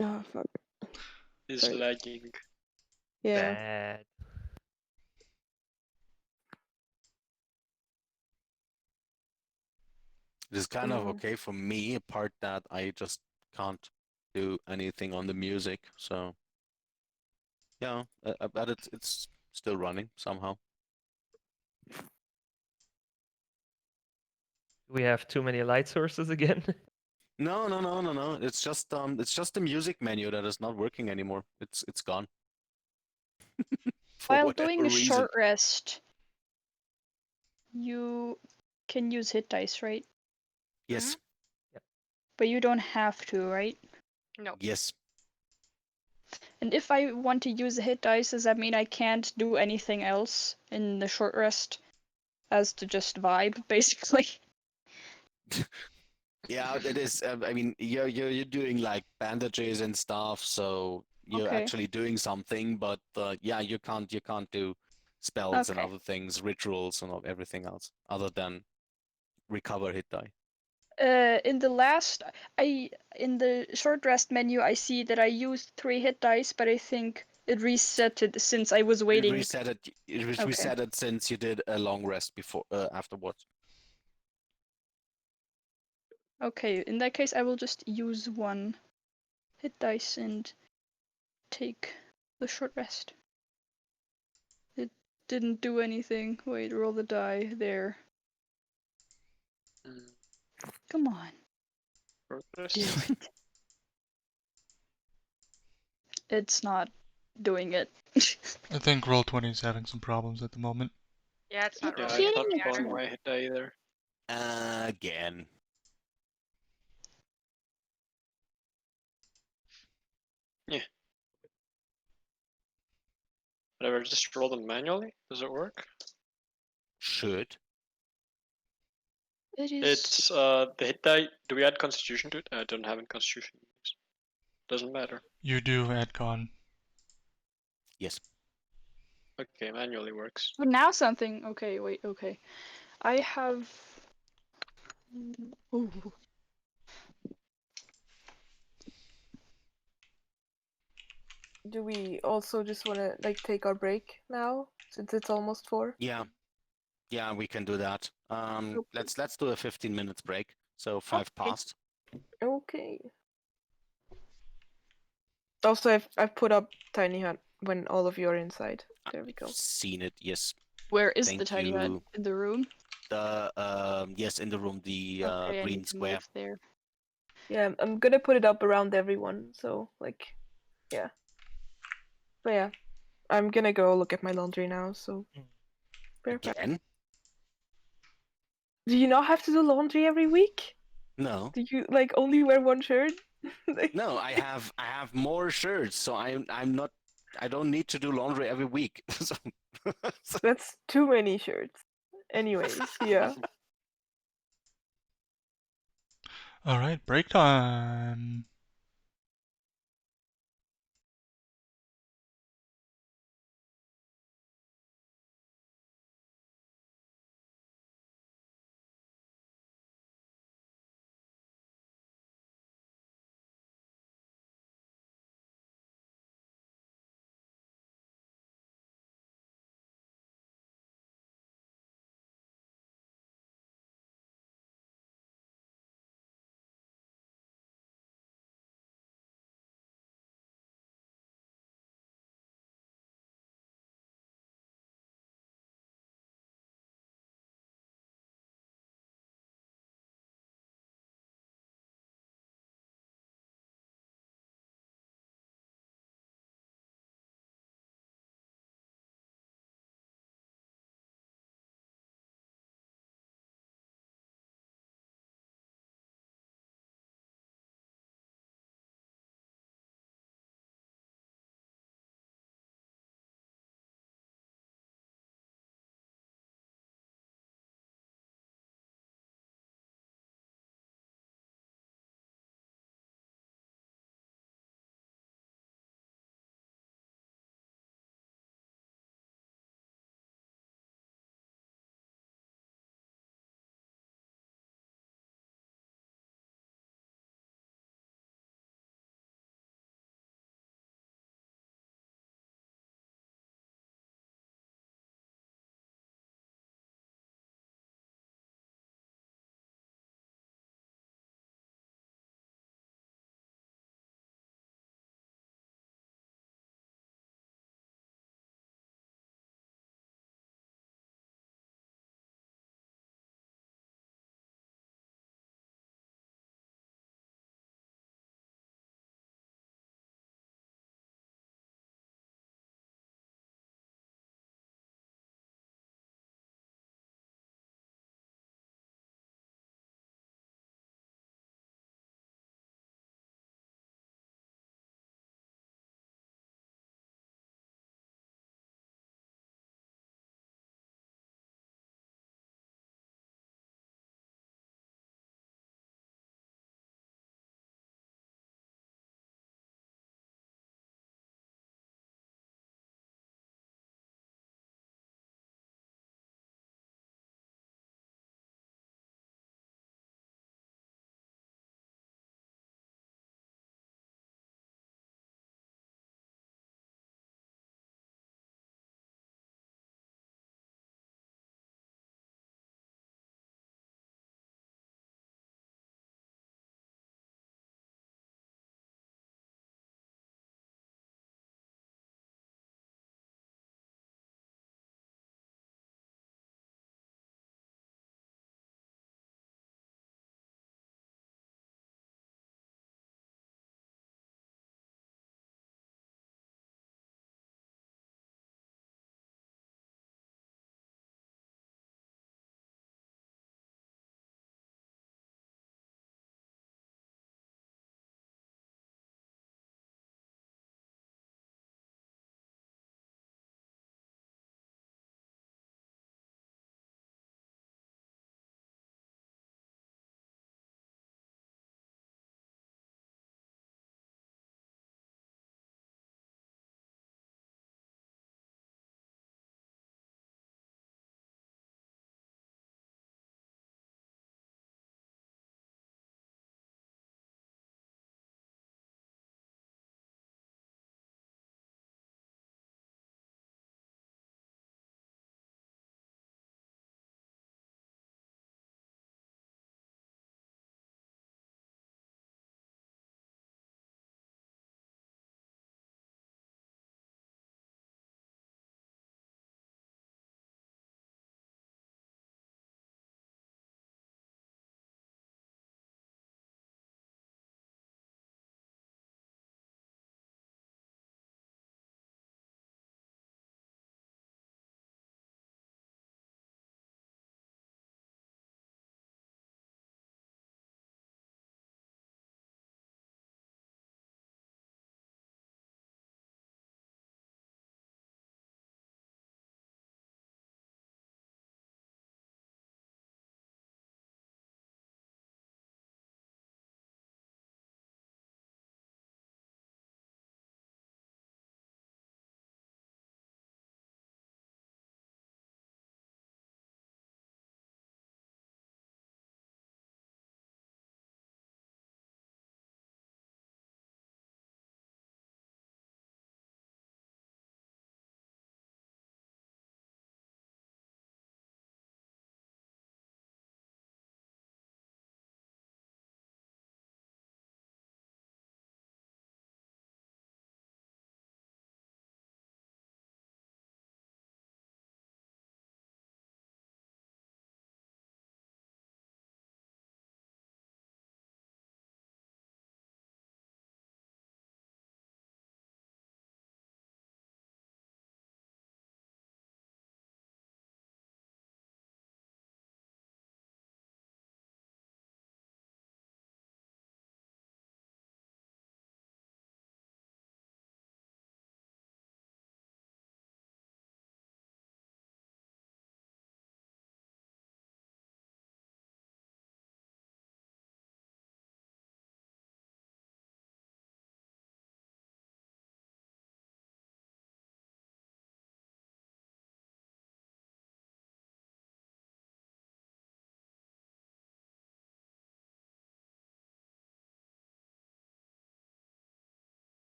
Speaker 6: Oh fuck.
Speaker 7: Is
Speaker 6: Sorry.
Speaker 7: lagging.
Speaker 6: Yeah.
Speaker 4: Bad.
Speaker 1: It is kind of okay for me, apart that I just can't do anything on the music. So yeah, but it's still running somehow.
Speaker 4: We have too many light sources again.
Speaker 1: No. It's just the music menu that is not working anymore. It's gone. For
Speaker 5: While
Speaker 1: whatever
Speaker 5: doing a
Speaker 1: reason.
Speaker 5: short rest, you can use hit dice, right?
Speaker 1: Yes.
Speaker 5: But you don't have to, right?
Speaker 3: No.
Speaker 1: Yes.
Speaker 5: And if I want to use a hit dice, does that mean I can't do anything else in the short rest as to just vibe, basically?
Speaker 1: Yeah, it is. I mean, you're doing like bandages and stuff, so you're
Speaker 5: Okay.
Speaker 1: actually doing something. But yeah, you can't do spells and
Speaker 5: Okay.
Speaker 1: other things, rituals and everything else, other than recover hit die.
Speaker 5: In the short rest menu, I see that I used 3 hit dice, but I think it resetted since I was waiting.
Speaker 1: It reset since you did a long rest before afterwards.
Speaker 5: Okay, in that case, I will just use 1 hit dice and take the short rest. It didn't do anything. Wait, roll the die there.
Speaker 7: Mm.
Speaker 5: Come on,
Speaker 7: Progress.
Speaker 5: do it. it's not doing it.
Speaker 2: I think Roll20 is having some problems at the moment.
Speaker 3: Yeah, it's not
Speaker 7: Yeah,
Speaker 3: rolling.
Speaker 7: it's not
Speaker 5: Feeling
Speaker 3: either.
Speaker 7: blowing my hit die either.
Speaker 1: Again.
Speaker 7: Whatever, just roll them manually. Does it work?
Speaker 1: Should.
Speaker 5: It is.
Speaker 7: It's the hit die. Do we add Constitution to it? I don't have any Constitution. Doesn't matter.
Speaker 2: You do add con.
Speaker 1: Yes.
Speaker 7: Okay, manually works.
Speaker 5: But now something. Okay, wait. Okay, I have. Ooh.
Speaker 6: Do we also just want to like take our break now since it's almost 4?
Speaker 1: Yeah. Yeah, we can do that.
Speaker 6: Okay.
Speaker 1: Let's do a 15 minutes break. So 5
Speaker 6: Okay.
Speaker 1: past.
Speaker 6: Okay. Also, I've put up tiny hut when all of you are inside. There we go.
Speaker 1: I've seen it. Yes.
Speaker 5: Where is the
Speaker 1: Thank
Speaker 5: tiny hut?
Speaker 1: you.
Speaker 5: In the room?
Speaker 1: The yes, in the room, the
Speaker 5: Okay, I
Speaker 1: green
Speaker 5: need to
Speaker 1: square.
Speaker 5: move there.
Speaker 6: Yeah, I'm gonna put it up around everyone. So like, yeah. But yeah, I'm gonna go look at my laundry now. So. Perfect.
Speaker 1: Again?
Speaker 6: Do you not have to do laundry every week?
Speaker 1: No.
Speaker 6: Do you like only wear one shirt? Like-
Speaker 1: No, I have more shirts, so I'm not. I don't need to do laundry every week. So,
Speaker 6: That's too many shirts. Anyways, yeah.
Speaker 2: Alright, break time.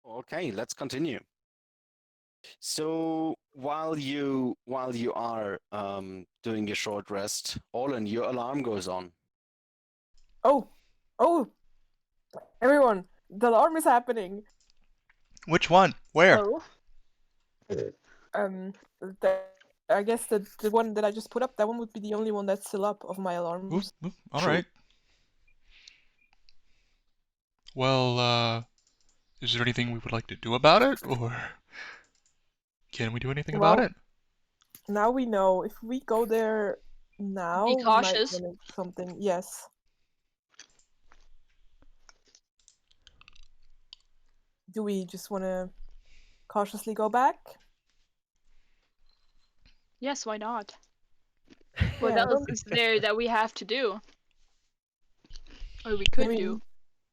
Speaker 1: Okay, let's continue. So while you are doing your short rest, Orlin, your alarm goes on.
Speaker 6: Oh, oh, everyone, the alarm is happening.
Speaker 2: Which one? Where?
Speaker 5: Oh,
Speaker 6: The, I guess the one that I just put up, that one would be the only one that's still up of my alarms.
Speaker 2: All
Speaker 1: True.
Speaker 2: right. Well, is there anything we would like to do about it, or can we do anything about
Speaker 6: Well,
Speaker 2: it?
Speaker 6: now we know. If we go there now,
Speaker 5: Be
Speaker 6: we might
Speaker 5: cautious.
Speaker 6: run into something. Yes. Do we just want to cautiously go back?
Speaker 5: yes, why not? What
Speaker 6: Yeah,
Speaker 5: else is there that we have to do? Or we could do?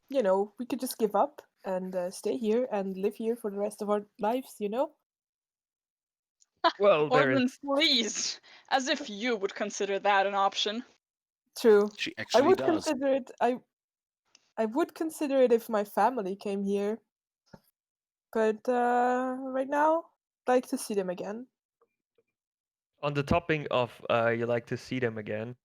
Speaker 6: you know, we could just give up and stay here and live here for the rest of our lives, you know?
Speaker 4: Well, there is.
Speaker 5: Orlin, please! As if you would consider that an option.
Speaker 6: True.
Speaker 1: She
Speaker 6: I
Speaker 1: actually
Speaker 6: would
Speaker 1: does.
Speaker 6: consider it. I would consider it if my family came here. But right now, I'd like to see them again.
Speaker 4: On the topic of you like to see them again.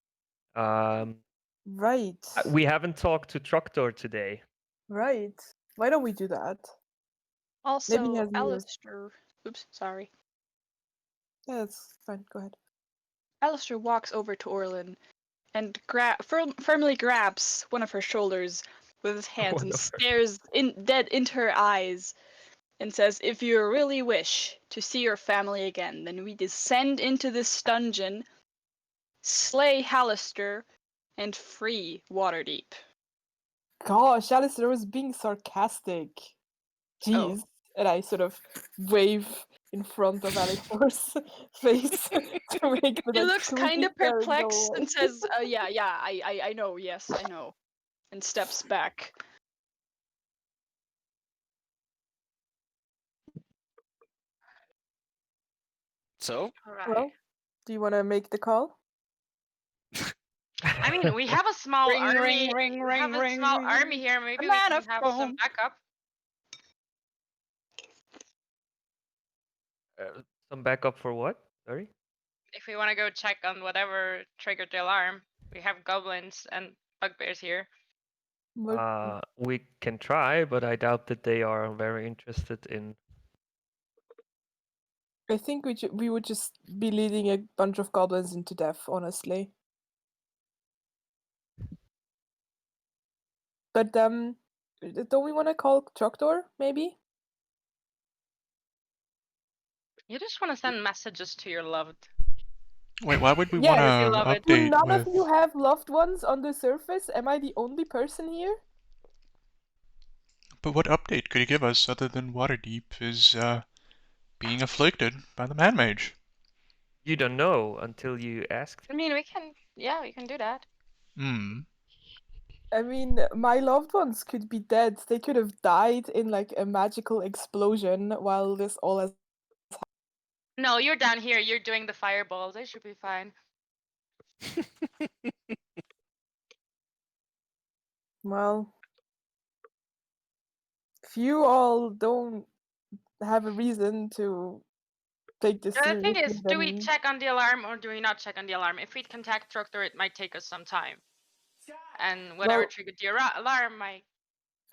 Speaker 6: Right.
Speaker 4: We haven't talked to Troctor today.
Speaker 6: Right. Why don't we do that? Maybe he
Speaker 5: Also,
Speaker 6: has news.
Speaker 5: Alistair. Oops, sorry.
Speaker 6: Yeah, that's fine. Go ahead.
Speaker 5: Alistair walks over to Orlin and firmly grabs one of her shoulders with his hands
Speaker 4: One
Speaker 5: and
Speaker 4: of her.
Speaker 5: stares dead into her eyes and says, "If you really wish to see your family again, then we descend into this dungeon, slay Hallister, and free Waterdeep."
Speaker 6: Gosh, Alistair was being sarcastic.
Speaker 5: Oh.
Speaker 6: Jeez. And I sort of wave in front of Alistair's face to make the
Speaker 5: He looks kind
Speaker 6: creepy
Speaker 5: of
Speaker 6: stare go
Speaker 5: perplexed
Speaker 6: away.
Speaker 5: and says, "Yeah, I know, yes, I know," and steps back.
Speaker 1: So,
Speaker 3: All right.
Speaker 6: Well, do you want to make the call?
Speaker 3: I mean, we have a small
Speaker 5: Ring,
Speaker 3: army.
Speaker 5: ring, ring,
Speaker 3: We have
Speaker 5: ring,
Speaker 3: a
Speaker 5: ring,
Speaker 3: small
Speaker 5: ring.
Speaker 3: army here. Maybe we
Speaker 5: man
Speaker 3: can
Speaker 5: of
Speaker 3: have some
Speaker 5: bone.
Speaker 3: backup.
Speaker 4: Some backup for what? Sorry.
Speaker 3: If we want to go check on whatever triggered the alarm, we have goblins and bugbears here.
Speaker 6: Well,
Speaker 4: We can try, but I doubt that they are very interested in.
Speaker 6: I think we would just be leading a bunch of goblins into death, honestly. But don't we want to call Troctor, maybe?
Speaker 3: You just want to send messages to your loved.
Speaker 2: Wait, why would we
Speaker 6: Yes,
Speaker 2: want to
Speaker 3: beloved.
Speaker 6: Do
Speaker 2: update
Speaker 6: none
Speaker 2: with?
Speaker 6: of you have loved ones on the surface? Am I the only person here?
Speaker 2: But what update could he give us other than Waterdeep is being afflicted by the Mad Mage?
Speaker 4: You don't know until you ask.
Speaker 3: I mean, we can do that.
Speaker 2: Hmm.
Speaker 6: I mean, my loved ones could be dead. They could have died in like a magical explosion while this all has.
Speaker 3: No, you're down here. You're doing the fireballs. They should be fine.
Speaker 6: Well, if you all don't have a reason to take this
Speaker 3: The thing
Speaker 6: seriously,
Speaker 3: is, do we
Speaker 6: then
Speaker 3: check on the alarm or do we not check on the alarm? If we contact Troctor, it might take us some time. And whatever
Speaker 6: Well,
Speaker 3: triggered the alarm might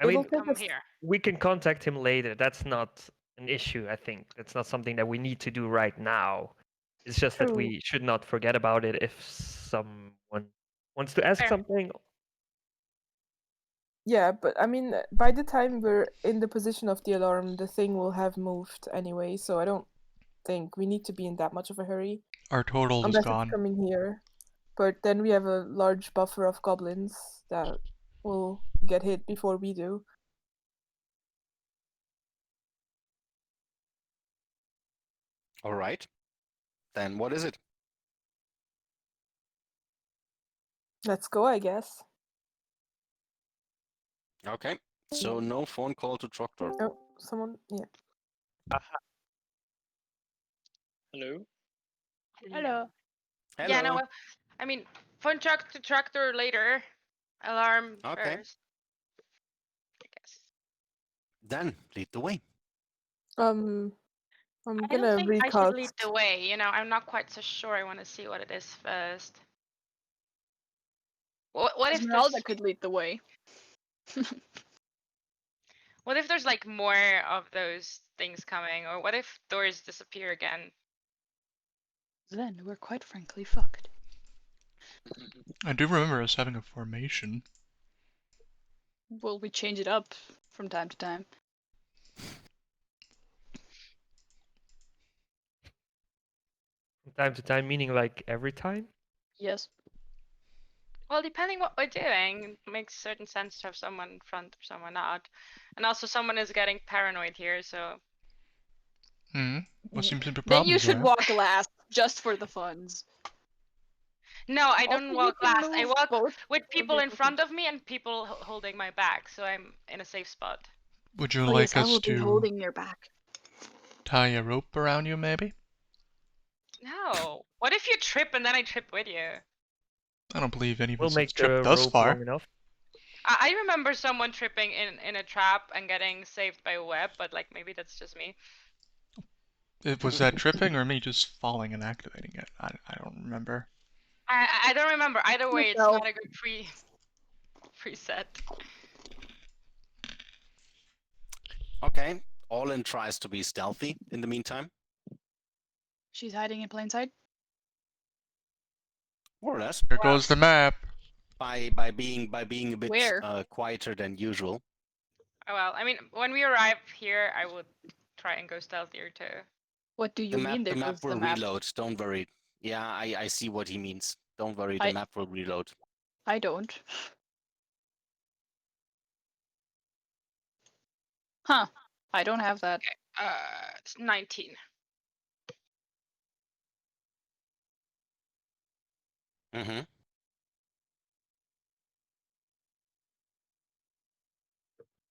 Speaker 4: I mean,
Speaker 6: it'll take
Speaker 3: come
Speaker 6: us.
Speaker 3: here.
Speaker 4: we can contact him later. That's not an issue, I think. That's not something that we need to do right now. It's just that
Speaker 6: True.
Speaker 4: we should not forget about it if someone wants to ask
Speaker 3: Fair.
Speaker 4: something.
Speaker 6: Yeah, but I mean, by the time we're in the position of the alarm, the thing will have moved anyway, so I don't think we need to be in that much of a hurry.
Speaker 2: Our total is
Speaker 6: Unless
Speaker 2: gone.
Speaker 6: it's coming here. But then we have a large buffer of goblins that will get hit before we do.
Speaker 1: all right. Then what is it?
Speaker 6: Let's go, I guess.
Speaker 1: Okay. So no phone call to Troctor.
Speaker 6: Oh, someone, yeah.
Speaker 7: Hello?
Speaker 5: Hello.
Speaker 3: Yeah, no,
Speaker 1: Hello.
Speaker 3: I mean, phone truck to Troctor later. Alarm
Speaker 1: Okay.
Speaker 3: first. I guess.
Speaker 1: Then lead the way.
Speaker 6: I'm
Speaker 3: I don't
Speaker 6: gonna
Speaker 3: think I should lead
Speaker 6: recast.
Speaker 3: the way. You know, I'm not quite so sure. I want to see what it is first. What if there's
Speaker 5: Esmeralda could lead the way.
Speaker 3: what if there's like more of those things coming, or what if doors disappear again?
Speaker 5: Then we're quite frankly fucked.
Speaker 2: I do remember us having a formation.
Speaker 5: Well, we change it up from time to time.
Speaker 4: From time to time, meaning like every time?
Speaker 5: Yes.
Speaker 3: Well, depending what we're doing, it makes certain sense to have someone in front or someone out, and also someone is getting paranoid here. So
Speaker 2: Hmm. What seems to be the
Speaker 5: Then
Speaker 2: problem,
Speaker 5: you should
Speaker 2: Zoya?
Speaker 5: walk last, just for the funs.
Speaker 3: no, I
Speaker 5: Also,
Speaker 3: don't
Speaker 5: you
Speaker 3: walk
Speaker 5: can
Speaker 3: last. I
Speaker 5: move
Speaker 3: walk
Speaker 5: both
Speaker 3: with
Speaker 5: of
Speaker 3: people
Speaker 5: your
Speaker 3: in front
Speaker 5: tokens.
Speaker 3: of me and people holding my back, so I'm in a safe spot.
Speaker 2: Would you
Speaker 5: Oh
Speaker 2: like
Speaker 5: yes, I
Speaker 2: us
Speaker 5: will be
Speaker 2: to
Speaker 5: holding your back.
Speaker 2: tie a rope around you, maybe?
Speaker 3: No. What if you trip and then I trip with you?
Speaker 2: I don't believe any of
Speaker 4: We'll
Speaker 2: us has
Speaker 4: make the
Speaker 2: tripped thus
Speaker 4: rope long
Speaker 2: far.
Speaker 4: enough.
Speaker 3: I remember someone tripping in a trap and getting saved by a web, but like maybe that's just me.
Speaker 2: Was that tripping or me just falling and activating it? I don't remember.
Speaker 3: I don't remember. Either way, it's
Speaker 5: Yourself.
Speaker 3: not a good preset.
Speaker 1: Okay. Orlin tries to be stealthy in the meantime,
Speaker 5: She's hiding in plain sight.
Speaker 1: more or less,
Speaker 2: There goes the map.
Speaker 1: by being a bit
Speaker 5: Where?
Speaker 1: quieter than usual.
Speaker 3: Oh well, I mean, when we arrive here, I would try and go stealthier too.
Speaker 5: What do you mean?
Speaker 1: The
Speaker 5: There
Speaker 1: map
Speaker 5: goes
Speaker 1: will
Speaker 5: the map.
Speaker 1: reload. Don't worry. Yeah, I see what he means. Don't worry. The
Speaker 5: I-
Speaker 1: map will reload.
Speaker 5: I don't. Huh. I don't have that.
Speaker 3: It's 19.
Speaker 1: Mm-hmm.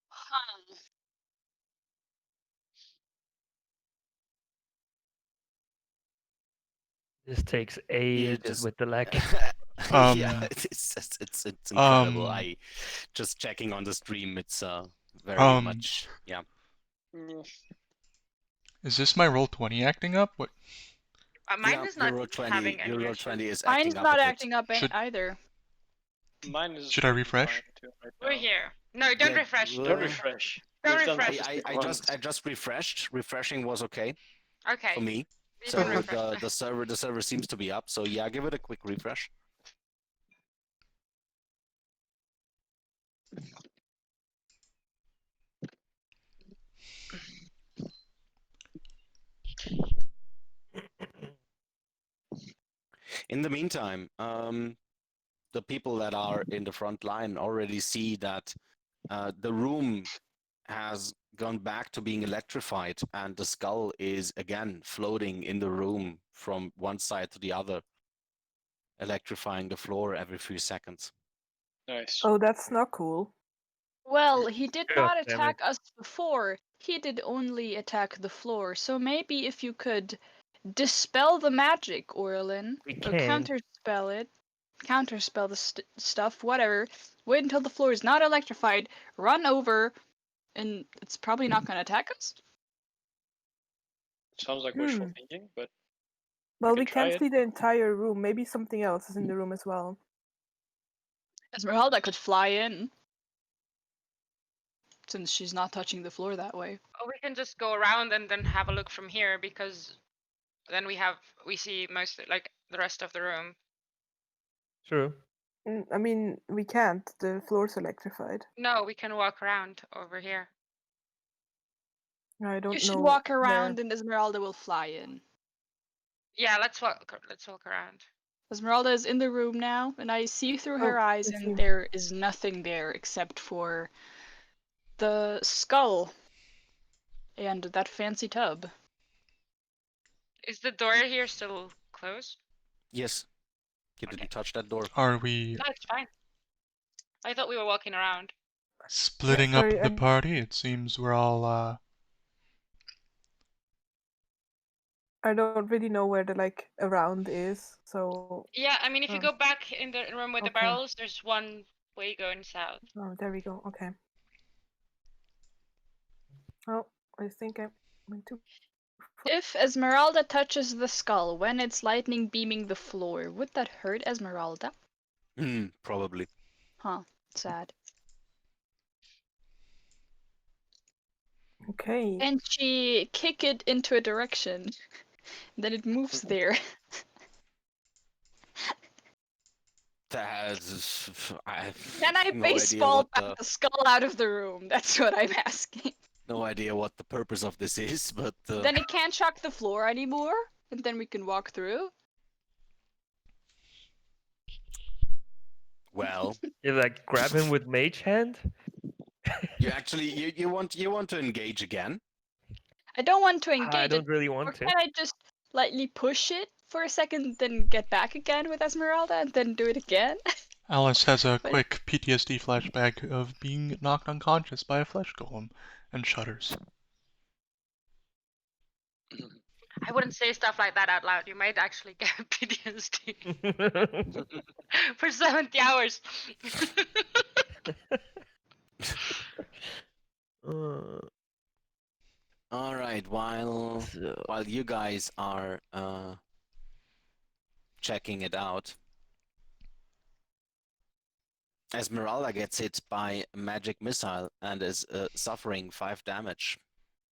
Speaker 5: Huh.
Speaker 4: This takes
Speaker 1: You
Speaker 4: ages
Speaker 1: just
Speaker 4: with the lag.
Speaker 1: yeah,
Speaker 2: Um,
Speaker 1: it's incredible.
Speaker 2: um,
Speaker 1: I just checking on the stream. It's very
Speaker 2: Um,
Speaker 1: much yeah.
Speaker 2: Is this my roll 20 acting up? What?
Speaker 3: Mine
Speaker 1: Yeah,
Speaker 3: is not having any
Speaker 1: your roll
Speaker 3: issues.
Speaker 1: 20 is
Speaker 5: Mine's
Speaker 1: acting up
Speaker 5: not
Speaker 1: a bit.
Speaker 5: acting up
Speaker 2: Should-
Speaker 5: either.
Speaker 7: Mine is
Speaker 2: Should I
Speaker 7: working
Speaker 2: refresh?
Speaker 7: fine too right
Speaker 3: We're
Speaker 7: now.
Speaker 3: here. No, don't
Speaker 1: Yeah,
Speaker 3: refresh.
Speaker 7: Don't refresh.
Speaker 3: Don't
Speaker 7: We've done
Speaker 3: refresh.
Speaker 7: this
Speaker 1: I
Speaker 7: once.
Speaker 1: just refreshed. Refreshing was okay
Speaker 3: Okay.
Speaker 1: for me.
Speaker 3: You
Speaker 1: So
Speaker 3: can refresh.
Speaker 1: the server seems to be up. So yeah, give it a quick refresh. In the meantime, the people that are in the front line already see that the room has gone back to being electrified, and the skull is again floating in the room from one side to the other, electrifying the floor every few seconds.
Speaker 7: Nice.
Speaker 6: Oh, that's not cool.
Speaker 5: Well, he did
Speaker 4: God
Speaker 5: not
Speaker 4: damn it.
Speaker 5: attack us before. He did only attack the floor. So maybe if you could dispel the magic, Orlin,
Speaker 4: We
Speaker 5: or
Speaker 4: can.
Speaker 5: counterspell the stuff, whatever. Wait until the floor is not electrified. Run over, and it's probably not going to attack us.
Speaker 7: Sounds like wishful thinking, but
Speaker 6: Well,
Speaker 7: could
Speaker 6: we
Speaker 7: try
Speaker 6: can't
Speaker 7: it.
Speaker 6: see the entire room. Maybe something else is in the room as well.
Speaker 5: Esmeralda could fly in, since she's not touching the floor that way.
Speaker 3: Or we can just go around and then have a look from here, because then we see most like the rest of the room.
Speaker 4: True.
Speaker 6: I mean, we can't. The floor's electrified.
Speaker 3: No, we can walk around over here.
Speaker 6: I don't
Speaker 5: You should
Speaker 6: know
Speaker 5: walk
Speaker 6: where.
Speaker 5: around, and Esmeralda will fly in.
Speaker 3: Yeah, let's walk around.
Speaker 5: Esmeralda is in the room now, and I see through her
Speaker 6: Oh,
Speaker 5: eyes,
Speaker 6: I see.
Speaker 5: and there is nothing there except for the skull and that fancy tub.
Speaker 3: Is the door here still closed?
Speaker 1: Yes, you
Speaker 3: Okay.
Speaker 1: didn't touch that door.
Speaker 2: Are we
Speaker 3: No, it's fine. I thought we were walking around.
Speaker 2: splitting
Speaker 6: Yeah, sorry,
Speaker 2: up the party? It seems we're all,
Speaker 6: I don't really know where the like around is. So
Speaker 3: Yeah, I mean, if you go back in the room with the
Speaker 6: Okay.
Speaker 3: barrels, there's one way going south.
Speaker 6: there we go. Okay. Oh, I think I
Speaker 5: If Esmeralda touches the skull when it's lightning beaming the floor, would that hurt Esmeralda?
Speaker 1: Probably.
Speaker 5: Huh. Sad.
Speaker 6: Okay.
Speaker 5: And she kick it into a direction, then it moves there.
Speaker 1: That's I
Speaker 5: Can I
Speaker 1: have no idea
Speaker 5: baseball
Speaker 1: what
Speaker 5: bat the skull out of the room? That's what I'm asking.
Speaker 1: no idea what the purpose of this is, but
Speaker 5: Then it can't shock the floor anymore, and then we can walk through.
Speaker 1: well,
Speaker 4: You like grab him with mage hand?
Speaker 1: you actually you want to engage again?
Speaker 5: I don't want to
Speaker 4: I
Speaker 5: engage
Speaker 4: don't
Speaker 5: it,
Speaker 4: really
Speaker 5: or
Speaker 4: want to.
Speaker 5: can I just lightly push it for a second, then get back again with Esmeralda, and then do it again?
Speaker 2: Alice has a
Speaker 5: But-
Speaker 2: quick PTSD flashback of being knocked unconscious by a flesh golem and shudders.
Speaker 3: I wouldn't say stuff like that out loud. You might actually get PTSD for 70 hours.
Speaker 4: Uh,
Speaker 1: All right, while
Speaker 4: so,
Speaker 1: you guys are checking it out, Esmeralda gets hit by a magic missile and is suffering 5 damage.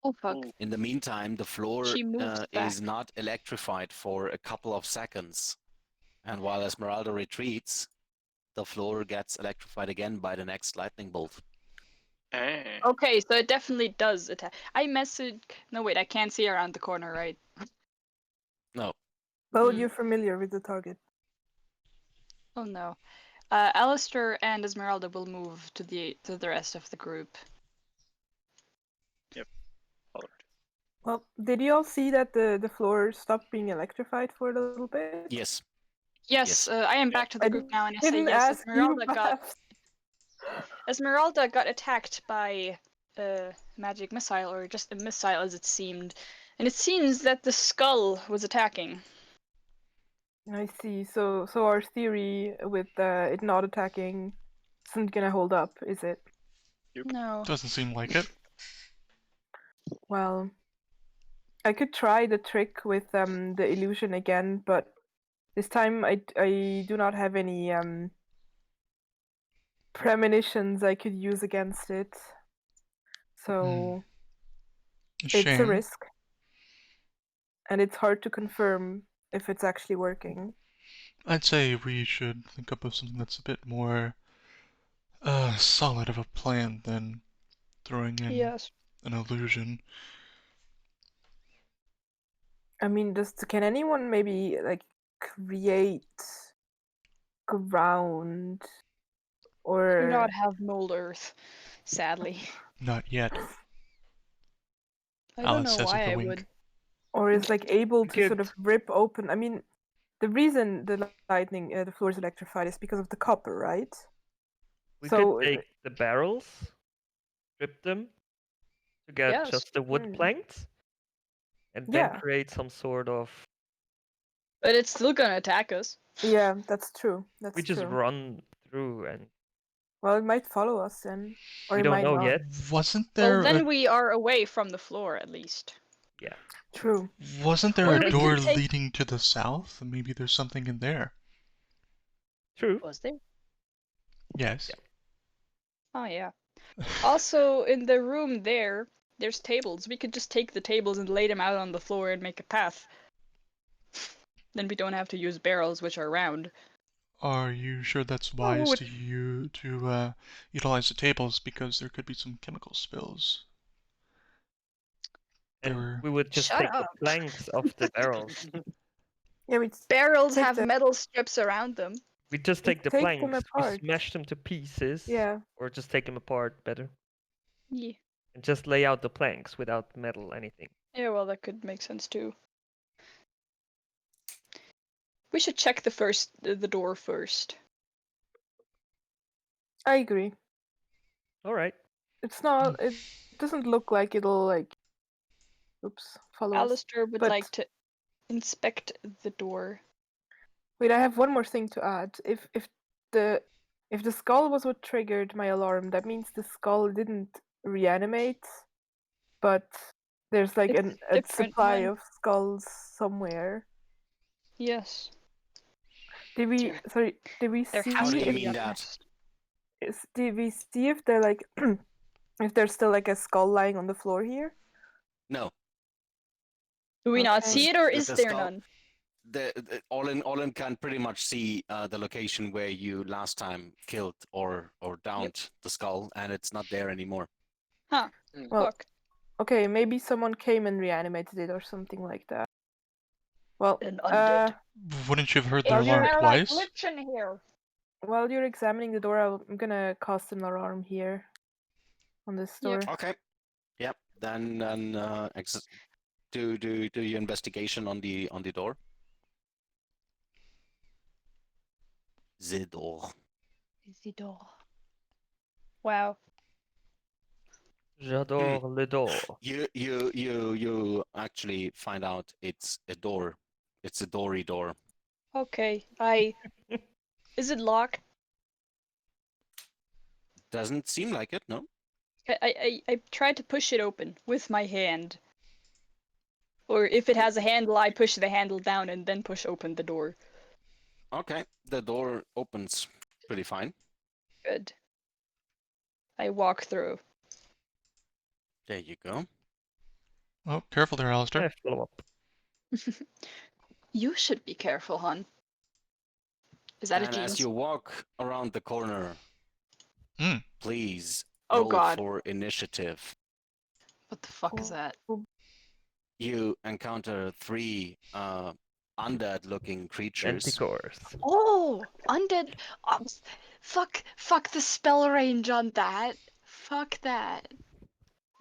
Speaker 5: Oh fuck.
Speaker 7: Ooh.
Speaker 1: In the meantime, the floor
Speaker 5: She moves
Speaker 1: is
Speaker 5: back.
Speaker 1: not electrified for a couple of seconds. And while Esmeralda retreats, the floor gets electrified again by the next lightning bolt.
Speaker 7: Eh.
Speaker 5: Okay, so it definitely does attack. I message. No, wait, I can't see around the corner, right?
Speaker 1: No.
Speaker 6: Well,
Speaker 5: Mm.
Speaker 6: you're familiar with the target.
Speaker 5: Oh no. Alistair and Esmeralda will move to the rest of the group.
Speaker 7: Followed.
Speaker 6: Well, did you all see that the floor stopped being electrified for a little bit?
Speaker 1: Yes.
Speaker 5: Yes,
Speaker 1: Yes.
Speaker 5: I am
Speaker 7: Yeah.
Speaker 5: back to the
Speaker 6: I
Speaker 5: group now, and I say
Speaker 6: didn't
Speaker 5: yes.
Speaker 6: ask you,
Speaker 5: Esmeralda got attacked by a magic missile, or just a missile as it seemed, and it seems that the skull was attacking.
Speaker 6: I see. So our theory with it not attacking isn't gonna hold up, is it?
Speaker 5: No.
Speaker 2: Doesn't seem like it.
Speaker 6: Well, I could try the trick with the illusion again, but this time I do not have any premonitions I could use against it. So it's a
Speaker 2: Shame.
Speaker 6: risk. And it's hard to confirm if it's actually working.
Speaker 2: I'd say we should think up of something that's a bit more solid of a plan than throwing in
Speaker 5: Yes.
Speaker 2: an illusion.
Speaker 6: I mean, can anyone maybe like create ground
Speaker 5: Do
Speaker 6: or
Speaker 5: not have mold earth, sadly.
Speaker 2: Not yet.
Speaker 5: I don't
Speaker 2: Alice
Speaker 5: know
Speaker 2: says with
Speaker 5: why
Speaker 2: a
Speaker 5: I
Speaker 2: wink.
Speaker 5: would.
Speaker 6: or is like able
Speaker 4: We
Speaker 6: to sort
Speaker 4: could-
Speaker 6: of rip open? I mean, the reason the lightning, the floor is electrified is because of the copper, right?
Speaker 4: we
Speaker 6: So,
Speaker 4: could take the barrels, strip them to get
Speaker 5: Yes.
Speaker 4: just the wood
Speaker 6: Mm.
Speaker 4: planks, and then
Speaker 6: Yeah.
Speaker 4: create some sort of.
Speaker 5: But it's still gonna attack us.
Speaker 6: Yeah, that's true. That's
Speaker 4: We just
Speaker 6: true.
Speaker 4: run through, and
Speaker 6: Well, it might follow us then, or
Speaker 4: we
Speaker 6: it
Speaker 4: don't
Speaker 6: might
Speaker 4: know
Speaker 6: not.
Speaker 4: yet.
Speaker 2: Wasn't
Speaker 5: Well,
Speaker 2: there
Speaker 5: then
Speaker 2: a,
Speaker 5: we are away from the floor at least.
Speaker 4: Yeah.
Speaker 6: True.
Speaker 2: wasn't there
Speaker 5: Or
Speaker 2: a
Speaker 5: we could
Speaker 2: door
Speaker 5: take-
Speaker 2: leading to the south? Maybe there's something in there.
Speaker 4: True.
Speaker 5: Was there?
Speaker 2: Yes.
Speaker 5: Oh yeah. Also, in the room there's tables. We could just take the tables and lay them out on the floor and make a path. Then we don't have to use barrels, which are round.
Speaker 2: Are you sure that's wise
Speaker 5: would-
Speaker 2: to utilize the tables because there could be some chemical spills?
Speaker 4: And
Speaker 2: There-
Speaker 4: we would just
Speaker 5: Shut
Speaker 4: take
Speaker 5: up.
Speaker 4: the planks of the barrels.
Speaker 6: Yeah, we
Speaker 5: Barrels
Speaker 6: Take
Speaker 5: have
Speaker 6: the-
Speaker 5: metal strips around them.
Speaker 4: We just take the
Speaker 6: take them
Speaker 4: planks, we
Speaker 6: apart.
Speaker 4: smash them to pieces,
Speaker 6: Yeah.
Speaker 4: or just take them apart better,
Speaker 5: Yeah.
Speaker 4: and just lay out the planks without metal anything.
Speaker 5: Yeah, well, that could make sense too. We should check the door first.
Speaker 6: I agree.
Speaker 4: All right.
Speaker 6: It's not. It doesn't look like it'll like. Oops, follow us.
Speaker 5: Alistair would
Speaker 6: but-
Speaker 5: like to inspect the door.
Speaker 6: Wait, I have one more thing to add. If the skull was what triggered my alarm, that means the skull didn't reanimate, but There's like
Speaker 5: It's
Speaker 6: a
Speaker 5: different
Speaker 6: supply
Speaker 5: when-
Speaker 6: of skulls somewhere.
Speaker 5: Yes.
Speaker 6: Did we?
Speaker 5: There-
Speaker 6: Sorry. Did we
Speaker 5: There
Speaker 6: see?
Speaker 5: has
Speaker 1: How do
Speaker 5: to
Speaker 1: you
Speaker 6: if,
Speaker 5: be
Speaker 1: mean
Speaker 5: a
Speaker 1: that?
Speaker 5: nest.
Speaker 6: Did we see if they're like if there's still like a skull lying on the floor here?
Speaker 1: No.
Speaker 5: Do we not
Speaker 6: Okay.
Speaker 5: see it, or
Speaker 1: The-
Speaker 5: is
Speaker 1: the
Speaker 5: there
Speaker 1: skull-
Speaker 5: none?
Speaker 1: All in can pretty much see the location where you last time killed or downed the skull, and it's not there anymore.
Speaker 5: Huh.
Speaker 6: Well,
Speaker 5: Fuck.
Speaker 6: okay, maybe someone came and reanimated it or something like that. Well,
Speaker 5: An undead.
Speaker 2: Wouldn't you have heard the
Speaker 6: Well,
Speaker 2: alarm
Speaker 6: you're-
Speaker 2: twice?
Speaker 5: in here.
Speaker 6: while you're examining the door, I'm gonna cast an alarm here on this door.
Speaker 5: Yep.
Speaker 1: Okay. Yep. Then do your investigation on the door. The door.
Speaker 5: The door. Wow.
Speaker 4: J'adore le door.
Speaker 1: You actually find out it's a door. It's a doory door.
Speaker 5: Okay. Is it locked?
Speaker 1: Doesn't seem like it, no?
Speaker 5: I tried to push it open with my hand. Or if it has a handle, I push the handle down and then push open the door.
Speaker 1: Okay. The door opens pretty fine.
Speaker 5: Good. I walk through.
Speaker 1: There you go.
Speaker 2: Oh, careful there, Alistair.
Speaker 4: Follow up.
Speaker 5: You should be careful, hon. Is that a
Speaker 1: And as
Speaker 5: jeans?
Speaker 1: you walk around the corner,
Speaker 2: Hmm.
Speaker 1: please
Speaker 5: Oh,
Speaker 1: roll
Speaker 5: God.
Speaker 1: for initiative.
Speaker 5: What the fuck is that?
Speaker 1: You encounter 3 undead-looking creatures.
Speaker 4: Manticores.
Speaker 5: Oh, undead. Fuck the spell range on that. Fuck that.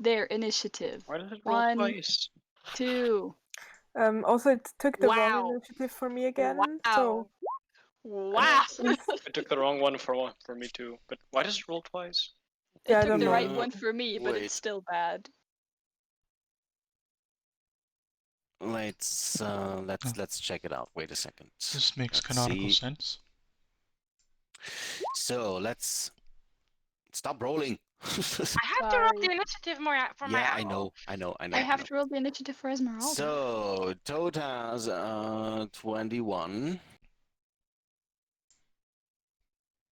Speaker 5: Their initiative.
Speaker 7: Why does it roll
Speaker 5: 1,
Speaker 7: twice?
Speaker 5: 2.
Speaker 6: Also, it took the wrong
Speaker 5: Wow.
Speaker 6: initiative for me again.
Speaker 5: Wow.
Speaker 6: So
Speaker 5: Wow.
Speaker 7: I took the wrong one for me too. But why does it roll twice?
Speaker 5: It
Speaker 6: Yeah, I
Speaker 5: took
Speaker 6: don't
Speaker 5: the
Speaker 6: know.
Speaker 5: right one for me, but
Speaker 1: Wait.
Speaker 5: it's still bad.
Speaker 1: Let's check it out. Wait a second.
Speaker 2: This makes
Speaker 1: Let's
Speaker 2: canonical
Speaker 1: see.
Speaker 2: sense.
Speaker 1: So let's stop rolling.
Speaker 3: I have to roll
Speaker 5: Sorry.
Speaker 3: the initiative more for my
Speaker 1: Yeah,
Speaker 3: owl.
Speaker 1: I know.
Speaker 5: I have to roll the initiative for Esmeralda.
Speaker 1: So Toad has 21.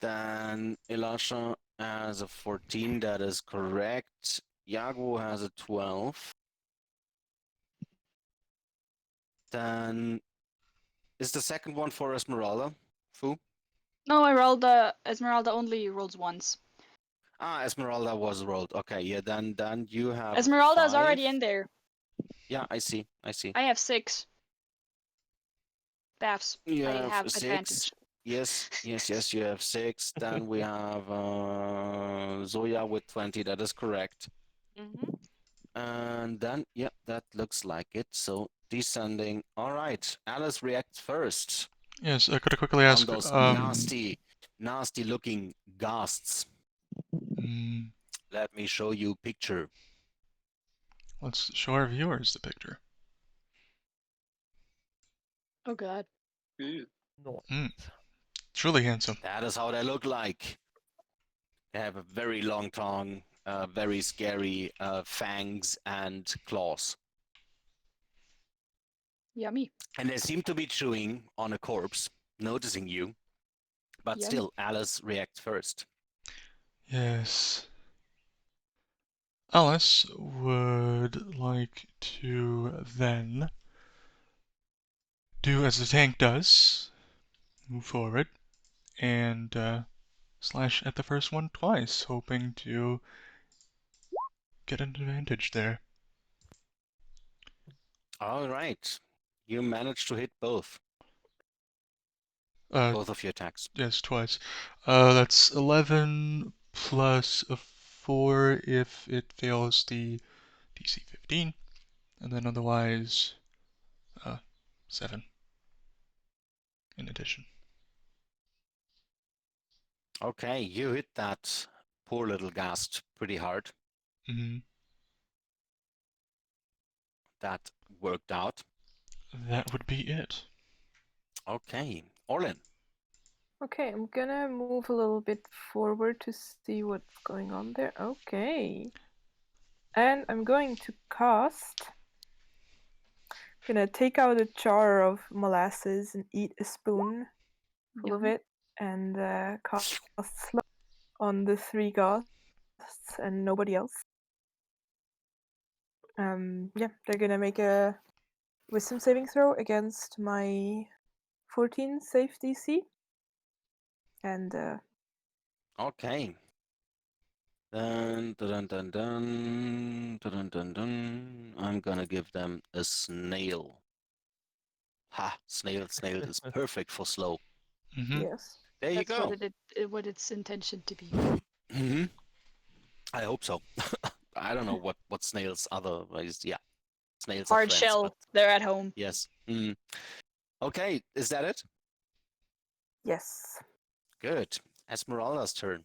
Speaker 1: Then Elisha has a 14. That is correct. Yago has a 12. Then is the second one for Esmeralda? Fu?
Speaker 5: No, Esmeralda only rolls once.
Speaker 1: Ah, Esmeralda was rolled. Okay, yeah. Then you have.
Speaker 5: Esmeralda is already
Speaker 1: 5.
Speaker 5: in there.
Speaker 1: Yeah, I see.
Speaker 5: I have 6. Baths.
Speaker 1: You
Speaker 5: I
Speaker 1: have
Speaker 5: have
Speaker 1: 6.
Speaker 5: advantage.
Speaker 1: Yes. You have 6. Then we have Zoya with 20. That is correct.
Speaker 3: Mm-hmm.
Speaker 1: And then, yeah, that looks like it. So descending. All right, Alice reacts first
Speaker 2: Yes, I could quickly
Speaker 1: on
Speaker 2: ask.
Speaker 1: those nasty looking ghasts.
Speaker 2: mm,
Speaker 1: Let me show you picture.
Speaker 2: let's show our viewers the picture.
Speaker 5: Oh god.
Speaker 7: Ew.
Speaker 4: No.
Speaker 2: Truly handsome.
Speaker 1: That is how they look like. They have a very long tongue, very scary fangs and claws.
Speaker 5: Yummy.
Speaker 1: And they seem to be chewing on a corpse, noticing you. But
Speaker 5: Yummy.
Speaker 1: still, Alice reacts first.
Speaker 2: Yes. Alice would like to then do as the tank does, move forward, and slash at the first one twice, hoping to get an advantage there.
Speaker 1: All right. You managed to hit both
Speaker 2: Both
Speaker 1: of your attacks.
Speaker 2: Yes, twice. That's 11 plus a 4 if it fails the DC 15, and then otherwise 7 in addition.
Speaker 1: Okay, you hit that poor little Ghast pretty hard.
Speaker 2: Mm-hmm.
Speaker 1: That worked out.
Speaker 2: That would be it.
Speaker 1: Okay, Orlin.
Speaker 6: okay, I'm gonna move a little bit forward to see what's going on there. Okay. And I'm going to cast. Gonna take out a jar of molasses and eat a spoon full of
Speaker 5: Yum.
Speaker 6: it, and cast slow on the 3 ghasts and nobody else. Yeah, they're gonna make a wisdom saving throw against my 14 safe DC. And
Speaker 1: Okay. Dun, dun, dun, dun, dun, dun, dun. I'm gonna give them a snail. Ha! Snail is perfect for slow.
Speaker 2: Mm-hmm.
Speaker 6: yes.
Speaker 1: There you
Speaker 5: That's
Speaker 1: go.
Speaker 5: what it's intended to be.
Speaker 1: Hmm. I hope so. I don't know what snails otherwise. Yeah, snails are
Speaker 5: Hard
Speaker 1: friends,
Speaker 5: shell.
Speaker 1: but
Speaker 5: They're at home.
Speaker 1: yes. Mm. Okay, is that it?
Speaker 6: Yes.
Speaker 1: Good. Esmeralda's turn.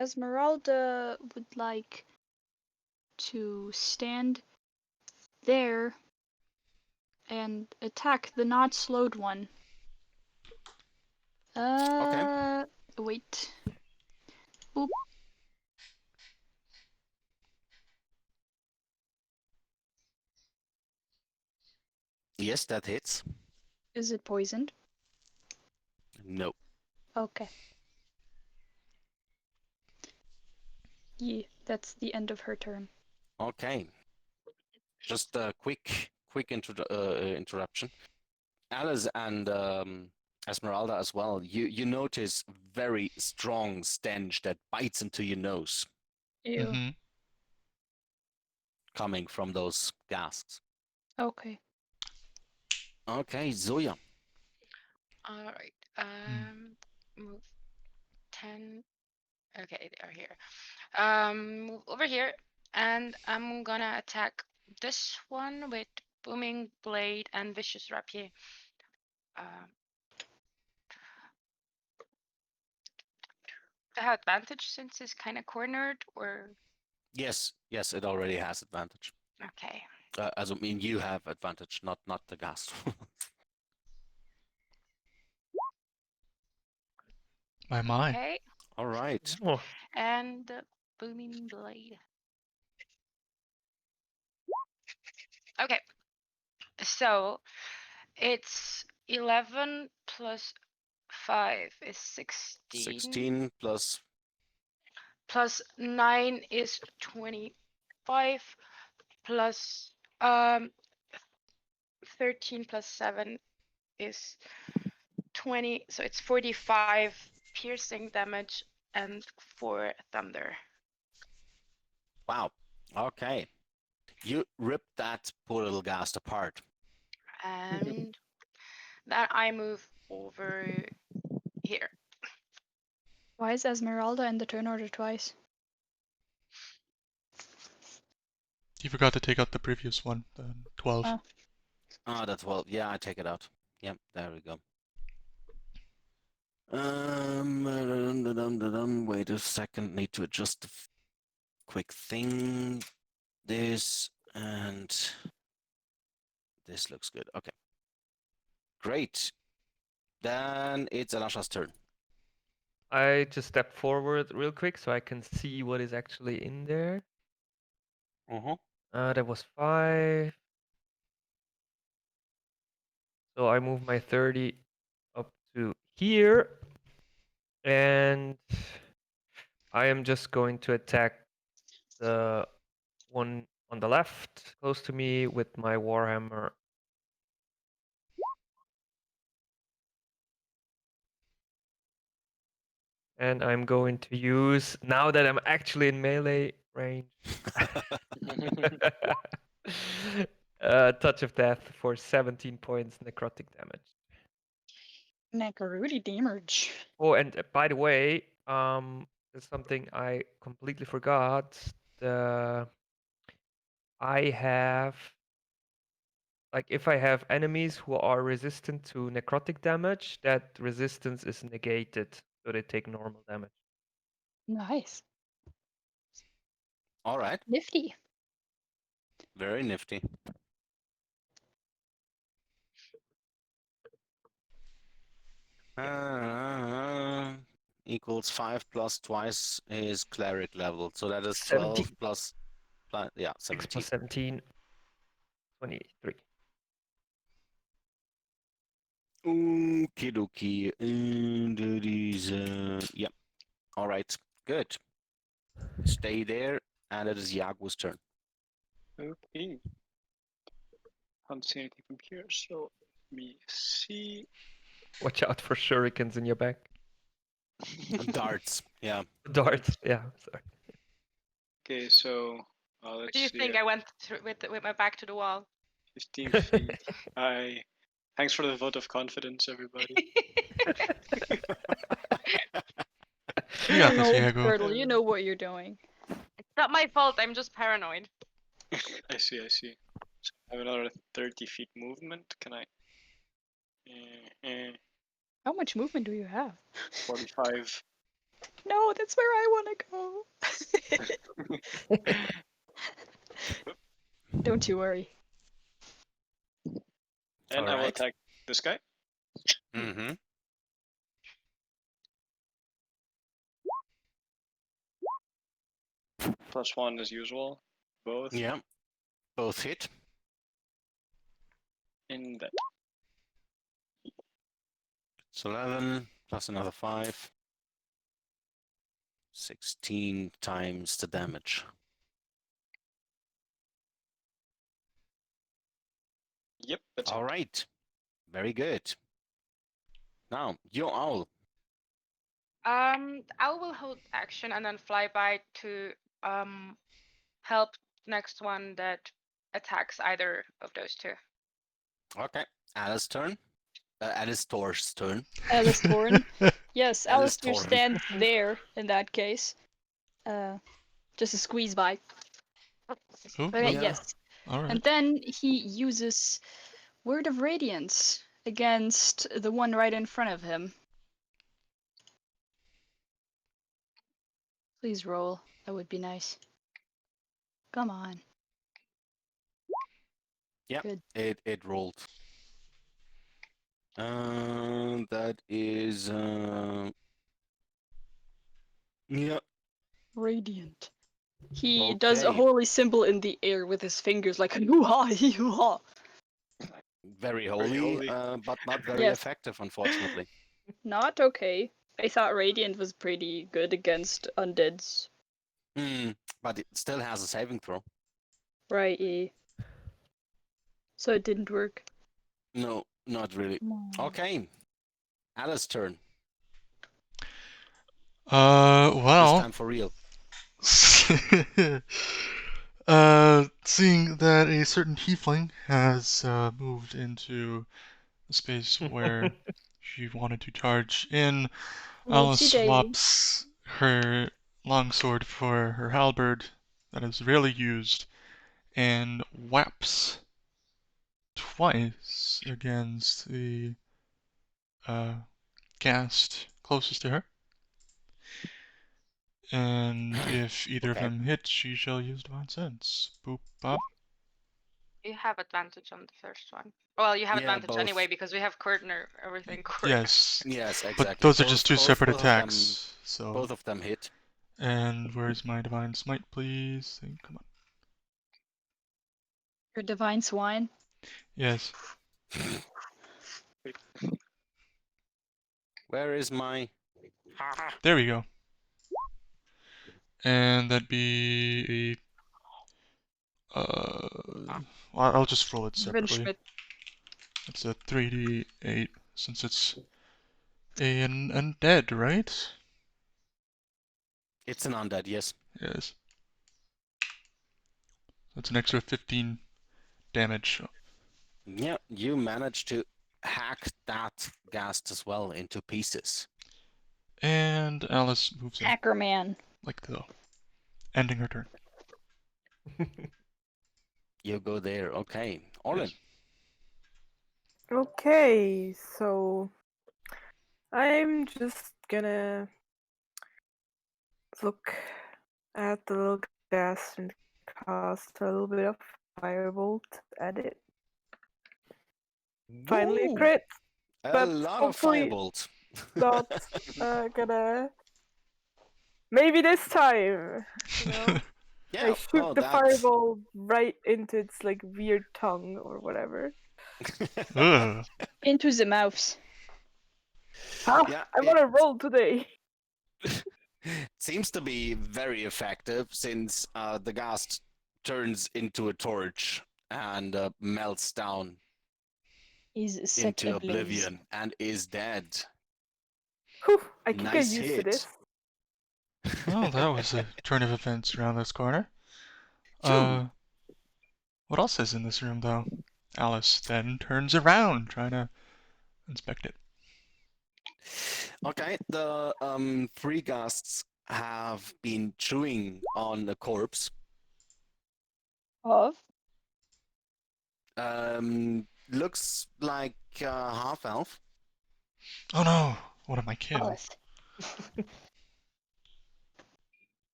Speaker 5: Esmeralda would like to stand there and attack the not slowed one.
Speaker 1: Okay.
Speaker 5: Wait. Oop.
Speaker 1: Yes, that hits.
Speaker 5: Is it poisoned?
Speaker 1: No.
Speaker 5: Okay. Yeah, that's the end of her turn.
Speaker 1: Okay. Just a quick interruption. Alice and Esmeralda as well. You notice very strong stench that bites into your nose
Speaker 5: Ew.
Speaker 2: Mm-hmm.
Speaker 1: coming from those ghasts.
Speaker 5: Okay.
Speaker 1: Okay, Zoya.
Speaker 3: All right. Move 10. Okay, they are here. Move over here, and I'm gonna attack this one with booming blade and vicious rapier. Um, I have advantage since it's kind of cornered, or
Speaker 1: Yes, it already has advantage.
Speaker 3: okay.
Speaker 1: As I mean, you have advantage, not the ghast.
Speaker 2: My.
Speaker 3: Okay,
Speaker 1: All right.
Speaker 4: Oh,
Speaker 3: and booming blade. Okay, so it's 11 plus 5 is 16.
Speaker 1: 16 plus
Speaker 3: Plus 9 is 25. Plus 13 plus 7 is 20. So it's 45 piercing damage and 4 thunder.
Speaker 1: wow. Okay. You rip that poor little ghast apart.
Speaker 3: And then I move over here.
Speaker 5: Why is Esmeralda in the turn order twice?
Speaker 2: You forgot to take out the previous one, the 12.
Speaker 5: Oh.
Speaker 1: Ah, that's well. Yeah, I take it out. Yep, there we go. Wait a second. Need to adjust the quick thing. This and this looks good. Okay. Great. Then it's Alasha's turn.
Speaker 4: I just step forward real quick so I can see what is actually in there. That was 5. So I move my 30 up to here. And I am just going to attack the one on the left close to me with my Warhammer. And I'm going to use, now that I'm actually in melee range, Touch of Death for 17 points necrotic damage.
Speaker 5: Neckarooty damage.
Speaker 4: Oh, and by the way, there's something I completely forgot. I have, like, if I have enemies who are resistant to necrotic damage, that resistance is negated, so they take normal damage.
Speaker 5: Nice.
Speaker 1: All right.
Speaker 5: Nifty.
Speaker 1: Very nifty. Equals 5 plus twice his cleric level. So that is 12
Speaker 4: 17.
Speaker 1: plus Yeah,
Speaker 4: 6
Speaker 1: 17.
Speaker 4: plus 17, 23.
Speaker 1: Okie dokie. And it is, yeah. All right, good. Stay there, and it is Yagu's turn.
Speaker 7: Okay. Can't see anything from here, so let me see.
Speaker 4: Watch out for shurikens in your back.
Speaker 1: Darts, yeah.
Speaker 4: Darts, yeah, sorry.
Speaker 7: Okay, so
Speaker 3: Where
Speaker 7: let's
Speaker 3: do you
Speaker 7: see.
Speaker 3: think I went through with my back to the wall?
Speaker 7: 15 feet. Thanks for the vote of confidence, everybody.
Speaker 2: You got this,
Speaker 5: No,
Speaker 2: Diego.
Speaker 5: Turtle, you know what you're doing.
Speaker 3: It's not my fault. I'm just paranoid.
Speaker 7: I see. So I have another 30 feet movement. Can I?
Speaker 5: How much movement do you have?
Speaker 7: 45.
Speaker 5: No, that's where I want to go. Don't you worry.
Speaker 7: And I will
Speaker 1: Alright.
Speaker 7: attack this guy.
Speaker 1: Mm-hmm.
Speaker 7: +1 as usual. Both.
Speaker 1: Yeah, both hit.
Speaker 7: In that.
Speaker 1: It's 11 plus another 5. 16 times the damage.
Speaker 7: Yep, that's it.
Speaker 1: All right. Very good. Now, your owl.
Speaker 3: Owl will hold action and then fly by to help next one that attacks either of those two.
Speaker 1: Okay. Alice's turn. Alistair's turn.
Speaker 5: Alistair. Yes, Alistair
Speaker 1: Alistair.
Speaker 5: stands there in that case. Just a squeeze by.
Speaker 2: Oh,
Speaker 5: But
Speaker 1: Yeah.
Speaker 5: yes.
Speaker 2: alright.
Speaker 5: And then he uses Word of Radiance against the one right in front of him. Please roll. That would be nice. Come on.
Speaker 1: Yeah,
Speaker 5: Good.
Speaker 1: it rolled. That is yeah.
Speaker 5: Radiant. He does a
Speaker 1: Okay.
Speaker 5: holy symbol in the air with his fingers, like hoo-ha, hoo-ha.
Speaker 1: Very holy,
Speaker 7: holy.
Speaker 1: but not very
Speaker 5: Yes.
Speaker 1: effective, unfortunately.
Speaker 5: Not okay. I thought Radiant was pretty good against undeads.
Speaker 1: But it still has a saving throw.
Speaker 5: Right, yeah. So it didn't work.
Speaker 1: No, not really. Okay. Alice's turn. This
Speaker 2: Well.
Speaker 1: time for real.
Speaker 2: Seeing that a certain tiefling has moved into a space where she wanted to charge in, Alice
Speaker 5: Whoopsie daisy.
Speaker 2: swaps her longsword for her halberd that is rarely used and whaps twice against the Ghast closest to her. And if either of
Speaker 1: Okay.
Speaker 2: them hit, she shall use Divine Sense. Boop, bop.
Speaker 3: You have advantage on the first one. Well, you have
Speaker 1: Yeah,
Speaker 3: advantage
Speaker 1: both.
Speaker 3: anyway because we have coordinate everything.
Speaker 2: Yes,
Speaker 1: Yes,
Speaker 2: but
Speaker 1: exactly.
Speaker 2: those are just two separate
Speaker 1: both of them-
Speaker 2: attacks. So.
Speaker 1: Both of them hit.
Speaker 2: And where's my Divine Smite, please? Come on.
Speaker 5: Your divine swine.
Speaker 2: Yes.
Speaker 1: Where is my...
Speaker 2: There we go. And that'd be a... I'll just roll it separately.
Speaker 5: Schmidt.
Speaker 2: It's a 3d8 since it's an undead, right?
Speaker 1: It's an undead, yes.
Speaker 2: Yes. That's an extra 15 damage.
Speaker 1: Yeah, you managed to hack that Ghast as well into pieces.
Speaker 2: And Alice moves in,
Speaker 5: Hacker man.
Speaker 2: like so, ending her turn.
Speaker 1: You go there, okay. Orlin.
Speaker 2: Yes.
Speaker 6: Okay, so I'm just gonna look at the little gas and cast a little bit of firebolt at it. Finally a
Speaker 1: Ooh,
Speaker 6: crit,
Speaker 1: a
Speaker 6: but
Speaker 1: lot
Speaker 6: hopefully
Speaker 1: of firebolt.
Speaker 6: not gonna. Maybe this time, you know?
Speaker 1: Yeah.
Speaker 6: I shoot
Speaker 1: Oh,
Speaker 6: the
Speaker 1: that's.
Speaker 6: fireball right into its like weird tongue or whatever.
Speaker 2: Ugh.
Speaker 5: Into the mouths.
Speaker 6: Ah,
Speaker 1: Yeah,
Speaker 6: I'm on a roll today.
Speaker 1: seems to be very effective since the ghast turns into a torch and melts down
Speaker 5: Is set
Speaker 1: into
Speaker 5: ablaze.
Speaker 1: oblivion and is dead.
Speaker 6: Whew, I can get
Speaker 1: Nice
Speaker 6: used to
Speaker 1: hit.
Speaker 6: this.
Speaker 2: Well, that was a turn of events around this corner.
Speaker 1: Phew.
Speaker 2: What else is in this room, though? Alice then turns around, trying to inspect it.
Speaker 1: Okay, the three ghasts have been chewing on the corpse.
Speaker 5: Of?
Speaker 1: Looks like half elf.
Speaker 2: Oh no! What am I kidding?
Speaker 5: Alice.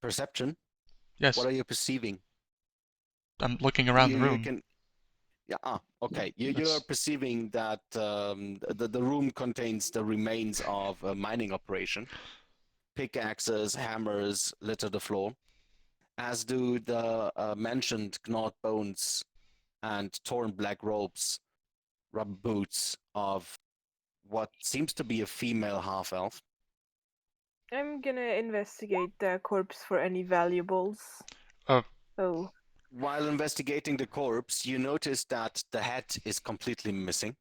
Speaker 1: Perception.
Speaker 2: Yes,
Speaker 1: What are you perceiving?
Speaker 2: I'm looking around the
Speaker 1: You
Speaker 2: room.
Speaker 1: can. Yeah. Okay. You are
Speaker 2: Yes.
Speaker 1: perceiving that the room contains the remains of a mining operation. Pickaxes, hammers litter the floor, as do the mentioned gnawed bones and torn black robes, rubber boots of what seems to be a female half elf.
Speaker 6: I'm gonna investigate the corpse for any valuables.
Speaker 2: Oh.
Speaker 6: Oh.
Speaker 1: While investigating the corpse, you notice that the head is completely missing.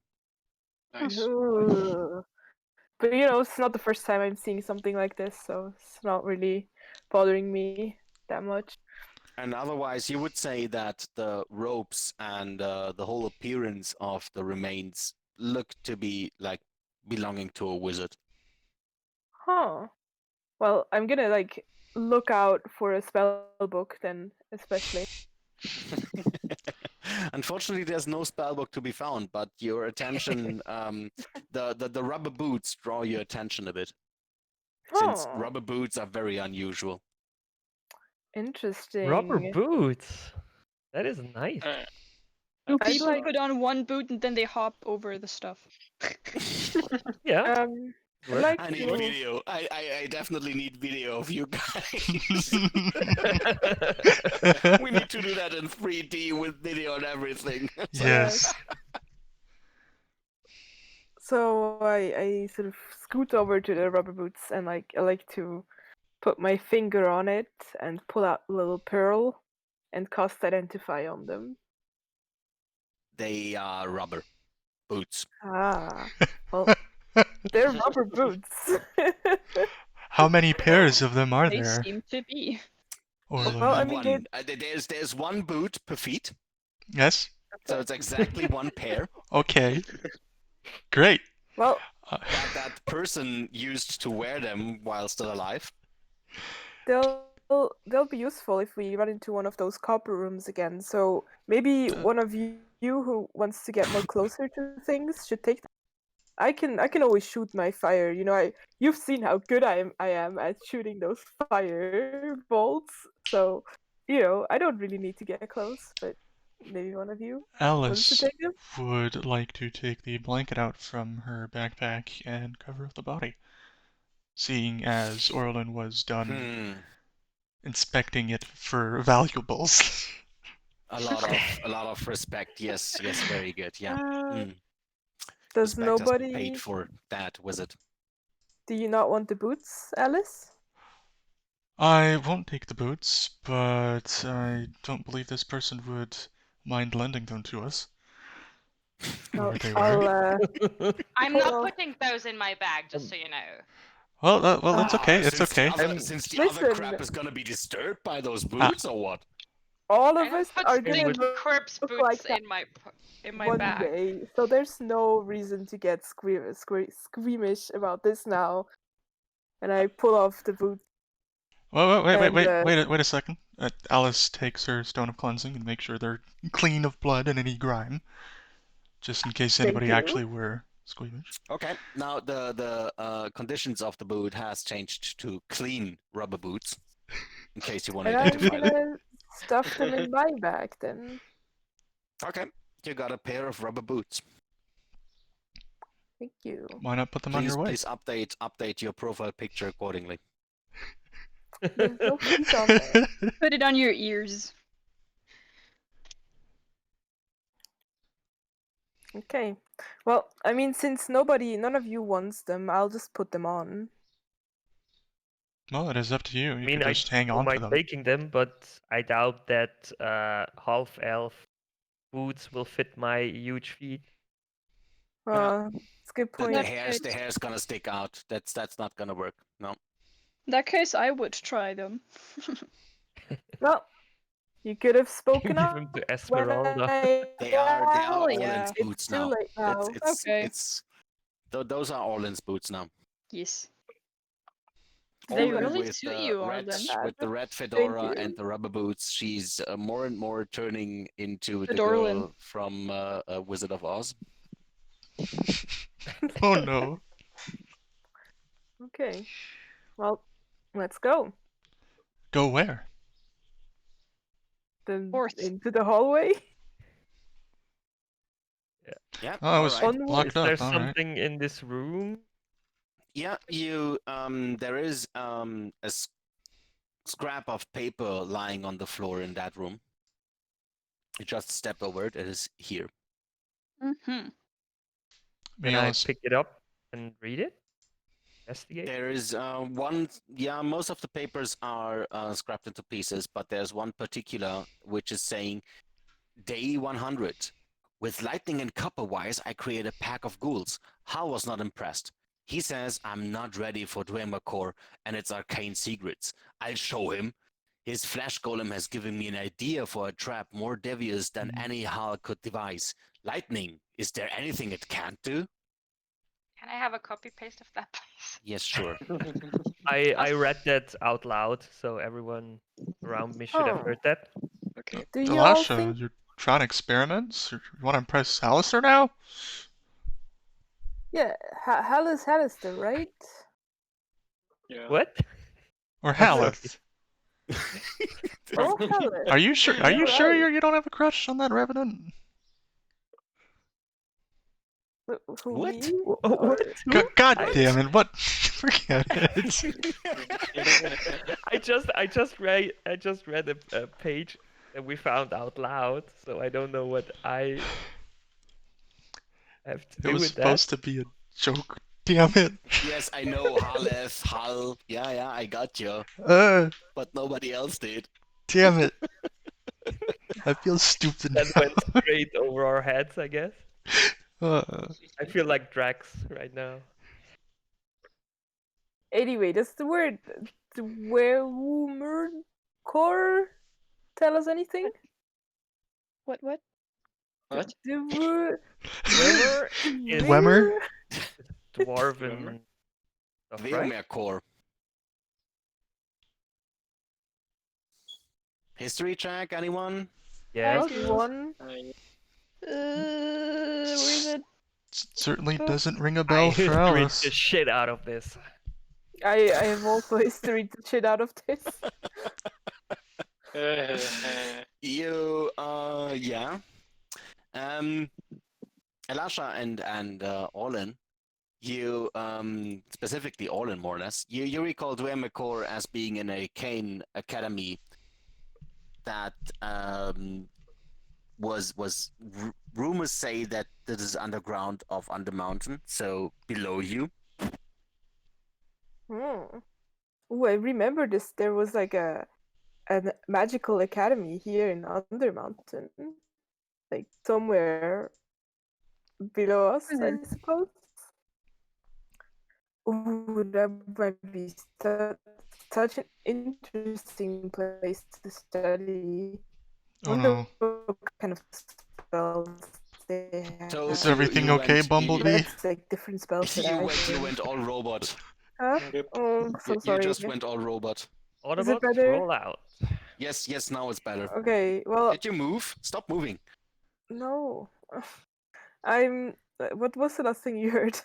Speaker 7: Nice.
Speaker 6: Ugh. But it's not the first time I'm seeing something like this, so it's not really bothering me that much.
Speaker 1: And otherwise, you would say that the ropes and the whole appearance of the remains look to be like belonging to a wizard.
Speaker 6: Huh. Well, I'm gonna look out for a spell book then, especially.
Speaker 1: Unfortunately, there's no spellbook to be found, but your attention, the rubber boots draw your attention a bit, since
Speaker 6: Huh.
Speaker 1: rubber boots are very unusual.
Speaker 6: Interesting.
Speaker 4: Rubber boots. That is nice.
Speaker 5: Do
Speaker 6: I'd
Speaker 5: people
Speaker 6: like-
Speaker 5: put on one boot and then they hop over the stuff?
Speaker 4: Yeah.
Speaker 6: I'd like
Speaker 1: I need
Speaker 6: to...
Speaker 1: video. I definitely need video of you guys. We need to do that in 3D with video and everything.
Speaker 2: Yes.
Speaker 6: So I sort of scoot over to the rubber boots and I like to put my finger on it and pull out a little pearl and cast identify on them.
Speaker 1: They are rubber boots.
Speaker 6: Ah, well, they're rubber boots.
Speaker 2: How many pairs of them are
Speaker 5: They
Speaker 2: there?
Speaker 5: seem to be.
Speaker 2: Orlin?
Speaker 6: Well, I mean,
Speaker 1: One. There's one boot per feet,
Speaker 2: Yes?
Speaker 1: so it's exactly one pair
Speaker 2: Okay. Great.
Speaker 6: Well,
Speaker 1: that person used to wear them while still alive.
Speaker 6: they'll be useful if we run into one of those copper rooms again. So maybe one of you who wants to get more closer to things should take them. I can always shoot my fire. You've seen how good I am at shooting those fire bolts. So I don't really need to get close, but maybe one of you wants to
Speaker 2: Alice
Speaker 6: take them.
Speaker 2: would like to take the blanket out from her backpack and cover up the body. Seeing as Orlin was done inspecting it for valuables.
Speaker 1: A lot of respect. Yes, very good. Yeah.
Speaker 6: Does
Speaker 1: Respect has been
Speaker 6: nobody?
Speaker 1: paid for that wizard.
Speaker 6: Do you not want the boots, Alice?
Speaker 2: I won't take the boots, but I don't believe this person would mind lending them to us. Whoever they were.
Speaker 3: I'm
Speaker 6: Hold
Speaker 3: not
Speaker 6: on.
Speaker 3: putting those in my bag, just so you know.
Speaker 2: Well, it's okay. It's
Speaker 1: Since
Speaker 2: okay.
Speaker 1: Since the other
Speaker 6: Listen.
Speaker 1: crap is gonna be disturbed by those boots, or what?
Speaker 6: All
Speaker 3: I
Speaker 6: of
Speaker 3: don't
Speaker 6: us
Speaker 3: put
Speaker 6: are
Speaker 3: stink
Speaker 6: gonna
Speaker 4: would-
Speaker 3: corpse
Speaker 6: look
Speaker 3: boots
Speaker 6: like that
Speaker 3: in my
Speaker 6: one
Speaker 3: bag.
Speaker 6: day, so there's no reason to get squeamish about this now. And I pull off the boot.
Speaker 2: Wait a second. Alice takes her stone of cleansing and makes sure they're clean of blood and any grime, just in case
Speaker 6: Thank
Speaker 2: anybody
Speaker 6: you.
Speaker 2: actually were squeamish.
Speaker 1: Okay. Now the conditions of the boot has changed to clean rubber boots, in case you want to
Speaker 6: And I'm
Speaker 1: identify them.
Speaker 6: gonna stuff them in my bag then.
Speaker 1: Okay. You got a pair of rubber boots.
Speaker 6: Thank you.
Speaker 2: Why not put them on your way?
Speaker 1: Please update your profile picture accordingly.
Speaker 6: There's no feet on there.
Speaker 5: Put it on your ears.
Speaker 6: Okay. Well, I mean, since none of you wants them, I'll just put them on.
Speaker 2: Well, it is up to you.
Speaker 4: I
Speaker 2: You
Speaker 4: mean,
Speaker 2: could
Speaker 4: I
Speaker 2: just hang
Speaker 4: don't
Speaker 2: on to
Speaker 4: mind
Speaker 2: them.
Speaker 4: taking them, but I doubt that half-elf boots will fit my huge feet.
Speaker 6: It's a good
Speaker 1: The
Speaker 6: point.
Speaker 1: hair's gonna stick out. That's not gonna work. No.
Speaker 5: In that case, I would try them.
Speaker 6: Well, you could have spoken
Speaker 4: Give
Speaker 6: up
Speaker 4: them to
Speaker 6: when
Speaker 4: Esmeralda.
Speaker 6: I
Speaker 1: They are
Speaker 5: Well,
Speaker 1: Orlin's
Speaker 5: yeah.
Speaker 1: boots
Speaker 6: It's too
Speaker 1: now.
Speaker 6: late now.
Speaker 5: Okay.
Speaker 1: Those are Orlin's boots now.
Speaker 5: Yes.
Speaker 6: They
Speaker 1: Orlin
Speaker 6: really
Speaker 1: with
Speaker 5: suit
Speaker 1: the
Speaker 5: you,
Speaker 1: red
Speaker 5: Orlin.
Speaker 1: with the red
Speaker 6: Thank
Speaker 1: fedora
Speaker 6: you.
Speaker 1: and the rubber boots. She's more and more turning into the
Speaker 5: Fedorlin.
Speaker 1: girl from Wizard of Oz.
Speaker 2: Oh no.
Speaker 6: Okay. Well, let's go.
Speaker 2: Go where?
Speaker 6: Then
Speaker 5: Forth.
Speaker 6: into the hallway.
Speaker 1: Yeah.
Speaker 2: Oh, it was
Speaker 1: all right.
Speaker 6: Onward.
Speaker 2: locked
Speaker 4: Is there
Speaker 2: up. All right.
Speaker 4: something in this room?
Speaker 1: Yeah. You there is a scrap of paper lying on the floor in that room. You just step over it. It is here.
Speaker 5: Mm-hmm.
Speaker 4: Can I
Speaker 2: Alice,
Speaker 4: pick it up and read it? Investigate?
Speaker 1: There is one. Yeah, most of the papers are scrapped into pieces, but there's one particular which is saying, "Day 100. With lightning and copper wires, I create a pack of ghouls. Hal was not impressed. He says I'm not ready for Dwemer and its arcane secrets. I'll show him. His flesh golem has given me an idea for a trap more devious than any Hal could devise. Lightning, is there anything it can't do?"
Speaker 3: Can I have a copy paste of that, please?
Speaker 1: Yes, sure.
Speaker 4: I read that out loud, so everyone around me should have
Speaker 6: Oh.
Speaker 4: heard that.
Speaker 7: Okay.
Speaker 6: Do you all
Speaker 2: Elisha,
Speaker 6: think?
Speaker 2: you're trying experiments? You want to impress Alistair now?
Speaker 6: Yeah, Hal is Hallister, right?
Speaker 7: Yeah.
Speaker 4: What?
Speaker 2: Or
Speaker 4: I'm sorry.
Speaker 2: Haleth?
Speaker 6: Oh, Hallis.
Speaker 2: Are you sure? Are you sure
Speaker 6: Right.
Speaker 2: you don't have a crush on that revenant?
Speaker 6: Who,
Speaker 1: What?
Speaker 6: me?
Speaker 4: What?
Speaker 2: God
Speaker 4: I-
Speaker 2: damn it! What? Forget it.
Speaker 4: I just read a page that we found out loud, so I don't know what I have to
Speaker 2: It
Speaker 4: do
Speaker 2: was
Speaker 4: with that.
Speaker 2: supposed to be a joke. Damn it.
Speaker 1: Yes, I know, Haleth, Hal. Yeah, I got you.
Speaker 2: Uh,
Speaker 1: But nobody else did.
Speaker 2: damn it. I feel stupid
Speaker 4: That
Speaker 2: now.
Speaker 4: went straight over our heads, I guess. I feel like Drax right now.
Speaker 6: Anyway, does the word Dwemer tell us anything?
Speaker 5: What?
Speaker 7: What?
Speaker 6: Dwemer
Speaker 4: Dwemer is
Speaker 2: Dwemer?
Speaker 4: dwarven stuff, right?
Speaker 1: Veomercore. History check, anyone?
Speaker 4: Yes.
Speaker 5: Yes.
Speaker 6: One.
Speaker 5: Where is it?
Speaker 2: Certainly doesn't ring a
Speaker 4: I
Speaker 2: bell for
Speaker 4: history
Speaker 2: Alice.
Speaker 4: the shit out of this.
Speaker 6: I have also history the shit out of this.
Speaker 1: You, yeah. Elisha and Orlin, you, specifically Orlin more or less, you recall Dwemer as being in a Kane academy that was rumors say that this is underground of Undermountain, so below you.
Speaker 6: Oh, I remember this. There was like a magical academy here in Undermountain, like somewhere below us, I suppose. Ooh, that might be such an interesting place to study. I
Speaker 2: Oh
Speaker 6: wonder
Speaker 2: no.
Speaker 6: what kind of spells they have.
Speaker 1: So
Speaker 2: Is everything
Speaker 1: you
Speaker 2: okay,
Speaker 1: went-
Speaker 2: Bumblebee?
Speaker 6: That's like different spells that I
Speaker 1: You
Speaker 6: know.
Speaker 1: went all robot.
Speaker 6: Huh?
Speaker 7: Yep.
Speaker 6: Oh, so
Speaker 1: You
Speaker 6: sorry.
Speaker 1: just went all robot.
Speaker 4: Autobots,
Speaker 6: better?
Speaker 4: roll out.
Speaker 1: Yes, now it's better.
Speaker 6: Okay, well,
Speaker 1: Did you move? Stop moving.
Speaker 6: no. I'm. What was the last thing you heard?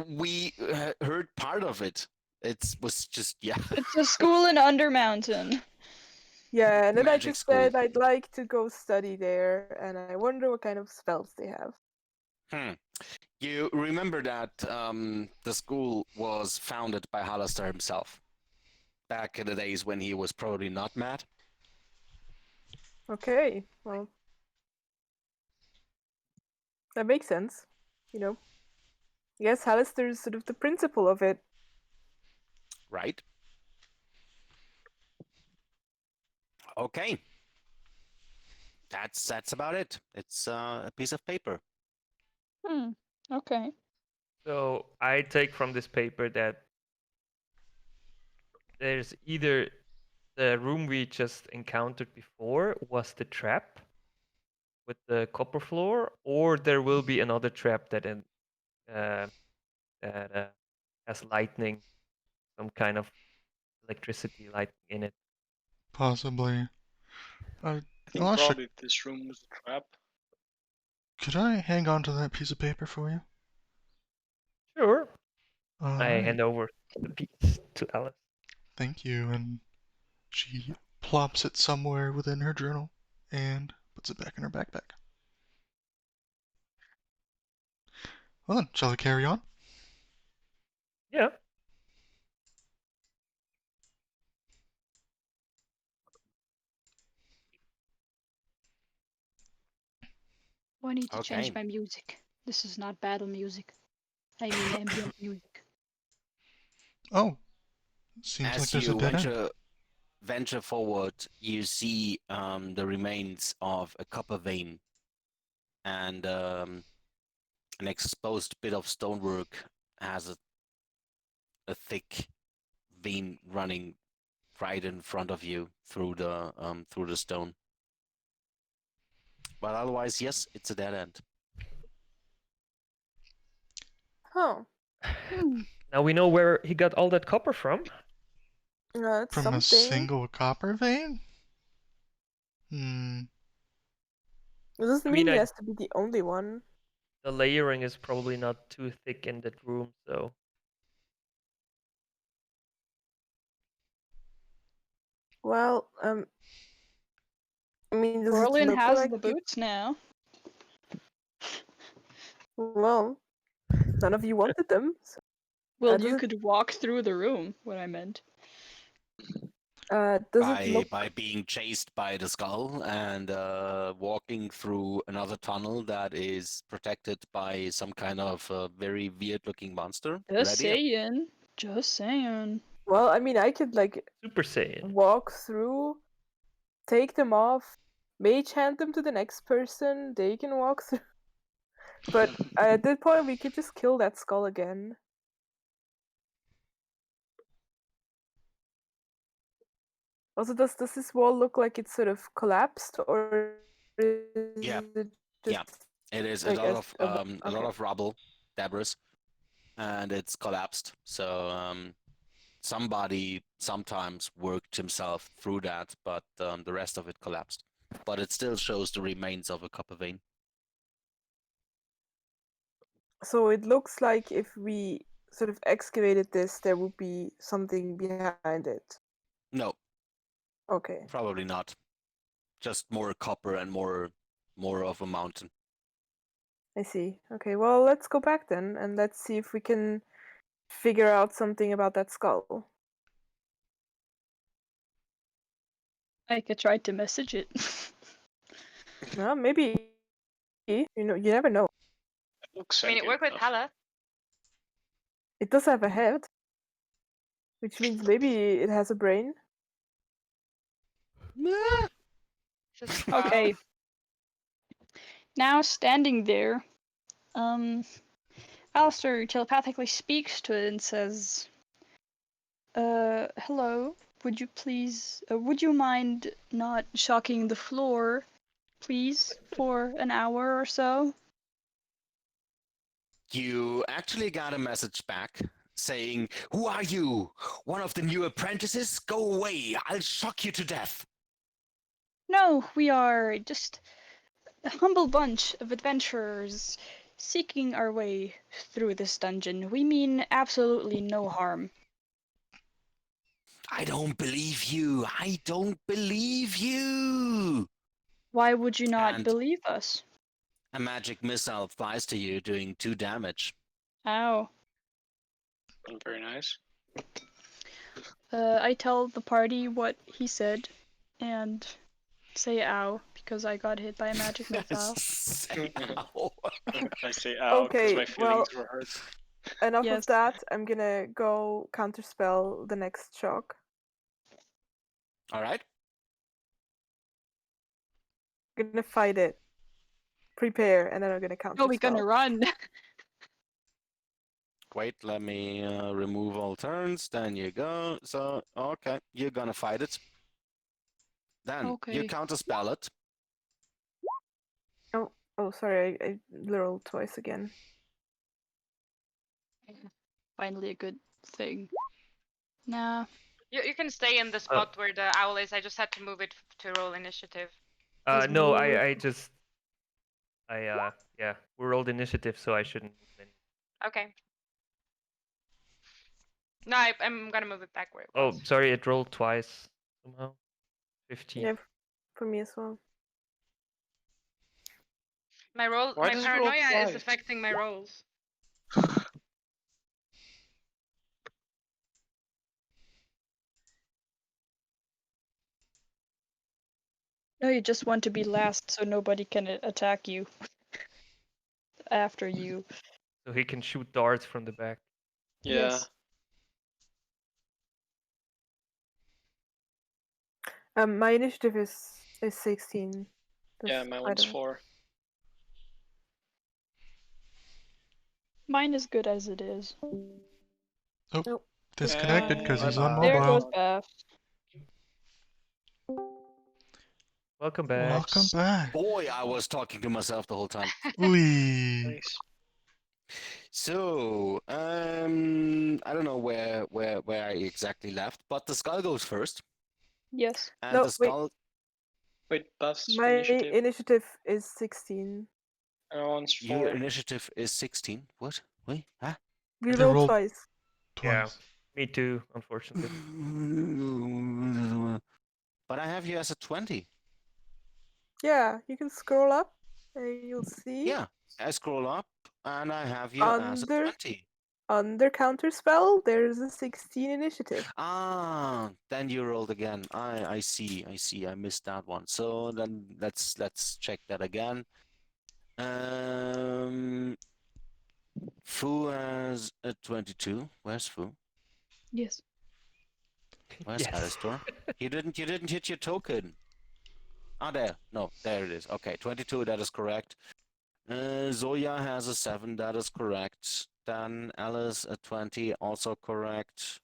Speaker 1: We heard part of it. It was just, yeah.
Speaker 5: It's a school in Undermountain.
Speaker 6: Yeah, and then I
Speaker 1: Magic
Speaker 6: just
Speaker 1: school.
Speaker 6: said I'd like to go study there, and I wonder what kind of spells they have.
Speaker 1: You remember that the school was founded by Hallister himself. back in the days when he was probably not mad.
Speaker 6: Okay, well, that makes sense. You know, yes, Alistair's sort of the principle of it.
Speaker 1: Right? Okay. That's about it. It's a piece of paper.
Speaker 5: Okay.
Speaker 4: So I take from this paper that there's either the room we just encountered before was the trap with the copper floor, or there will be another trap that uh, has lightning, some kind of electricity lightning in it.
Speaker 2: Possibly.
Speaker 7: I think
Speaker 2: Elasha,
Speaker 7: probably this room was a trap.
Speaker 2: could I hang on to that piece of paper for you?
Speaker 4: Sure. I
Speaker 2: Alright.
Speaker 4: hand over the piece to Alice.
Speaker 2: Thank you, and she plops it somewhere within her journal and puts it back in her backpack. Well then, shall I carry on?
Speaker 4: Yeah.
Speaker 5: Oh, I need to change
Speaker 1: Okay.
Speaker 5: my music. This is not battle music. I mean ambient music.
Speaker 2: Oh, seems like
Speaker 1: As
Speaker 2: there's a
Speaker 1: you
Speaker 2: dead end.
Speaker 1: venture forward, you see the remains of a copper vein and an exposed bit of stonework has a thick vein running right in front of you through the stone. But otherwise, yes, it's a dead end.
Speaker 6: Oh,
Speaker 4: Now we know where he got all that copper from.
Speaker 6: that's
Speaker 2: From a
Speaker 6: something.
Speaker 2: single copper vein? Hmm.
Speaker 6: It doesn't
Speaker 4: I
Speaker 6: mean
Speaker 4: mean,
Speaker 6: he
Speaker 4: I,
Speaker 6: has to be the only one.
Speaker 4: the layering is probably not too thick in that room, so
Speaker 6: Well, I mean, does it
Speaker 5: Orlin
Speaker 6: look
Speaker 5: has
Speaker 6: like
Speaker 5: the boots now.
Speaker 6: Well, none of you wanted them. So
Speaker 5: Well,
Speaker 6: does
Speaker 5: you
Speaker 6: it,
Speaker 5: could walk through the room, what I meant.
Speaker 6: does it look?
Speaker 1: By being chased by the skull and walking through another tunnel that is protected by some kind of very weird-looking monster. Good
Speaker 5: Just
Speaker 1: idea.
Speaker 5: saying. Just saying.
Speaker 6: Well, I mean, I could like
Speaker 4: Super Saiyan.
Speaker 6: walk through, take them off, mage hand them to the next person. They can walk through. But at that point, we could just kill that skull again. Also, does this wall look like it's sort of collapsed, or is
Speaker 1: Yeah.
Speaker 6: it
Speaker 1: Yeah,
Speaker 6: just
Speaker 1: it is
Speaker 6: like
Speaker 1: a lot of a lot
Speaker 6: okay.
Speaker 1: of rubble, debris, and it's collapsed. So somebody sometimes worked himself through that, but the rest of it collapsed. But it still shows the remains of a copper vein.
Speaker 6: So it looks like if we sort of excavated this, there would be something behind it.
Speaker 1: No,
Speaker 6: Okay.
Speaker 1: probably not. Just more copper and more of a mountain.
Speaker 6: I see. Okay, well, let's go back then and let's see if we can figure out something about that skull.
Speaker 5: I could try to message it.
Speaker 6: Well, maybe, you never know.
Speaker 7: It looks
Speaker 3: I mean, it
Speaker 7: sentient
Speaker 3: worked with
Speaker 7: enough.
Speaker 3: Hella.
Speaker 6: It does have a head, which means maybe it has a brain.
Speaker 3: Just
Speaker 5: Okay. Now standing there, Alistair telepathically speaks to it and says, hello, would you mind not shocking the floor, please, for an hour or so?
Speaker 1: You actually got a message back saying, "Who are you? One of the new apprentices? Go away! I'll shock you to death."
Speaker 5: No, we are just a humble bunch of adventurers seeking our way through this dungeon. We mean absolutely no harm.
Speaker 1: I don't believe you. I don't believe you.
Speaker 5: Why would you not
Speaker 1: And
Speaker 5: believe us?
Speaker 1: a magic missile flies to you, doing 2 damage.
Speaker 5: Ow.
Speaker 7: Very nice.
Speaker 5: I tell the party what he said, and say ow because I got hit by a magic missile.
Speaker 1: Say ow.
Speaker 7: I say ow because
Speaker 6: Okay,
Speaker 7: my feelings were hurt.
Speaker 6: Enough
Speaker 5: Yes.
Speaker 6: of that. I'm gonna go counterspell the next shock.
Speaker 1: All right.
Speaker 6: I'm gonna fight it. Prepare, and then I'm gonna counterspell.
Speaker 5: Oh, we're gonna run.
Speaker 1: Wait, let me remove all turns. Then you go. So, okay, you're gonna fight it. Then you
Speaker 5: Okay.
Speaker 1: counterspell it.
Speaker 6: Oh, sorry, I rolled twice again.
Speaker 5: Finally, a good thing. Nah.
Speaker 3: You can stay in the spot where the owl is. I just had to move it to roll initiative.
Speaker 4: No,
Speaker 5: Weird.
Speaker 4: yeah, we rolled initiative, so I shouldn't move any.
Speaker 3: Okay. No, I'm gonna move it back where it
Speaker 4: Oh,
Speaker 3: was.
Speaker 4: sorry, it rolled twice somehow. 15.
Speaker 6: Yeah, for me as well.
Speaker 3: My
Speaker 7: Why
Speaker 3: my
Speaker 7: does it roll
Speaker 3: paranoia is
Speaker 7: twice?
Speaker 3: affecting my rolls.
Speaker 5: No, you just want to be last so nobody can attack you after you.
Speaker 4: So he can shoot darts from the back.
Speaker 7: Yeah.
Speaker 5: Yes.
Speaker 6: My initiative is 16.
Speaker 7: Yeah,
Speaker 6: That's
Speaker 7: my
Speaker 6: quite
Speaker 7: one's
Speaker 6: a-
Speaker 7: 4.
Speaker 5: Mine is good as it is.
Speaker 2: Disconnected because he's on
Speaker 5: There
Speaker 2: mobile.
Speaker 5: goes Beth.
Speaker 4: Welcome back.
Speaker 2: Welcome back.
Speaker 1: Boy, I was talking to myself the whole time.
Speaker 2: Wee.
Speaker 7: Nice.
Speaker 1: So, I don't know where I exactly left, but the skull goes first,
Speaker 5: Yes.
Speaker 1: and
Speaker 6: No,
Speaker 1: the skull.
Speaker 7: Wait, Buff's
Speaker 6: My
Speaker 7: initiative.
Speaker 6: initiative is 16.
Speaker 7: And one's
Speaker 1: Your
Speaker 7: 4.
Speaker 1: initiative is 16. What? Wait, huh?
Speaker 6: We
Speaker 2: They
Speaker 6: rolled
Speaker 2: rolled
Speaker 6: twice.
Speaker 4: Yeah,
Speaker 2: twice.
Speaker 4: me too, unfortunately.
Speaker 1: But I have you as a 20.
Speaker 6: Yeah, you can scroll up and you'll see
Speaker 1: Yeah, I scroll up and I have you as a
Speaker 6: Under-
Speaker 1: 20.
Speaker 6: under counterspell there's a 16 initiative.
Speaker 1: Ah, then you rolled again. I see. I missed that one. So then let's check that again. Fu has a 22. Where's Fu?
Speaker 5: Yes.
Speaker 1: Where's
Speaker 4: Yes.
Speaker 1: Aristor? You didn't hit your token. Ah, there. No, there it is. Okay, 22. That is correct. Zoya has a 7. That is correct. Then Alice a 20. Also correct.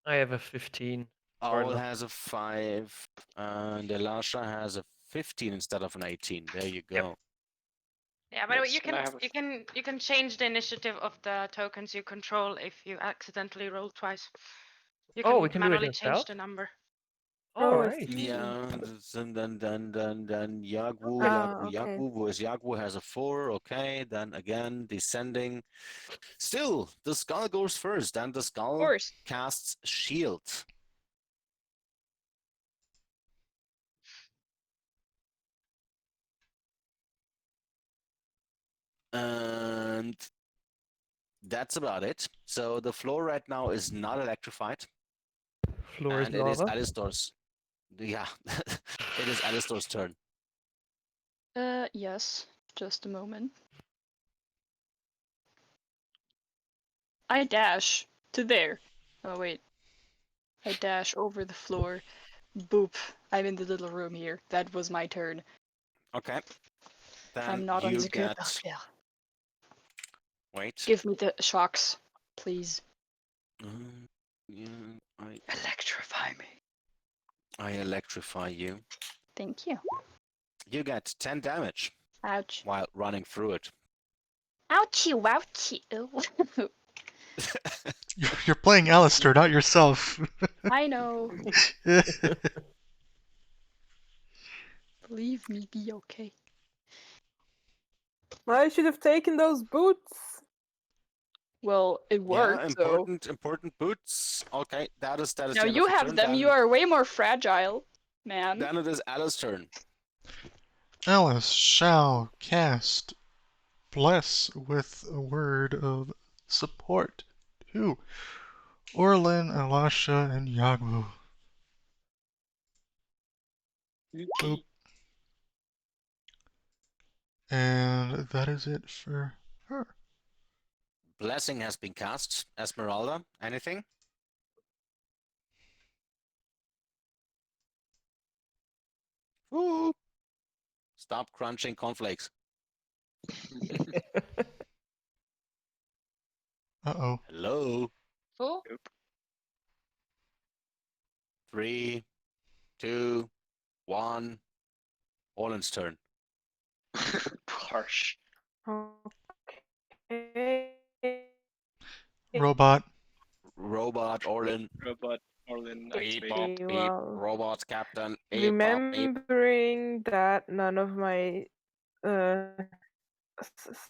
Speaker 4: I have a 15.
Speaker 1: Owl
Speaker 4: no.
Speaker 1: has a 5. And Elasha has a 15 instead of an 18. There you go.
Speaker 3: Yeah, by the way,
Speaker 7: Yes, and I have a
Speaker 3: you can change the initiative of the tokens you control if you accidentally roll twice. You
Speaker 4: Oh,
Speaker 3: can
Speaker 4: we can do it
Speaker 3: manually
Speaker 4: in
Speaker 3: change
Speaker 4: stealth?
Speaker 3: the number.
Speaker 6: Oh, I
Speaker 4: Alright.
Speaker 6: see.
Speaker 1: Yeah, then Yagwu,
Speaker 6: Okay.
Speaker 1: Yagwu, whereas Yagwu has a 4, okay, then again, descending. Still, the skull goes first, and the
Speaker 5: Of
Speaker 1: skull
Speaker 5: course.
Speaker 1: casts shield. And that's about it. So the floor right now is not electrified,
Speaker 4: Floor is
Speaker 1: and it is
Speaker 4: lava.
Speaker 1: Alistor's. Yeah, it is Alistor's turn.
Speaker 5: Yes. Just a moment. I dash to there. Oh, wait. I dash over the floor. Boop. I'm in the little room here. That was my turn.
Speaker 1: Okay. Then
Speaker 5: I'm not
Speaker 1: you
Speaker 5: on the good
Speaker 1: get.
Speaker 5: back there.
Speaker 1: Wait.
Speaker 5: Give me the shocks, please.
Speaker 1: Yeah,
Speaker 5: Electrify me.
Speaker 1: I electrify you.
Speaker 5: Thank you.
Speaker 1: You get 10 damage
Speaker 5: Ouch.
Speaker 1: while running through it.
Speaker 5: Ouchie, wouchie. Ew.
Speaker 2: You're playing Alistair, not yourself.
Speaker 5: I know. Leave me be okay.
Speaker 6: I should have taken those boots.
Speaker 5: Well, it worked,
Speaker 1: Yeah,
Speaker 5: so.
Speaker 1: important boots. Okay, that is
Speaker 5: Now
Speaker 1: the end
Speaker 5: you
Speaker 1: of your
Speaker 5: have
Speaker 1: turn.
Speaker 5: them. You are way more fragile, man.
Speaker 1: Then it is Alice's turn.
Speaker 2: Alice shall cast Bless with a word of support to Orlin, Elasha, and Yagwu. Boop. And that is it for her.
Speaker 1: Blessing has been cast. Esmeralda, anything? Woo! Stop crunching cornflakes.
Speaker 2: Uh-oh.
Speaker 1: Hello.
Speaker 3: Full?
Speaker 1: 3, 2, 1. Orlin's turn.
Speaker 7: Harsh.
Speaker 6: Okay.
Speaker 2: Robot.
Speaker 1: Robot, Orlin.
Speaker 7: Robot Orlin
Speaker 1: Beep,
Speaker 7: activate.
Speaker 1: bop,
Speaker 6: Okay,
Speaker 1: beep.
Speaker 6: well,
Speaker 1: Robots, Captain. Beep, bop, beep.
Speaker 6: remembering that none of my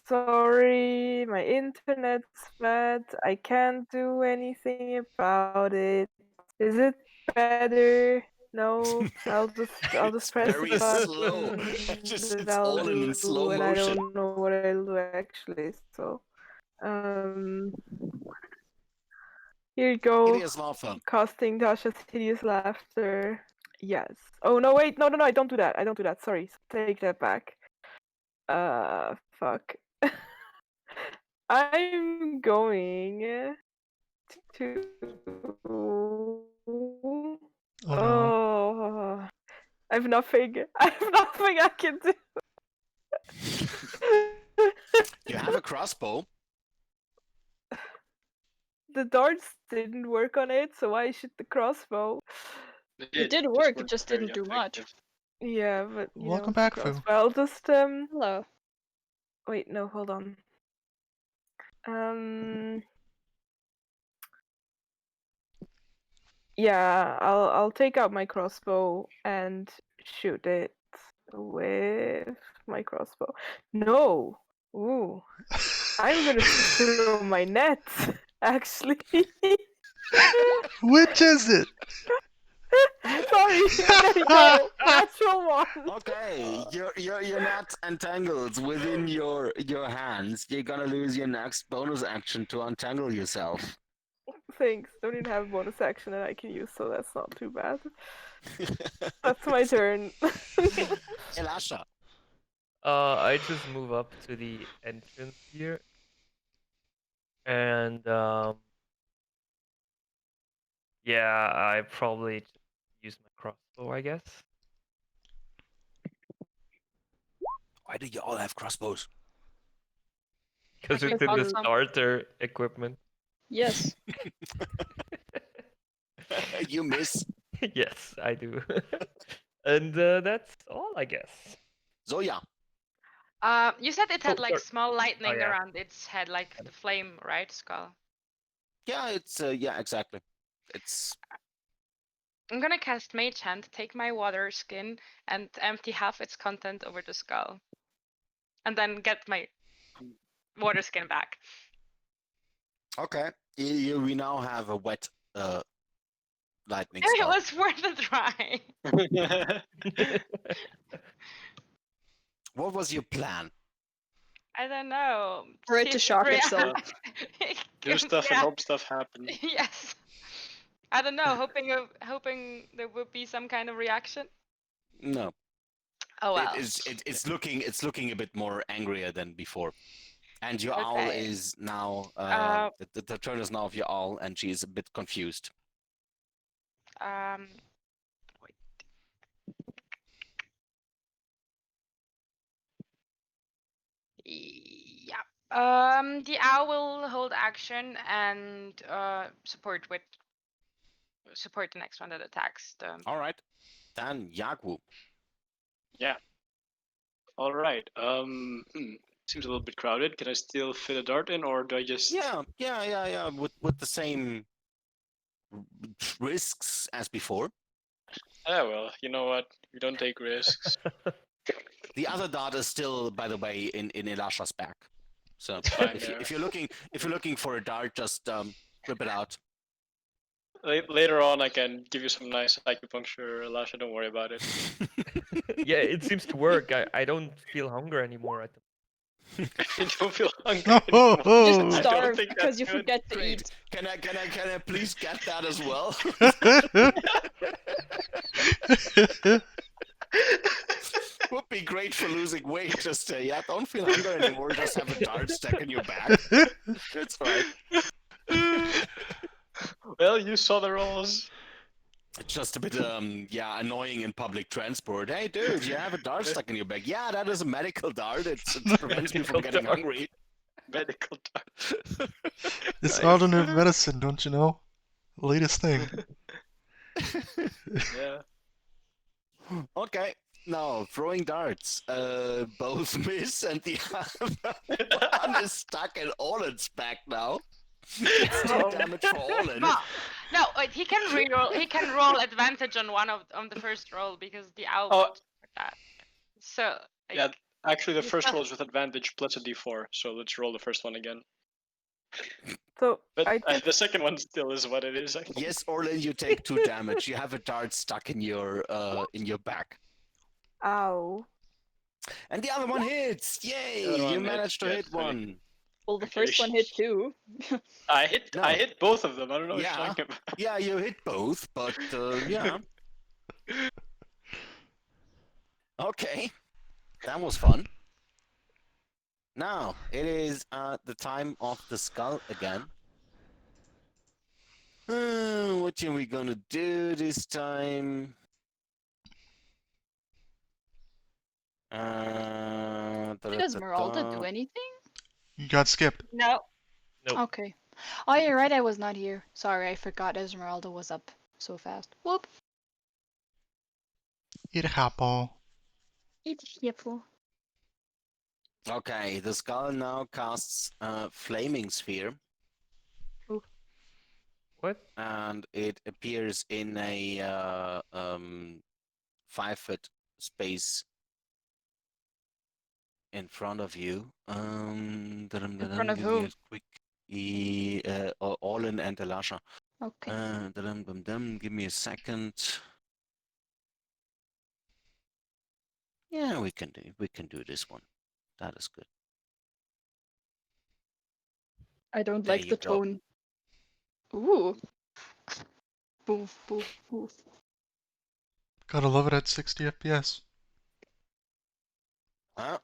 Speaker 6: sorry, my internet's bad. I can't do anything about it. Is it better? No, I'll
Speaker 1: It's
Speaker 6: just press
Speaker 1: very
Speaker 6: the
Speaker 1: slow.
Speaker 6: button that
Speaker 1: It's
Speaker 6: I'll
Speaker 1: all in slow
Speaker 6: do, and I
Speaker 1: motion.
Speaker 6: don't know what I'll do actually. So, here you go.
Speaker 1: Hideous laughter.
Speaker 6: Casting Dasha's hideous laughter. Yes. Oh no! Wait, no! I don't do that. I don't do that. Sorry. Take that back. Fuck. I'm going to.
Speaker 2: Oh no.
Speaker 6: Oh, I have nothing. I have nothing I can do.
Speaker 1: You have a crossbow.
Speaker 6: The darts didn't work on it, so I shoot the crossbow.
Speaker 5: It did work, it just didn't do much.
Speaker 6: Yeah, but you
Speaker 2: Welcome
Speaker 6: know,
Speaker 2: back,
Speaker 6: it's a
Speaker 2: Fu.
Speaker 6: crossbow. I'll just
Speaker 5: Hello.
Speaker 6: Wait, no, hold on. Yeah, I'll take out my crossbow and shoot it with my crossbow. No. Ooh. I'm gonna throw my net, actually.
Speaker 2: Which is it?
Speaker 6: Sorry, there you go. Natural one.
Speaker 1: Okay, you're not entangled within your hands. You're gonna lose your next bonus action to untangle yourself.
Speaker 6: Thanks. Don't even have a bonus action that I can use, so that's not too bad. That's my turn.
Speaker 1: Elasha.
Speaker 4: I just move up to the entrance here, and yeah, I probably use my crossbow, I guess.
Speaker 1: Why do you all have crossbows?
Speaker 4: Because
Speaker 3: Like
Speaker 4: it's
Speaker 3: you
Speaker 4: in the
Speaker 3: bought some.
Speaker 4: starter equipment.
Speaker 5: Yes.
Speaker 1: You miss.
Speaker 4: Yes, I do. And that's all, I guess.
Speaker 1: Zoya.
Speaker 3: You said it had
Speaker 4: Oh,
Speaker 3: like
Speaker 4: sorry.
Speaker 3: small lightning
Speaker 4: yeah.
Speaker 3: around its head, like the flame, right, Skull?
Speaker 1: Yeah, it's yeah, exactly. It's
Speaker 3: I'm gonna cast Mage Hand, take my water skin, and empty half its content over the skull. And then get my water skin back.
Speaker 1: okay. We now have a wet lightning
Speaker 3: It
Speaker 1: skull.
Speaker 3: was worth a try.
Speaker 1: What was your plan?
Speaker 3: I don't know.
Speaker 5: For it
Speaker 3: See
Speaker 5: to
Speaker 3: if
Speaker 5: shock
Speaker 3: rea-
Speaker 5: itself.
Speaker 7: Do stuff and
Speaker 3: Yeah.
Speaker 7: hope stuff happen.
Speaker 3: Yes. I don't know. Hoping there would be some kind of reaction.
Speaker 1: No.
Speaker 3: Oh well.
Speaker 1: It's looking a bit more angrier than before. And your owl
Speaker 3: Okay.
Speaker 1: is now the turn is now of your owl, and she is a bit confused.
Speaker 3: Wait. Yeah. The owl will hold action and support the next one that attacks.
Speaker 1: All right. Then Yagwu.
Speaker 7: Yeah. All right. Seems a little bit crowded. Can I still fit a dart in, or do I just?
Speaker 1: Yeah. With the same risks as before.
Speaker 7: Yeah. Well, you know what? We don't take risks.
Speaker 1: The other dart is still, by the way, in Elasha's back. So
Speaker 7: Fine,
Speaker 1: if you're looking for a dart, just rip it out.
Speaker 7: Later on, I can give you some nice acupuncture, Elasha. Don't worry about it.
Speaker 4: Yeah, it seems to work. I don't feel hunger anymore at the
Speaker 7: I don't feel hungry
Speaker 2: Oh,
Speaker 7: anymore.
Speaker 2: oh.
Speaker 5: Just
Speaker 7: I don't
Speaker 5: starve
Speaker 7: think
Speaker 5: because
Speaker 7: that's
Speaker 5: you
Speaker 7: good.
Speaker 5: forget to
Speaker 1: Great.
Speaker 5: eat.
Speaker 1: Can I please get that as well? Would be great for losing weight. Just yeah, don't feel hunger anymore. Just have a dart stuck in your back. It's right.
Speaker 7: Well, you saw the rolls.
Speaker 1: It's just a bit yeah, annoying in public transport. Hey dude, you have a dart stuck in your back. Yeah, that is a medical dart. It prevents me from
Speaker 4: Medical
Speaker 1: getting
Speaker 4: dart.
Speaker 1: hungry.
Speaker 7: Medical dart.
Speaker 2: It's
Speaker 7: Nice.
Speaker 2: alternative medicine, don't you know? Latest thing.
Speaker 7: Yeah.
Speaker 1: Okay. Now, throwing darts. Both miss, and the other one is stuck in Olen's back now. It's 2
Speaker 3: Oh.
Speaker 1: damage for Olen.
Speaker 3: Well, no, wait, he can reroll. He can roll advantage on on the first roll because the owl
Speaker 7: Oh.
Speaker 3: went for that. So like,
Speaker 7: Yeah. Actually, the
Speaker 3: you
Speaker 7: first
Speaker 3: still-
Speaker 7: roll is with advantage plus a d4, so let's roll the first one again.
Speaker 6: So
Speaker 7: But
Speaker 6: I took
Speaker 7: the second one still is what it is. I think.
Speaker 1: Yes, Orlin, you take 2 damage. You have a dart stuck in your back.
Speaker 6: ow.
Speaker 1: And the other one hits! Yay!
Speaker 7: The other
Speaker 1: You
Speaker 7: one
Speaker 1: managed to
Speaker 7: hits,
Speaker 1: hit
Speaker 7: yes, really.
Speaker 1: one.
Speaker 5: Well, the
Speaker 7: Okay.
Speaker 5: first one hit too.
Speaker 7: I hit
Speaker 1: No.
Speaker 7: both of them. I don't know what
Speaker 1: Yeah.
Speaker 7: you're talking about.
Speaker 1: Yeah, you hit both, but yeah. Okay. That was fun. Now, it is the time of the skull again. What are we gonna do this time?
Speaker 5: Did Esmeralda do anything?
Speaker 2: You got skipped.
Speaker 3: no.
Speaker 4: Nope.
Speaker 5: Okay. Oh, you're right. I was not here. Sorry, I forgot Esmeralda was up so fast. Whoop.
Speaker 2: It happened.
Speaker 5: It's careful.
Speaker 1: Okay, the skull now casts Flaming Sphere.
Speaker 4: What?
Speaker 1: And it appears in a 5-foot space in front of you. In
Speaker 5: front of whom?
Speaker 1: Quick, Orlin and Elasha.
Speaker 5: Okay.
Speaker 1: Give me a second. Yeah, we can do this one. That is good.
Speaker 5: I don't
Speaker 1: There
Speaker 5: like
Speaker 1: you
Speaker 5: the
Speaker 1: go.
Speaker 5: tone. Ooh. Boof, boof, boof.
Speaker 2: Gotta love it at 60 FPS.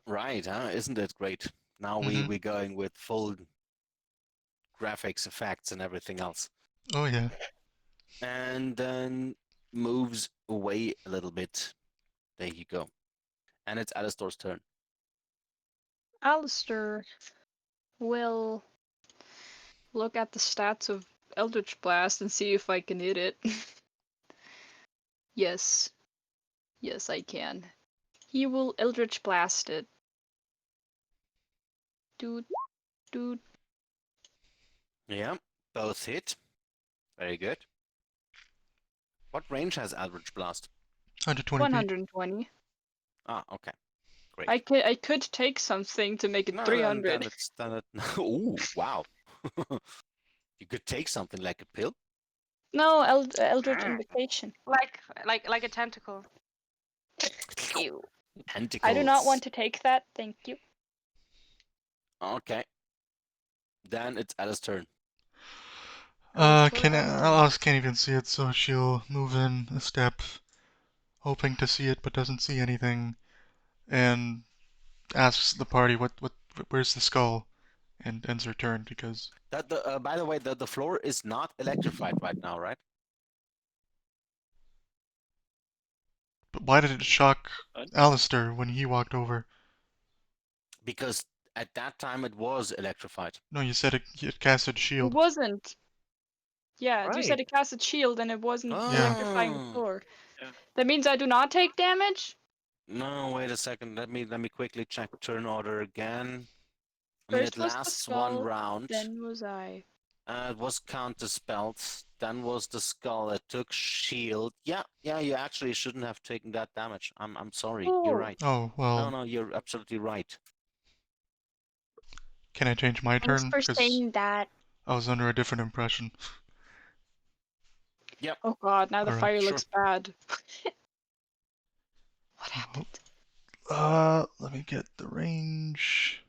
Speaker 1: Right, isn't it great? Now we're going with full graphics, effects, and everything else.
Speaker 2: Oh yeah.
Speaker 1: And then moves away a little bit. There you go. And it's Alistor's turn.
Speaker 5: Alistair will look at the stats of Eldritch Blast and see if I can hit it. Yes. Yes, I can. He will Eldritch Blast it. Dude. Dude.
Speaker 1: Yeah, both hit. Very good. What range has Eldritch Blast?
Speaker 2: 120 feet.
Speaker 5: 120.
Speaker 1: Okay. Great.
Speaker 5: I could take something to make it
Speaker 1: No,
Speaker 5: 300.
Speaker 1: Ooh, wow. You could take something like a pill.
Speaker 5: No, Eldritch Invocation.
Speaker 3: Like a tentacle.
Speaker 5: Ew.
Speaker 1: Tentacles.
Speaker 5: I do not want to take that, thank you.
Speaker 1: Okay. Then it's Alice's turn.
Speaker 2: Alice can't even see it, so she'll move in a step, hoping to see it, but doesn't see anything, and asks the party, where's the skull? And ends her turn because.
Speaker 1: By the way, the floor is not electrified right now, right?
Speaker 2: But why did it shock
Speaker 7: What?
Speaker 2: Alistair when he walked over?
Speaker 1: Because at that time it was electrified.
Speaker 2: No, you said it casted
Speaker 5: It
Speaker 2: shield.
Speaker 5: wasn't. Yeah, you said
Speaker 4: Right.
Speaker 5: it casted shield and it wasn't
Speaker 2: Yeah.
Speaker 5: electrifying the
Speaker 1: Oh.
Speaker 5: floor.
Speaker 7: Yeah.
Speaker 5: That means I do not take damage?
Speaker 1: No, wait a second. Let me quickly check turn order again. I mean,
Speaker 5: First
Speaker 1: it
Speaker 5: was the
Speaker 1: lasts one
Speaker 5: skull,
Speaker 1: round.
Speaker 5: then was I.
Speaker 1: It was counter-spelled. Then was the skull. It took shield. Yeah, you actually shouldn't have taken that damage. I'm sorry. You're
Speaker 5: Oh.
Speaker 1: right.
Speaker 2: Oh, well,
Speaker 1: No, you're absolutely right.
Speaker 2: can I change my
Speaker 5: Thanks
Speaker 2: turn?
Speaker 5: for
Speaker 2: 'Cause
Speaker 5: saying that.
Speaker 2: I was under a different impression.
Speaker 5: Oh god, now the
Speaker 2: Alright,
Speaker 5: fire
Speaker 1: sure.
Speaker 5: looks bad. What happened?
Speaker 2: Let me get the range.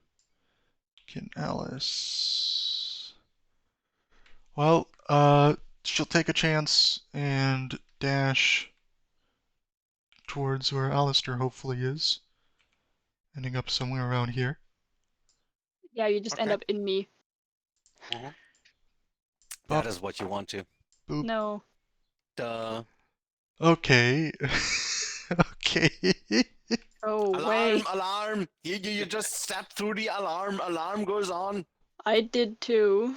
Speaker 2: Can Alice? Well, she'll take a chance and dash towards where Alistair hopefully is, ending up somewhere around here.
Speaker 5: Yeah, you just end
Speaker 1: Okay.
Speaker 5: up in me.
Speaker 1: That is what you want to.
Speaker 2: Boop.
Speaker 5: No.
Speaker 1: Duh.
Speaker 2: Okay. Okay.
Speaker 5: Oh,
Speaker 1: Alarm!
Speaker 5: way.
Speaker 1: Alarm! You just step through the alarm. Alarm goes on.
Speaker 5: I did too.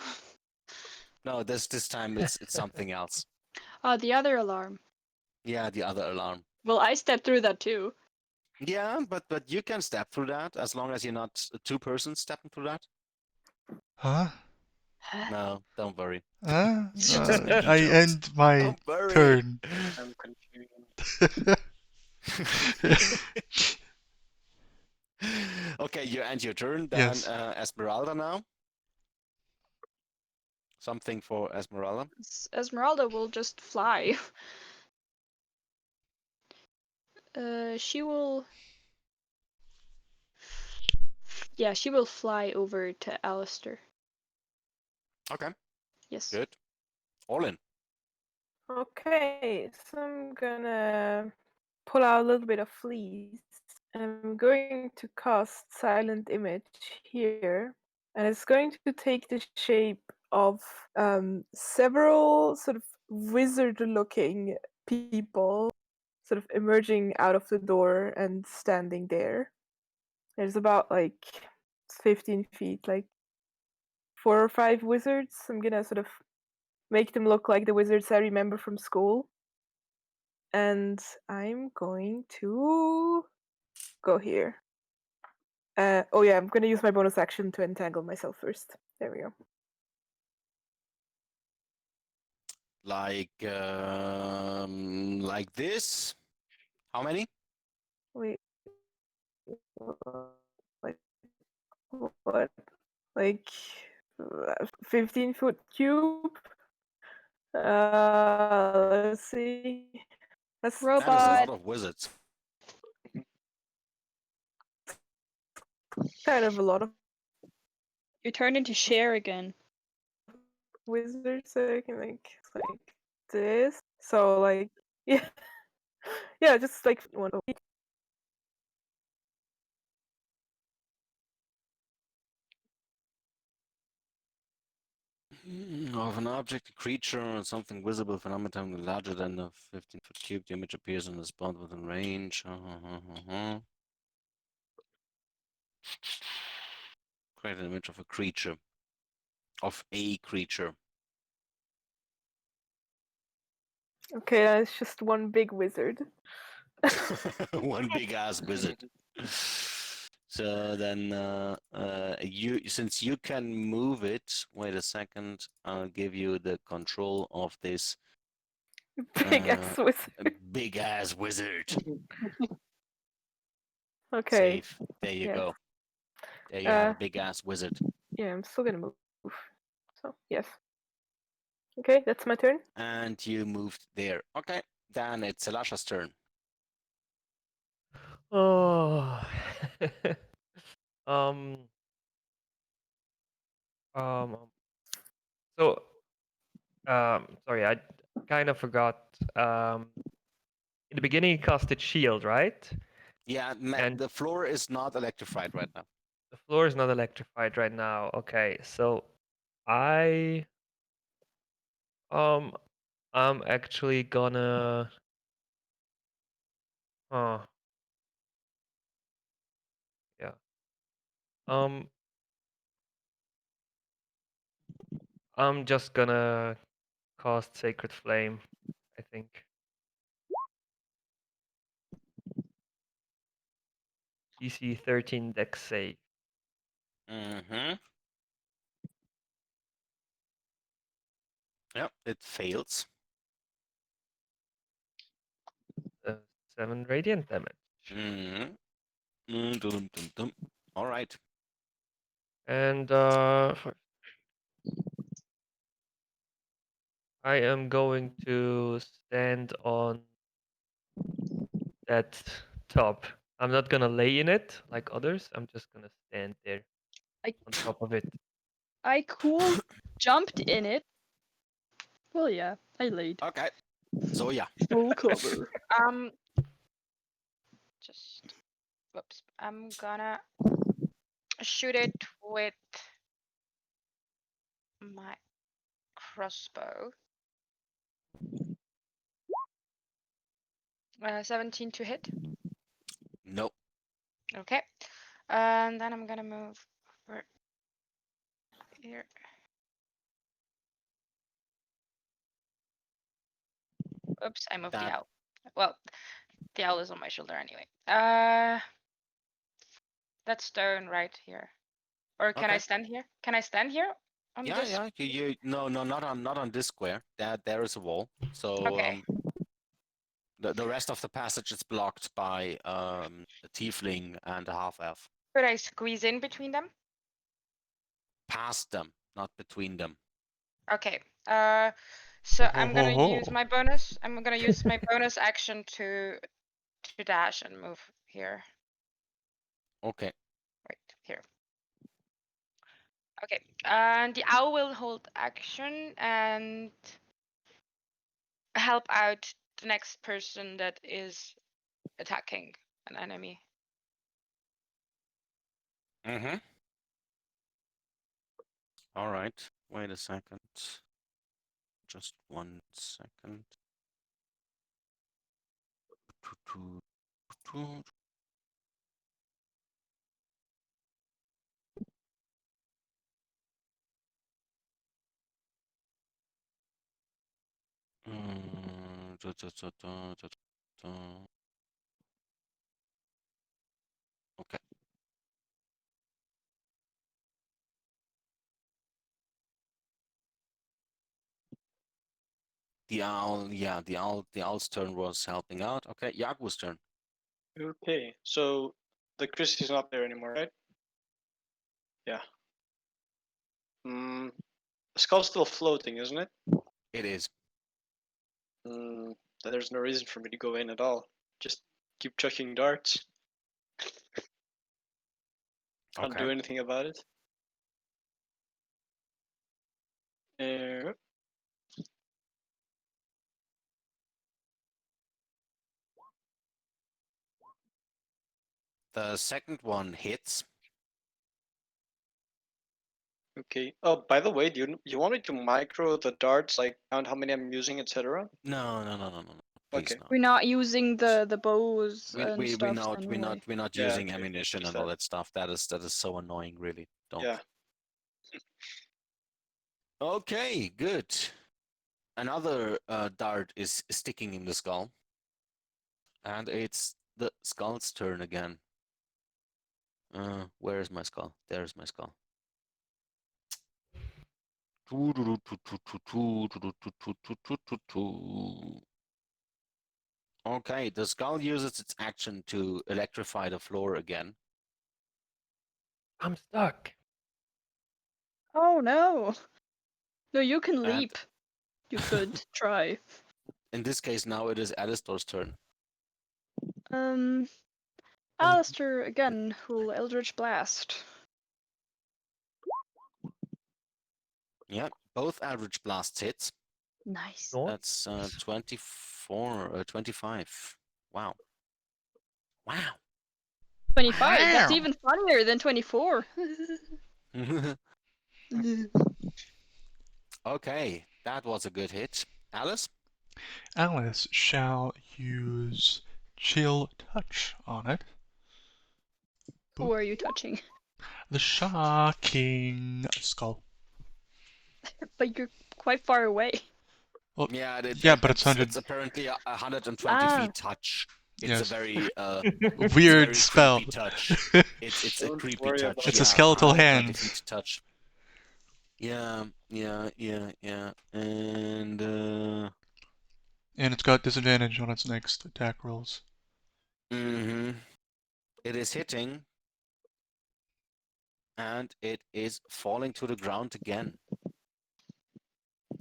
Speaker 1: No, this time it's something else.
Speaker 5: The other alarm.
Speaker 1: Yeah, the other alarm.
Speaker 5: Well, I stepped through that too.
Speaker 1: Yeah, but you can step through that as long as you're not two persons stepping through that.
Speaker 2: Huh?
Speaker 1: No, don't worry.
Speaker 2: Huh?
Speaker 1: It's just making
Speaker 2: I
Speaker 1: jokes.
Speaker 2: end my
Speaker 1: Don't worry.
Speaker 2: turn.
Speaker 7: I'm confused.
Speaker 1: Okay, you end your turn. Then
Speaker 2: Yes.
Speaker 1: Esmeralda now. Something for Esmeralda.
Speaker 5: Esmeralda will just fly. She will. Yeah, she will fly over to Alistair.
Speaker 1: Okay,
Speaker 5: Yes.
Speaker 1: good. All in.
Speaker 6: Okay, so I'm gonna pull out a little bit of fleece. I'm going to cast Silent Image here, and it's going to take the shape of several sort of wizard-looking people sort of emerging out of the door and standing there. There's about like 15 feet, like 4 or 5 wizards. I'm gonna sort of make them look like the wizards I remember from school. And I'm going to go here. Oh yeah, I'm gonna use my bonus action to entangle myself first. There we go.
Speaker 1: Like this. How many?
Speaker 6: Wait, like what? Like 15-foot cube? Let's see. That's
Speaker 1: That is a
Speaker 5: Robot.
Speaker 1: lot of wizards.
Speaker 6: kind of a lot of
Speaker 5: You turn into Cher again.
Speaker 6: wizards, so I can like this. So like yeah, yeah, just like one.
Speaker 1: Of an object, a creature, or something visible phenomenon larger than a 15-foot cube, the image appears on the spot within range. Create an image of a creature. Of a creature.
Speaker 6: Okay, that's just one big wizard.
Speaker 1: One big ass wizard. So then, since you can move it, wait a second, I'll give you the control of this
Speaker 6: Big ass wizard.
Speaker 1: big ass wizard.
Speaker 6: Okay.
Speaker 1: Save. There you
Speaker 6: Yes.
Speaker 1: go. There you have a big ass wizard.
Speaker 6: Yeah, I'm still gonna move. So yes. Okay, that's my turn.
Speaker 1: And you moved there. Okay, then it's Elasha's turn.
Speaker 4: Oh. um. Um. So, sorry, I kind of forgot. In the beginning, he casted shield, right?
Speaker 1: Yeah,
Speaker 4: And
Speaker 1: the floor is not electrified right now.
Speaker 4: the floor is not electrified right now. Okay, so I'm actually gonna. Oh. Yeah. I'm just gonna cast Sacred Flame, I think. DC 13 Dex save.
Speaker 1: Mm-hmm. Yep, it fails.
Speaker 4: 7 radiant damage.
Speaker 1: Mm-hmm. All right.
Speaker 4: And I am going to stand on that top. I'm not gonna lay in it like others. I'm just gonna stand there. on top of it.
Speaker 5: I cool jumped in it. Well, yeah, I laid.
Speaker 1: Okay. So yeah.
Speaker 5: So clever.
Speaker 3: Just whoops. I'm gonna shoot it with my crossbow. 17 to hit.
Speaker 1: Nope.
Speaker 3: Okay. And then I'm gonna move over here. Oops, I moved the
Speaker 1: That-
Speaker 3: owl. Well, the owl is on my shoulder anyway. That's stone right here. Or can I
Speaker 1: Okay.
Speaker 3: stand here? Can I stand here on
Speaker 1: Yeah,
Speaker 3: this?
Speaker 1: yeah. No, not on this square. There is a wall. So
Speaker 3: Okay.
Speaker 1: the rest of the passage is blocked by a tiefling and a half elf.
Speaker 3: Could I squeeze in between them?
Speaker 1: Past them, not between them.
Speaker 3: Okay. So
Speaker 2: Ho,
Speaker 3: I'm
Speaker 2: ho,
Speaker 3: gonna
Speaker 2: ho,
Speaker 3: use
Speaker 2: ho.
Speaker 3: my bonus. I'm gonna use my bonus action to dash and move here.
Speaker 1: Okay.
Speaker 3: Right here. Okay. And the owl will hold action and help out the next person that is attacking an enemy.
Speaker 1: Mm-hmm. All right. Wait a second. Just 1 second. Okay. The owl, yeah, the owl's turn was helping out. Okay, Yagu's turn.
Speaker 7: Okay, so the Chris is not there anymore, right? Yeah. The skull's still floating, isn't it?
Speaker 1: It is.
Speaker 7: Then there's no reason for me to go in at all. Just keep chucking darts. Can't do
Speaker 1: Okay.
Speaker 7: anything about it.
Speaker 1: The second one hits.
Speaker 7: Okay. Oh, by the way, do you want me to micro the darts, like count how many I'm using, etc.?
Speaker 1: No. Please
Speaker 7: Okay.
Speaker 1: no.
Speaker 5: We're not using the bows
Speaker 1: We
Speaker 5: and
Speaker 1: we
Speaker 5: stuff
Speaker 1: we're not
Speaker 7: Yeah,
Speaker 1: using
Speaker 7: okay,
Speaker 1: ammunition
Speaker 7: just
Speaker 1: and all
Speaker 7: that.
Speaker 1: that stuff. That is so annoying, really. Don't.
Speaker 7: Yeah.
Speaker 1: Okay, good. Another dart is sticking in the skull, and it's the skull's turn again. Where is my skull? There's my skull. Okay, the skull uses its action to electrify the floor again.
Speaker 4: I'm stuck.
Speaker 5: Oh no! No, you can
Speaker 1: And-
Speaker 5: leap. You could try.
Speaker 1: In this case, now it is Alistor's turn.
Speaker 5: Alistair again will Eldritch Blast.
Speaker 1: Yeah, both average blasts hits.
Speaker 5: Nice.
Speaker 4: No?
Speaker 1: That's 24, 25. Wow. Wow.
Speaker 5: 25. That's
Speaker 2: Wow.
Speaker 5: even funnier than 24.
Speaker 1: Okay, that was a good hit. Alice?
Speaker 2: Alice shall use Chill Touch on it.
Speaker 5: Who are you touching?
Speaker 2: The shocking skull.
Speaker 5: But you're quite far away.
Speaker 2: Well,
Speaker 1: Yeah,
Speaker 2: but it's 100.
Speaker 1: it's apparently a 120
Speaker 5: Ah.
Speaker 1: feet touch. It's
Speaker 2: Yes.
Speaker 1: a very
Speaker 2: Weird
Speaker 1: very
Speaker 2: spell.
Speaker 1: creepy touch. It's a
Speaker 7: Don't
Speaker 1: creepy
Speaker 7: worry
Speaker 1: touch.
Speaker 7: about
Speaker 2: It's
Speaker 1: yeah,
Speaker 2: a skeletal
Speaker 1: 120
Speaker 2: hand.
Speaker 1: feet touch. Yeah. And
Speaker 2: And it's got disadvantage on its next attack rolls.
Speaker 1: it is hitting, and it is falling to the ground again.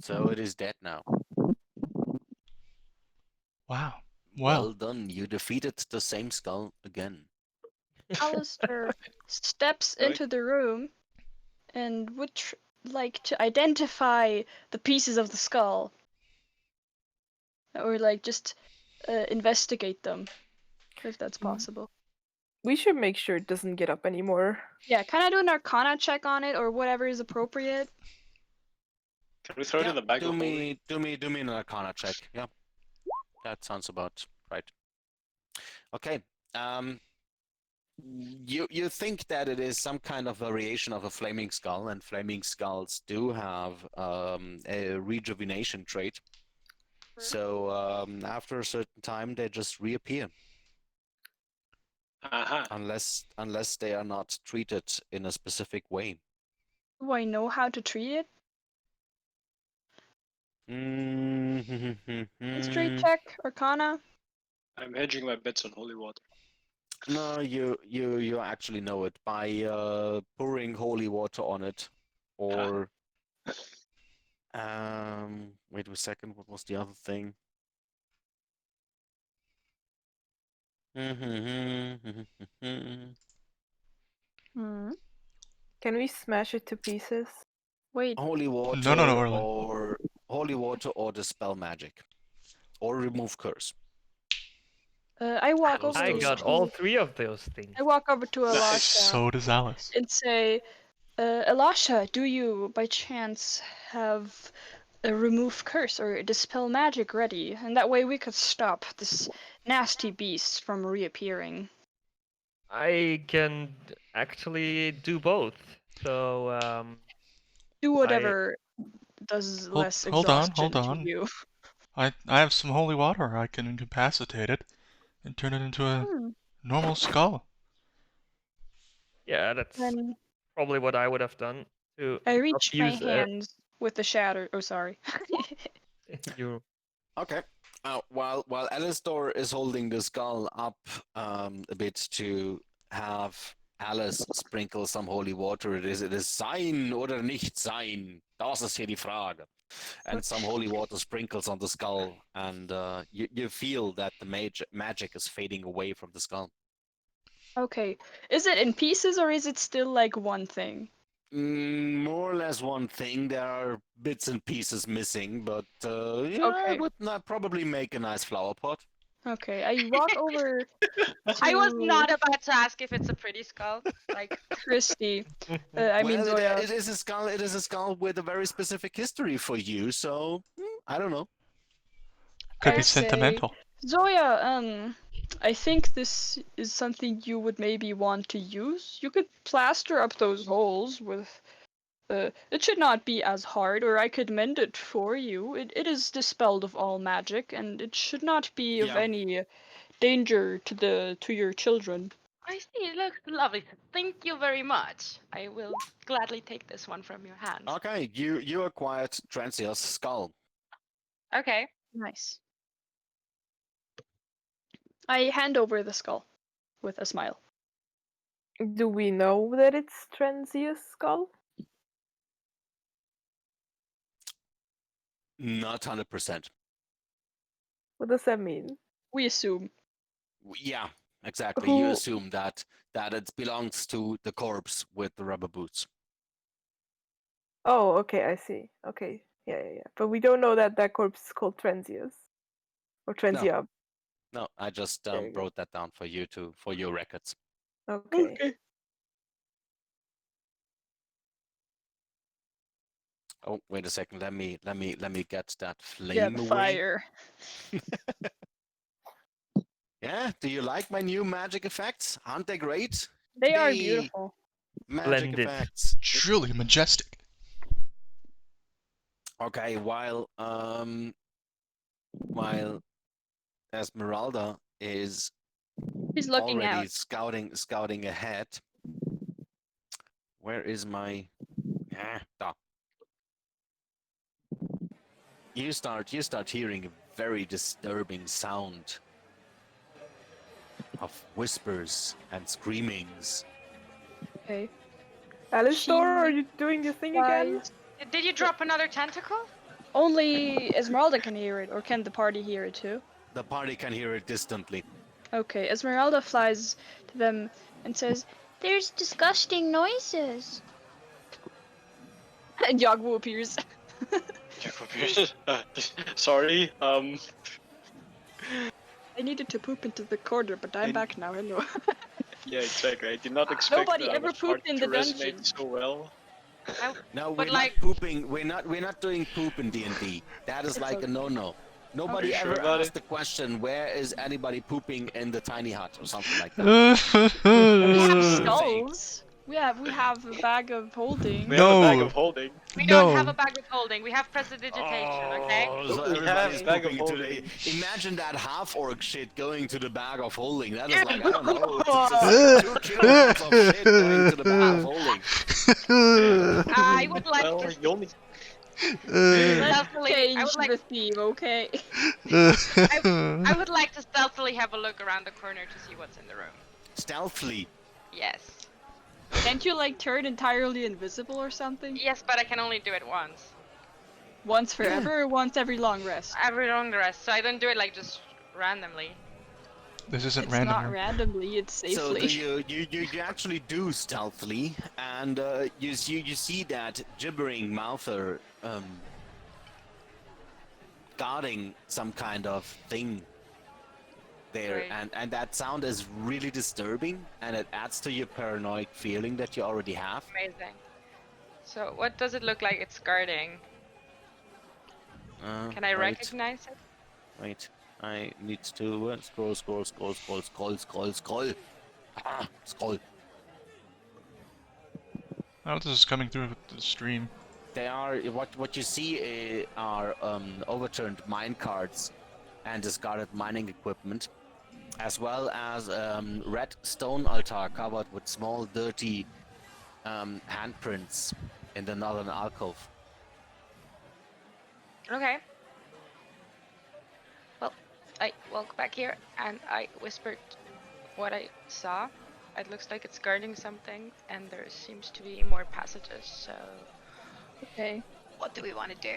Speaker 1: So it is dead now.
Speaker 2: Wow.
Speaker 1: Well done. You defeated the same skull again.
Speaker 5: Alistair steps
Speaker 7: Right.
Speaker 5: into the room and would like to identify the pieces of the skull, or like just investigate them, if that's possible.
Speaker 6: We should make sure it doesn't get up anymore.
Speaker 5: Yeah, can I do an Arcana check on it, or whatever is appropriate?
Speaker 7: Can we throw it in the bag
Speaker 1: do
Speaker 7: of holding?
Speaker 1: me an Arcana check. Yeah, that sounds about right. Okay. You think that it is some kind of variation of a flaming skull, and flaming skulls do have a rejuvenation trait. So after a certain time, they just reappear. Unless they are not treated in a specific way.
Speaker 5: Do I know how to treat it? History check, Arcana.
Speaker 7: I'm hedging my bets on holy water.
Speaker 1: No, you actually know it by pouring holy water on it, or wait a second. What was the other thing?
Speaker 6: Can we smash it to pieces?
Speaker 5: Wait.
Speaker 1: Holy water.
Speaker 2: No, Orlin.
Speaker 1: Or holy water, or dispel magic, or remove curse.
Speaker 5: I walk over.
Speaker 4: I got all 3 of those things.
Speaker 5: I walk over to Elisha
Speaker 2: So does Alice.
Speaker 5: and say, Elisha, do you by chance have a remove curse or dispel magic ready? And that way we could stop this nasty beast from reappearing.
Speaker 4: I can actually do both. So
Speaker 5: Do whatever does less
Speaker 2: hold on.
Speaker 5: exhaustion to you.
Speaker 2: I have some holy water. I can incapacitate it and turn it into a normal skull.
Speaker 4: Yeah, that's
Speaker 5: Then
Speaker 4: probably what I would have done.
Speaker 5: I reach my
Speaker 4: use
Speaker 5: hands with the shatter. Oh, sorry.
Speaker 4: you.
Speaker 1: Okay. While Alistor is holding the skull up a bit to have Alice sprinkle some holy water, it is sein oder nicht sein? Das ist hier die Frage. And some holy water sprinkles on the skull, and you feel that the magic is fading away from the skull.
Speaker 5: Okay. Is it in pieces or is it still like one thing?
Speaker 1: More or less one thing. There are bits and pieces missing, but
Speaker 5: Okay.
Speaker 1: it would not probably make a nice flower pot.
Speaker 5: Okay, I walk over
Speaker 3: I was
Speaker 5: to
Speaker 3: not about to ask if it's a pretty skull. Like,
Speaker 5: Christy. I mean Zoya.
Speaker 1: it is a skull. It is a skull with a very specific history for you. So I don't know.
Speaker 2: Could be
Speaker 5: I say,
Speaker 2: sentimental.
Speaker 5: Zoya, I think this is something you would maybe want to use. You could plaster up those holes with. It should not be as hard, or I could mend it for you. It is dispelled of all magic, and it should not be of any danger to your children.
Speaker 3: I see, it looks lovely. Thank you very much. I will gladly take this one from your hands.
Speaker 1: Okay, you acquired Transia's skull.
Speaker 3: Okay.
Speaker 5: Nice. I hand over the skull with a smile.
Speaker 6: Do we know that it's Transia's skull?
Speaker 1: Not 100%.
Speaker 6: What does that mean?
Speaker 5: We assume.
Speaker 1: Yeah, exactly. You assume that it belongs to the corpse with the rubber boots.
Speaker 6: Oh, okay, I see. Okay, yeah. But we don't know that corpse is called Transia's or Transia.
Speaker 1: No, I just wrote that down for you for your records.
Speaker 6: Okay.
Speaker 1: Oh, wait a second. Let me get that flame
Speaker 5: Yeah, the
Speaker 1: away.
Speaker 5: fire.
Speaker 1: Yeah, do you like my new magic effects? Aren't they great?
Speaker 5: They are beautiful.
Speaker 1: Magic
Speaker 4: Blended.
Speaker 1: effects.
Speaker 2: Truly majestic.
Speaker 1: Okay, while Esmeralda is
Speaker 5: He's looking
Speaker 1: already
Speaker 5: out.
Speaker 1: scouting ahead. Where is my You start hearing a very disturbing sound of whispers and screamings.
Speaker 5: Okay.
Speaker 6: Alistor, are you doing your thing again?
Speaker 3: Did you drop another tentacle?
Speaker 5: Only Esmeralda can hear it, or can the party hear it too?
Speaker 1: The party can hear it distantly.
Speaker 5: Okay, Esmeralda flies to them and says,
Speaker 8: There's disgusting noises.
Speaker 5: And Yagwu appears.
Speaker 7: Sorry.
Speaker 5: I needed to poop into the corner, but I'm back now. Hello.
Speaker 7: Yeah, exactly. I did not expect
Speaker 5: Nobody ever
Speaker 7: the heart
Speaker 5: pooped in
Speaker 7: to
Speaker 5: the dungeon.
Speaker 7: resonate so well.
Speaker 1: No,
Speaker 3: But
Speaker 1: we're
Speaker 3: like-
Speaker 1: not pooping. We're not doing poop in D&D. That is
Speaker 5: It's
Speaker 1: like
Speaker 5: okay.
Speaker 1: a no-no. Nobody
Speaker 7: you sure
Speaker 1: ever
Speaker 7: about
Speaker 1: asked
Speaker 7: it?
Speaker 1: the question, where is anybody pooping in the tiny hut or something like that.
Speaker 5: We have
Speaker 1: Mm.
Speaker 5: skulls. We have a bag of holding.
Speaker 7: We have a bag
Speaker 2: No.
Speaker 7: of holding.
Speaker 3: We don't have
Speaker 2: No.
Speaker 3: a bag of holding. We have prestidigitation, okay?
Speaker 1: Oh, so
Speaker 7: We
Speaker 1: everybody's
Speaker 7: have bag of
Speaker 1: pooping into the.
Speaker 7: holding.
Speaker 1: Imagine that half-orc shit going to the bag of holding. That is like, I don't know,
Speaker 2: Uh,
Speaker 1: 2 kilograms of shit going to the bag of holding.
Speaker 3: I would like
Speaker 7: Well,
Speaker 3: to
Speaker 7: you only
Speaker 5: Let's
Speaker 3: stealthily. I
Speaker 5: change
Speaker 3: would like.
Speaker 5: the theme, okay?
Speaker 3: I would like to stealthily have a look around the corner to see what's in the room.
Speaker 1: Stealthily.
Speaker 3: Yes.
Speaker 5: Can't you like turn entirely invisible or something?
Speaker 3: Yes, but I can only do it once.
Speaker 5: Once forever or once every long rest?
Speaker 3: Every long rest, so I don't do it like just randomly.
Speaker 2: This isn't
Speaker 5: It's
Speaker 2: random.
Speaker 5: not randomly, it's
Speaker 1: So
Speaker 5: safely.
Speaker 1: you actually do stealthily, and you see that gibbering mouther guarding some kind of thing there,
Speaker 3: Right.
Speaker 1: and that sound is really disturbing, and it adds to your paranoid feeling that you already have.
Speaker 3: Amazing. So what does it look like it's guarding? Can I
Speaker 1: Wait,
Speaker 3: recognize it?
Speaker 1: Wait, I need to scroll. Ah, scroll.
Speaker 2: Oh, this is coming through with the stream.
Speaker 1: They are what you see are overturned mine carts and discarded mining equipment, as well as red stone altar covered with small dirty handprints in the northern alcove.
Speaker 3: Okay. Well, I walk back here and I whispered what I saw. It looks like it's guarding something, and there seems to be more passages. So,
Speaker 5: Okay.
Speaker 3: what do we want to do?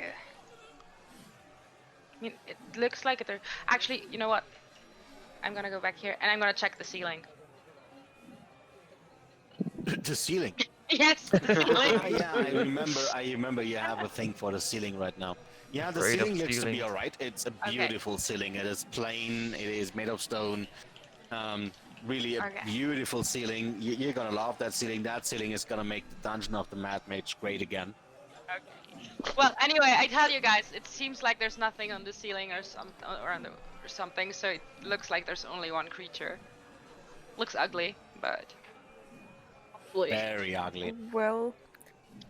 Speaker 3: I mean, it looks like there. Actually, you know what? I'm gonna go back here and I'm gonna check the ceiling.
Speaker 1: The ceiling.
Speaker 3: Yes, the ceiling.
Speaker 1: Yeah, I remember you have a thing for the ceiling right now. Yeah, the
Speaker 4: Afraid of
Speaker 1: ceiling looks to be
Speaker 4: ceilings.
Speaker 1: alright. It's a
Speaker 3: Okay.
Speaker 1: beautiful ceiling. It is plain. It is made of stone. Really a
Speaker 3: Okay.
Speaker 1: beautiful ceiling. You're gonna love that ceiling. That ceiling is gonna make the Dungeon of the Mad Mage great again.
Speaker 3: Well, anyway, I tell you guys, it seems like there's nothing on the ceiling or something. So it looks like there's only one creature. Looks ugly, but
Speaker 1: Very ugly.
Speaker 6: Well,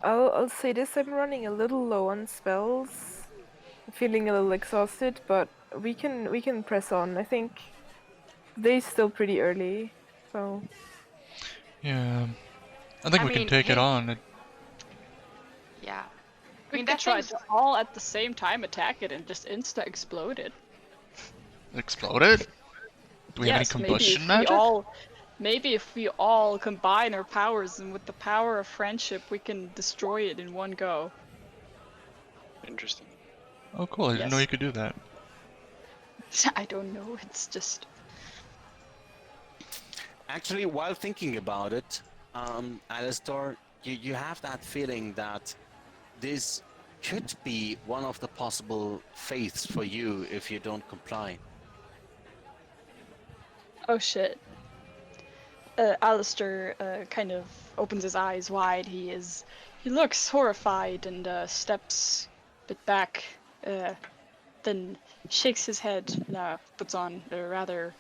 Speaker 6: I'll say this: I'm running a little low on spells, feeling a little exhausted, but we can press on. I think the day's still pretty early, so
Speaker 2: Yeah. I think
Speaker 3: I
Speaker 2: we can
Speaker 3: mean,
Speaker 2: take it
Speaker 3: hey-
Speaker 2: on.
Speaker 3: yeah.
Speaker 5: We
Speaker 3: mean,
Speaker 5: could
Speaker 3: that
Speaker 5: try
Speaker 3: thing's-
Speaker 5: to all at the same time attack it and just insta-explode it.
Speaker 2: Explode it? Do we have any
Speaker 5: Yes, maybe
Speaker 2: combustion
Speaker 5: if
Speaker 2: magic?
Speaker 5: maybe if we all combine our powers and with the power of friendship, we can destroy it in one go.
Speaker 7: Interesting.
Speaker 2: Oh, cool. I didn't know
Speaker 5: Yes.
Speaker 2: you could do that.
Speaker 5: I don't know, it's just...
Speaker 1: Actually, while thinking about it, Alistair, you have that feeling that this could be one of the possible fates for you if you don't comply.
Speaker 5: Oh shit. Alistair kind of opens his eyes wide. He looks horrified and steps a bit back, then shakes his head and puts on a rather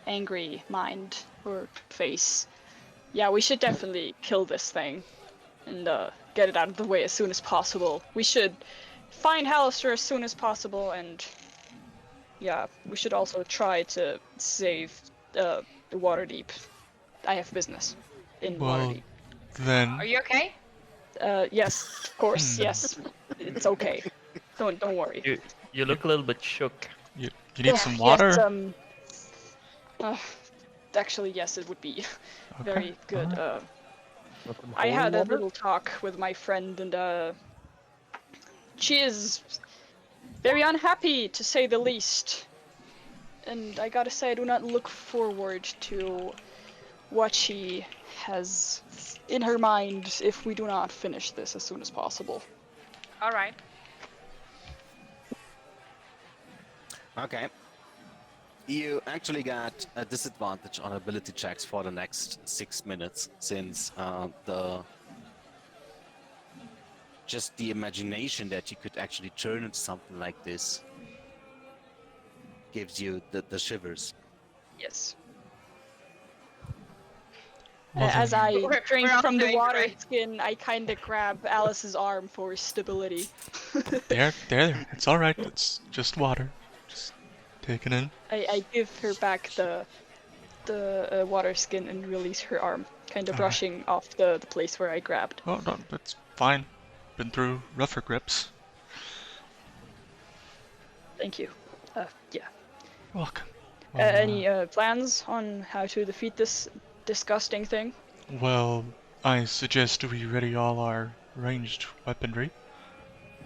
Speaker 5: angry mind or face. Yeah, we should definitely kill this thing and get it out of the way as soon as possible. We should find Alistair as soon as possible, and yeah, we should also try to save the Waterdeep. I have business in
Speaker 2: Well,
Speaker 5: Waterdeep.
Speaker 2: then.
Speaker 3: Are you okay?
Speaker 5: Yes, of course, yes. It's okay. Don't worry.
Speaker 4: you look a little bit shook.
Speaker 2: You need
Speaker 5: Ugh,
Speaker 2: some water?
Speaker 5: Yes, actually, yes, it would be
Speaker 2: Okay.
Speaker 5: very good.
Speaker 2: alright.
Speaker 4: Want some
Speaker 5: I
Speaker 4: holy
Speaker 5: had a
Speaker 4: water?
Speaker 5: little talk with my friend, and she is very unhappy, to say the least. And I gotta say, I do not look forward to what she has in her mind if we do not finish this as soon as possible.
Speaker 3: All right.
Speaker 1: Okay. You actually got a disadvantage on ability checks for the next 6 minutes, since just the imagination that you could actually turn into something like this gives you the shivers.
Speaker 5: Yes.
Speaker 2: Well,
Speaker 5: As
Speaker 2: then,
Speaker 5: I
Speaker 3: We're
Speaker 5: drink
Speaker 3: all
Speaker 5: from the
Speaker 3: doing
Speaker 5: water
Speaker 3: great.
Speaker 5: skin, I kind of grab Alice's arm for stability.
Speaker 2: there. It's all right. It's just water. Just take it in.
Speaker 5: I give her back the water skin and release her arm, kind of
Speaker 2: All right.
Speaker 5: brushing off the place where I grabbed.
Speaker 2: Oh, no, that's fine. Been through rougher grips.
Speaker 5: Thank you. Yeah.
Speaker 2: Welcome.
Speaker 5: Any plans on how to defeat this disgusting thing?
Speaker 2: Well, I suggest we ready all our ranged weaponry,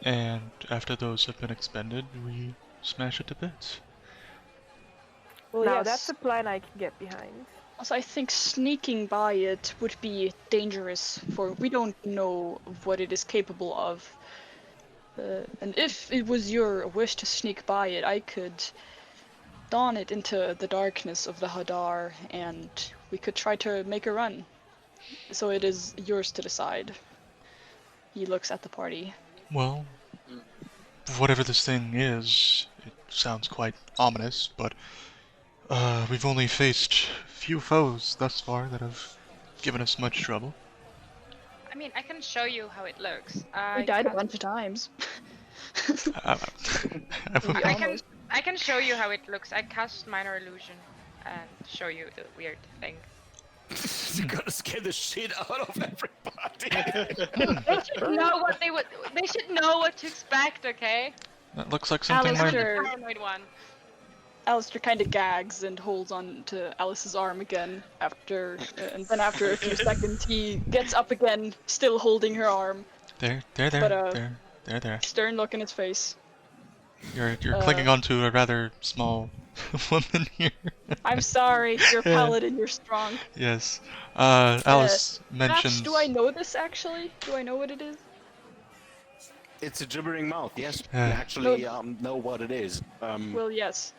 Speaker 2: and after those have been expended, we smash it to bits.
Speaker 5: Well,
Speaker 6: Now
Speaker 5: yes.
Speaker 6: that's a plan I can get behind.
Speaker 5: Also, I think sneaking by it would be dangerous, for we don't know what it is capable of. And if it was your wish to sneak by it, I could dawn it into the darkness of the Hadar, and we could try to make a run. So it is yours to decide. He looks at the party.
Speaker 2: Well, whatever this thing is, it sounds quite ominous, but we've only faced few foes thus far that have given us much trouble.
Speaker 3: I mean, I can show you how it looks.
Speaker 5: We died a bunch of times.
Speaker 3: I can show you how it looks. I cast minor illusion and show you the weird thing.
Speaker 1: You're gonna scare the shit out of everybody.
Speaker 3: They should know what they should know what to expect, okay?
Speaker 2: That looks like something my...
Speaker 5: Alistair,
Speaker 3: Paranoid one.
Speaker 5: Alistair kind of gags and holds on to Alice's arm again after, and then after a few seconds he gets up again, still holding her arm.
Speaker 2: There.
Speaker 5: Stern look in his face.
Speaker 2: You're clinging onto a rather small woman here.
Speaker 5: I'm sorry, you're paladin, you're strong.
Speaker 2: Yes. Alice mentions...
Speaker 5: Do I know this actually? Do I know what it is?
Speaker 1: It's a gibbering mouth. Yes, you
Speaker 2: Uh.
Speaker 1: actually know what it is.
Speaker 5: Well, yes.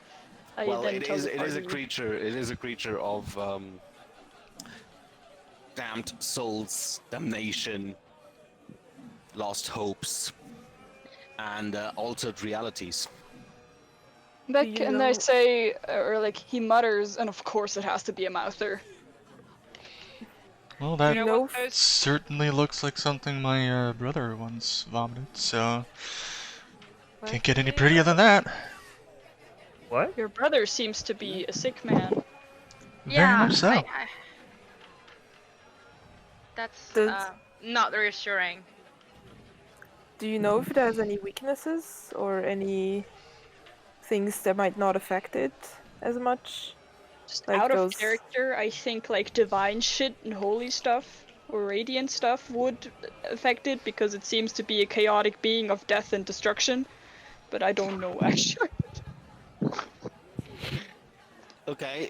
Speaker 1: Well, it is a creature. It is a creature of damned souls, damnation, lost hopes, and altered realities.
Speaker 5: Back, and I say, or like he mutters, and of course it has to be a mouther.
Speaker 2: Well, that
Speaker 3: You know what those
Speaker 2: certainly looks like something my brother once vomited, so... Can't get any prettier than that.
Speaker 4: What?
Speaker 5: Your brother seems to be a sick man.
Speaker 2: Very much so.
Speaker 3: That's
Speaker 6: Does-
Speaker 3: not reassuring.
Speaker 6: Do you know if it has any weaknesses or any things that might not affect it as much?
Speaker 5: Just
Speaker 6: Like
Speaker 5: out of
Speaker 6: those-
Speaker 5: character, I think like divine shit and holy stuff or radiant stuff would affect it because it seems to be a chaotic being of death and destruction. But I don't know actually.
Speaker 1: Okay.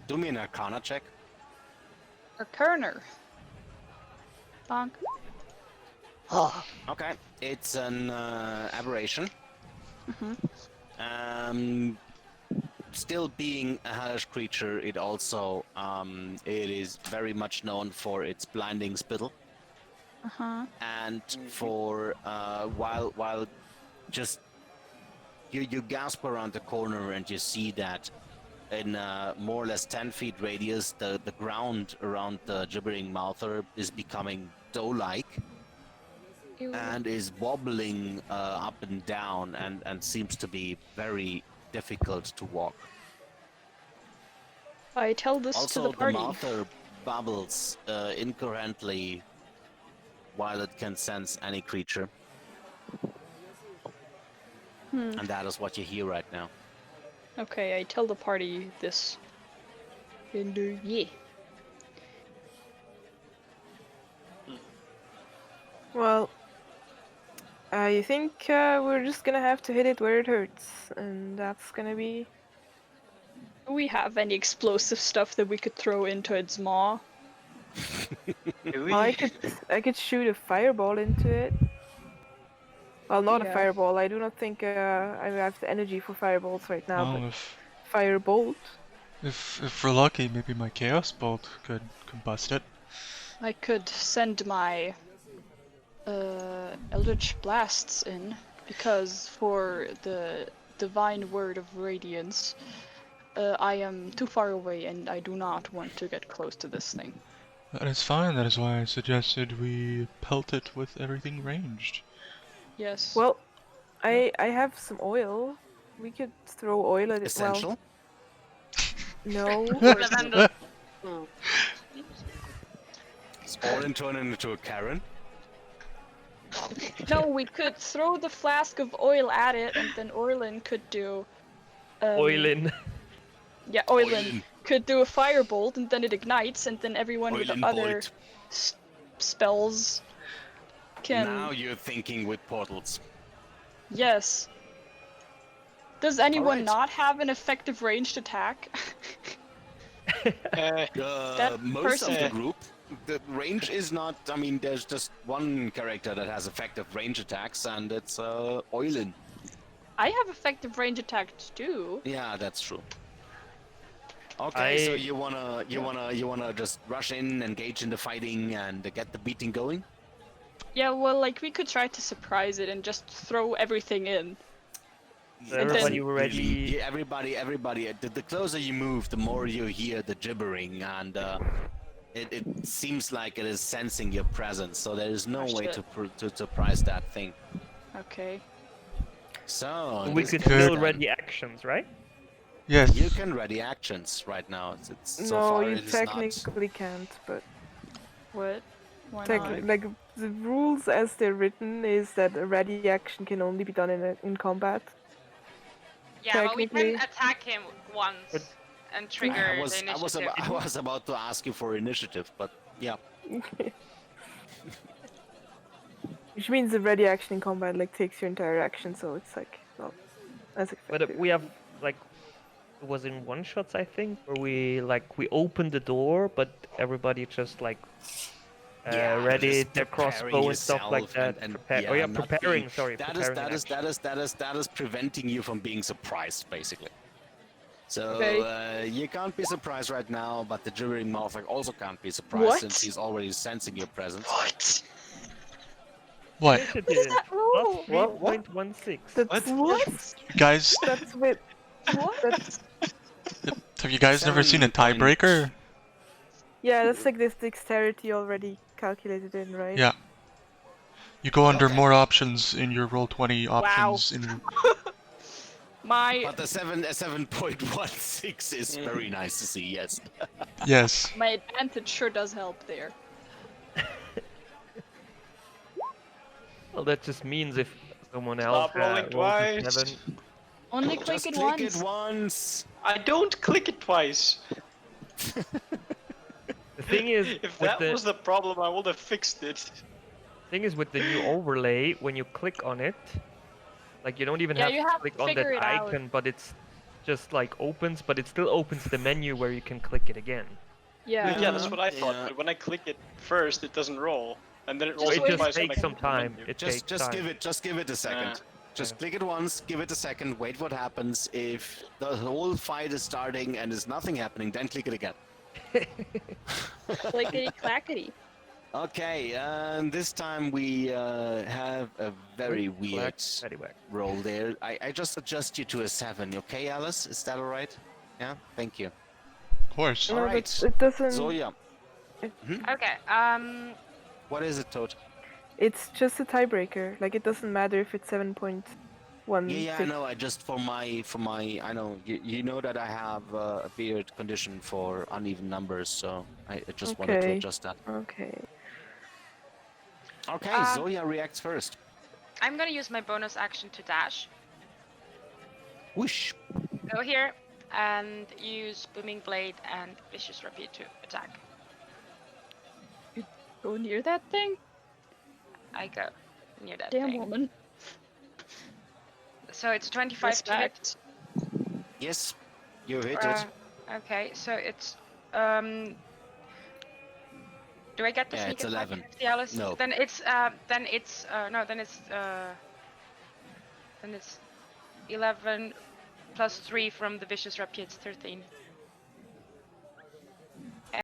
Speaker 1: Do me an Arcana check.
Speaker 5: A Kerner. Bonk. Oh.
Speaker 1: Okay, it's an aberration. Still being a hellish creature, it also it is very much known for its blinding spittle. And for while just you gasp around the corner and you see that in more or less 10 feet radius, the ground around the gibbering mouther is becoming dough-like and is wobbling up and down and seems to be very difficult to walk.
Speaker 5: I tell this
Speaker 1: Also,
Speaker 5: to the party.
Speaker 1: mouther babbles incoherently while it can sense any creature. And that is what you hear right now.
Speaker 5: Okay, I tell the party this. And yeah.
Speaker 6: Well, I think we're just gonna have to hit it where it hurts, and that's gonna be
Speaker 5: Do we have any explosive stuff that we could throw into its maw?
Speaker 7: Do we?
Speaker 6: I could shoot a fireball into it. Well, not a
Speaker 5: Yeah.
Speaker 6: fireball. I do not think I have the energy for fireballs right now.
Speaker 2: Well,
Speaker 6: But firebolt.
Speaker 2: if we're lucky, maybe my chaos bolt could combust it.
Speaker 5: I could send my Eldritch Blasts in, because for the Divine Word of Radiance, I am too far away and I do not want to get close to this thing.
Speaker 2: That is fine. That is why I suggested we pelt it with everything ranged.
Speaker 5: Yes.
Speaker 6: Well, I have some oil. We could throw oil at it.
Speaker 1: Essential.
Speaker 6: Well, no.
Speaker 3: Lavender.
Speaker 1: Is Orin turning into a Karen?
Speaker 5: No, we could throw the flask of oil at it, and then Orlin could do.
Speaker 4: Oilin.
Speaker 5: Yeah, Orlin could do a firebolt, and then it ignites, and then everyone with
Speaker 1: Oilin
Speaker 5: the other
Speaker 1: bolt.
Speaker 5: spells can.
Speaker 1: Now you're thinking with portals.
Speaker 5: Yes. Does anyone
Speaker 1: Alright.
Speaker 5: not have an effective ranged attack?
Speaker 1: Most
Speaker 5: person-
Speaker 1: of the group, the range is not. I mean, there's just one character that has effective range attacks, and it's Oilin.
Speaker 5: I have effective range attacks too.
Speaker 1: Yeah, that's true. Okay, so
Speaker 4: I-
Speaker 1: you wanna just rush in, engage in the fighting, and get the beating going?
Speaker 5: Yeah, well, like we could try to surprise it and just throw everything in.
Speaker 4: So
Speaker 5: And
Speaker 4: everybody
Speaker 5: then-
Speaker 4: already.
Speaker 1: Yeah, everybody. The closer you move, the more you hear the gibbering, and it seems like it is sensing your presence. So there is no
Speaker 5: Oh,
Speaker 1: way
Speaker 5: shit.
Speaker 1: to surprise that thing.
Speaker 5: Okay.
Speaker 1: So
Speaker 4: We
Speaker 1: this
Speaker 4: could
Speaker 1: goes
Speaker 4: still
Speaker 1: then.
Speaker 4: ready actions, right?
Speaker 2: Yes.
Speaker 1: You can ready actions right now. It's so
Speaker 6: No,
Speaker 1: far
Speaker 6: you
Speaker 1: it is not.
Speaker 6: technically can't. But
Speaker 5: What? Why
Speaker 6: like the rules as they're written is that a ready action can only be done in combat.
Speaker 3: Yeah, but we can
Speaker 6: Technically-
Speaker 3: attack him once and trigger
Speaker 1: I
Speaker 3: the
Speaker 1: was
Speaker 3: initiative.
Speaker 1: I was about to ask you for initiative, but yeah.
Speaker 6: Which means the ready action in combat like takes your entire action, so it's like not as
Speaker 4: But
Speaker 6: effective.
Speaker 4: we have like it was in one shots I think where we opened the door, but everybody just like
Speaker 1: Yeah,
Speaker 4: ready
Speaker 1: just
Speaker 4: their
Speaker 1: preparing
Speaker 4: crossbow and stuff like
Speaker 1: yourself
Speaker 4: that.
Speaker 1: and
Speaker 4: Oh yeah,
Speaker 1: not
Speaker 4: preparing.
Speaker 1: being-
Speaker 4: Sorry,
Speaker 1: That
Speaker 4: preparing.
Speaker 1: that is preventing you from being surprised, basically. So
Speaker 5: Okay.
Speaker 1: you can't be surprised right now, but the gibbering motherfucker also can't be surprised
Speaker 5: What?
Speaker 1: since he's already sensing your presence.
Speaker 5: What?
Speaker 2: What?
Speaker 4: Initiative
Speaker 5: What is that rule?
Speaker 7: What?
Speaker 4: 3.16.
Speaker 6: That's what?
Speaker 2: Guys,
Speaker 6: That's with
Speaker 5: What?
Speaker 6: that's
Speaker 2: have you guys never seen a
Speaker 1: 7
Speaker 2: tiebreaker?
Speaker 6: yeah, that's like this dexterity already calculated in, right?
Speaker 2: Yeah. You go under
Speaker 1: Okay.
Speaker 2: more options in your roll 20 options in your...
Speaker 5: My
Speaker 1: But the 7.16 is very nice to see. Yes.
Speaker 2: Yes.
Speaker 5: my advantage sure does help there.
Speaker 4: Well, that just means if someone else
Speaker 7: Stop rolling
Speaker 4: rolls a
Speaker 7: twice.
Speaker 4: 7,
Speaker 5: Only click
Speaker 1: Just
Speaker 5: it
Speaker 1: click
Speaker 5: once.
Speaker 1: it once.
Speaker 7: I don't click it twice.
Speaker 4: the thing is
Speaker 7: If
Speaker 4: with
Speaker 7: that
Speaker 4: the
Speaker 7: was the problem, I would have fixed it.
Speaker 4: thing is with the new overlay, when you click on it, like you don't even
Speaker 5: Yeah,
Speaker 4: have
Speaker 5: you
Speaker 4: to
Speaker 5: have
Speaker 4: click
Speaker 5: to
Speaker 4: on that
Speaker 5: figure it out.
Speaker 4: icon, but it's just like opens, but it still opens the menu where you can click it again.
Speaker 5: Yeah.
Speaker 7: Yeah, that's what I thought.
Speaker 1: Yeah.
Speaker 7: But when I click it first, it doesn't roll, and then it
Speaker 5: Just
Speaker 7: rolls
Speaker 4: it
Speaker 5: wait.
Speaker 4: just
Speaker 7: twice when I
Speaker 4: takes some
Speaker 7: click the
Speaker 4: time.
Speaker 7: menu.
Speaker 4: It takes
Speaker 1: Just
Speaker 4: time.
Speaker 1: give it a second. Just click it once, give it a second, wait what happens. If the whole fight is starting and there's nothing happening, then click it again.
Speaker 5: Clickety clackety.
Speaker 1: Okay, and this time we have a very weird
Speaker 4: Anyway,
Speaker 1: roll there. I just adjust you to a 7, okay, Alice? Is that alright? Yeah, thank you.
Speaker 2: Of course.
Speaker 6: No,
Speaker 1: Alright.
Speaker 6: but it doesn't.
Speaker 1: Zoya,
Speaker 3: Okay.
Speaker 1: what is it, Toad?
Speaker 6: It's just a tiebreaker. Like it doesn't matter if it's 7.1.
Speaker 1: Yeah, I know. I just for my I know you know that I have a weird condition for uneven numbers, so I just wanted to
Speaker 6: Okay.
Speaker 1: adjust that.
Speaker 6: Okay.
Speaker 1: Okay, Zoya reacts first.
Speaker 3: I'm gonna use my bonus action to dash.
Speaker 1: Whoosh.
Speaker 3: Go here and use Booming Blade and Vicious Rapide to attack.
Speaker 5: Go near that thing.
Speaker 3: I go near that
Speaker 5: Damn
Speaker 3: thing.
Speaker 5: woman.
Speaker 3: So it's 25 to hit.
Speaker 5: Respect.
Speaker 1: Yes, you hit
Speaker 3: Uh,
Speaker 1: it.
Speaker 3: Okay, so it's do I get the
Speaker 1: Yeah,
Speaker 3: sneak
Speaker 1: it's
Speaker 3: attack?
Speaker 1: 11.
Speaker 3: The Alice?
Speaker 1: No.
Speaker 3: Then it's no, then it's 11 plus 3 from the vicious rep, it's 13.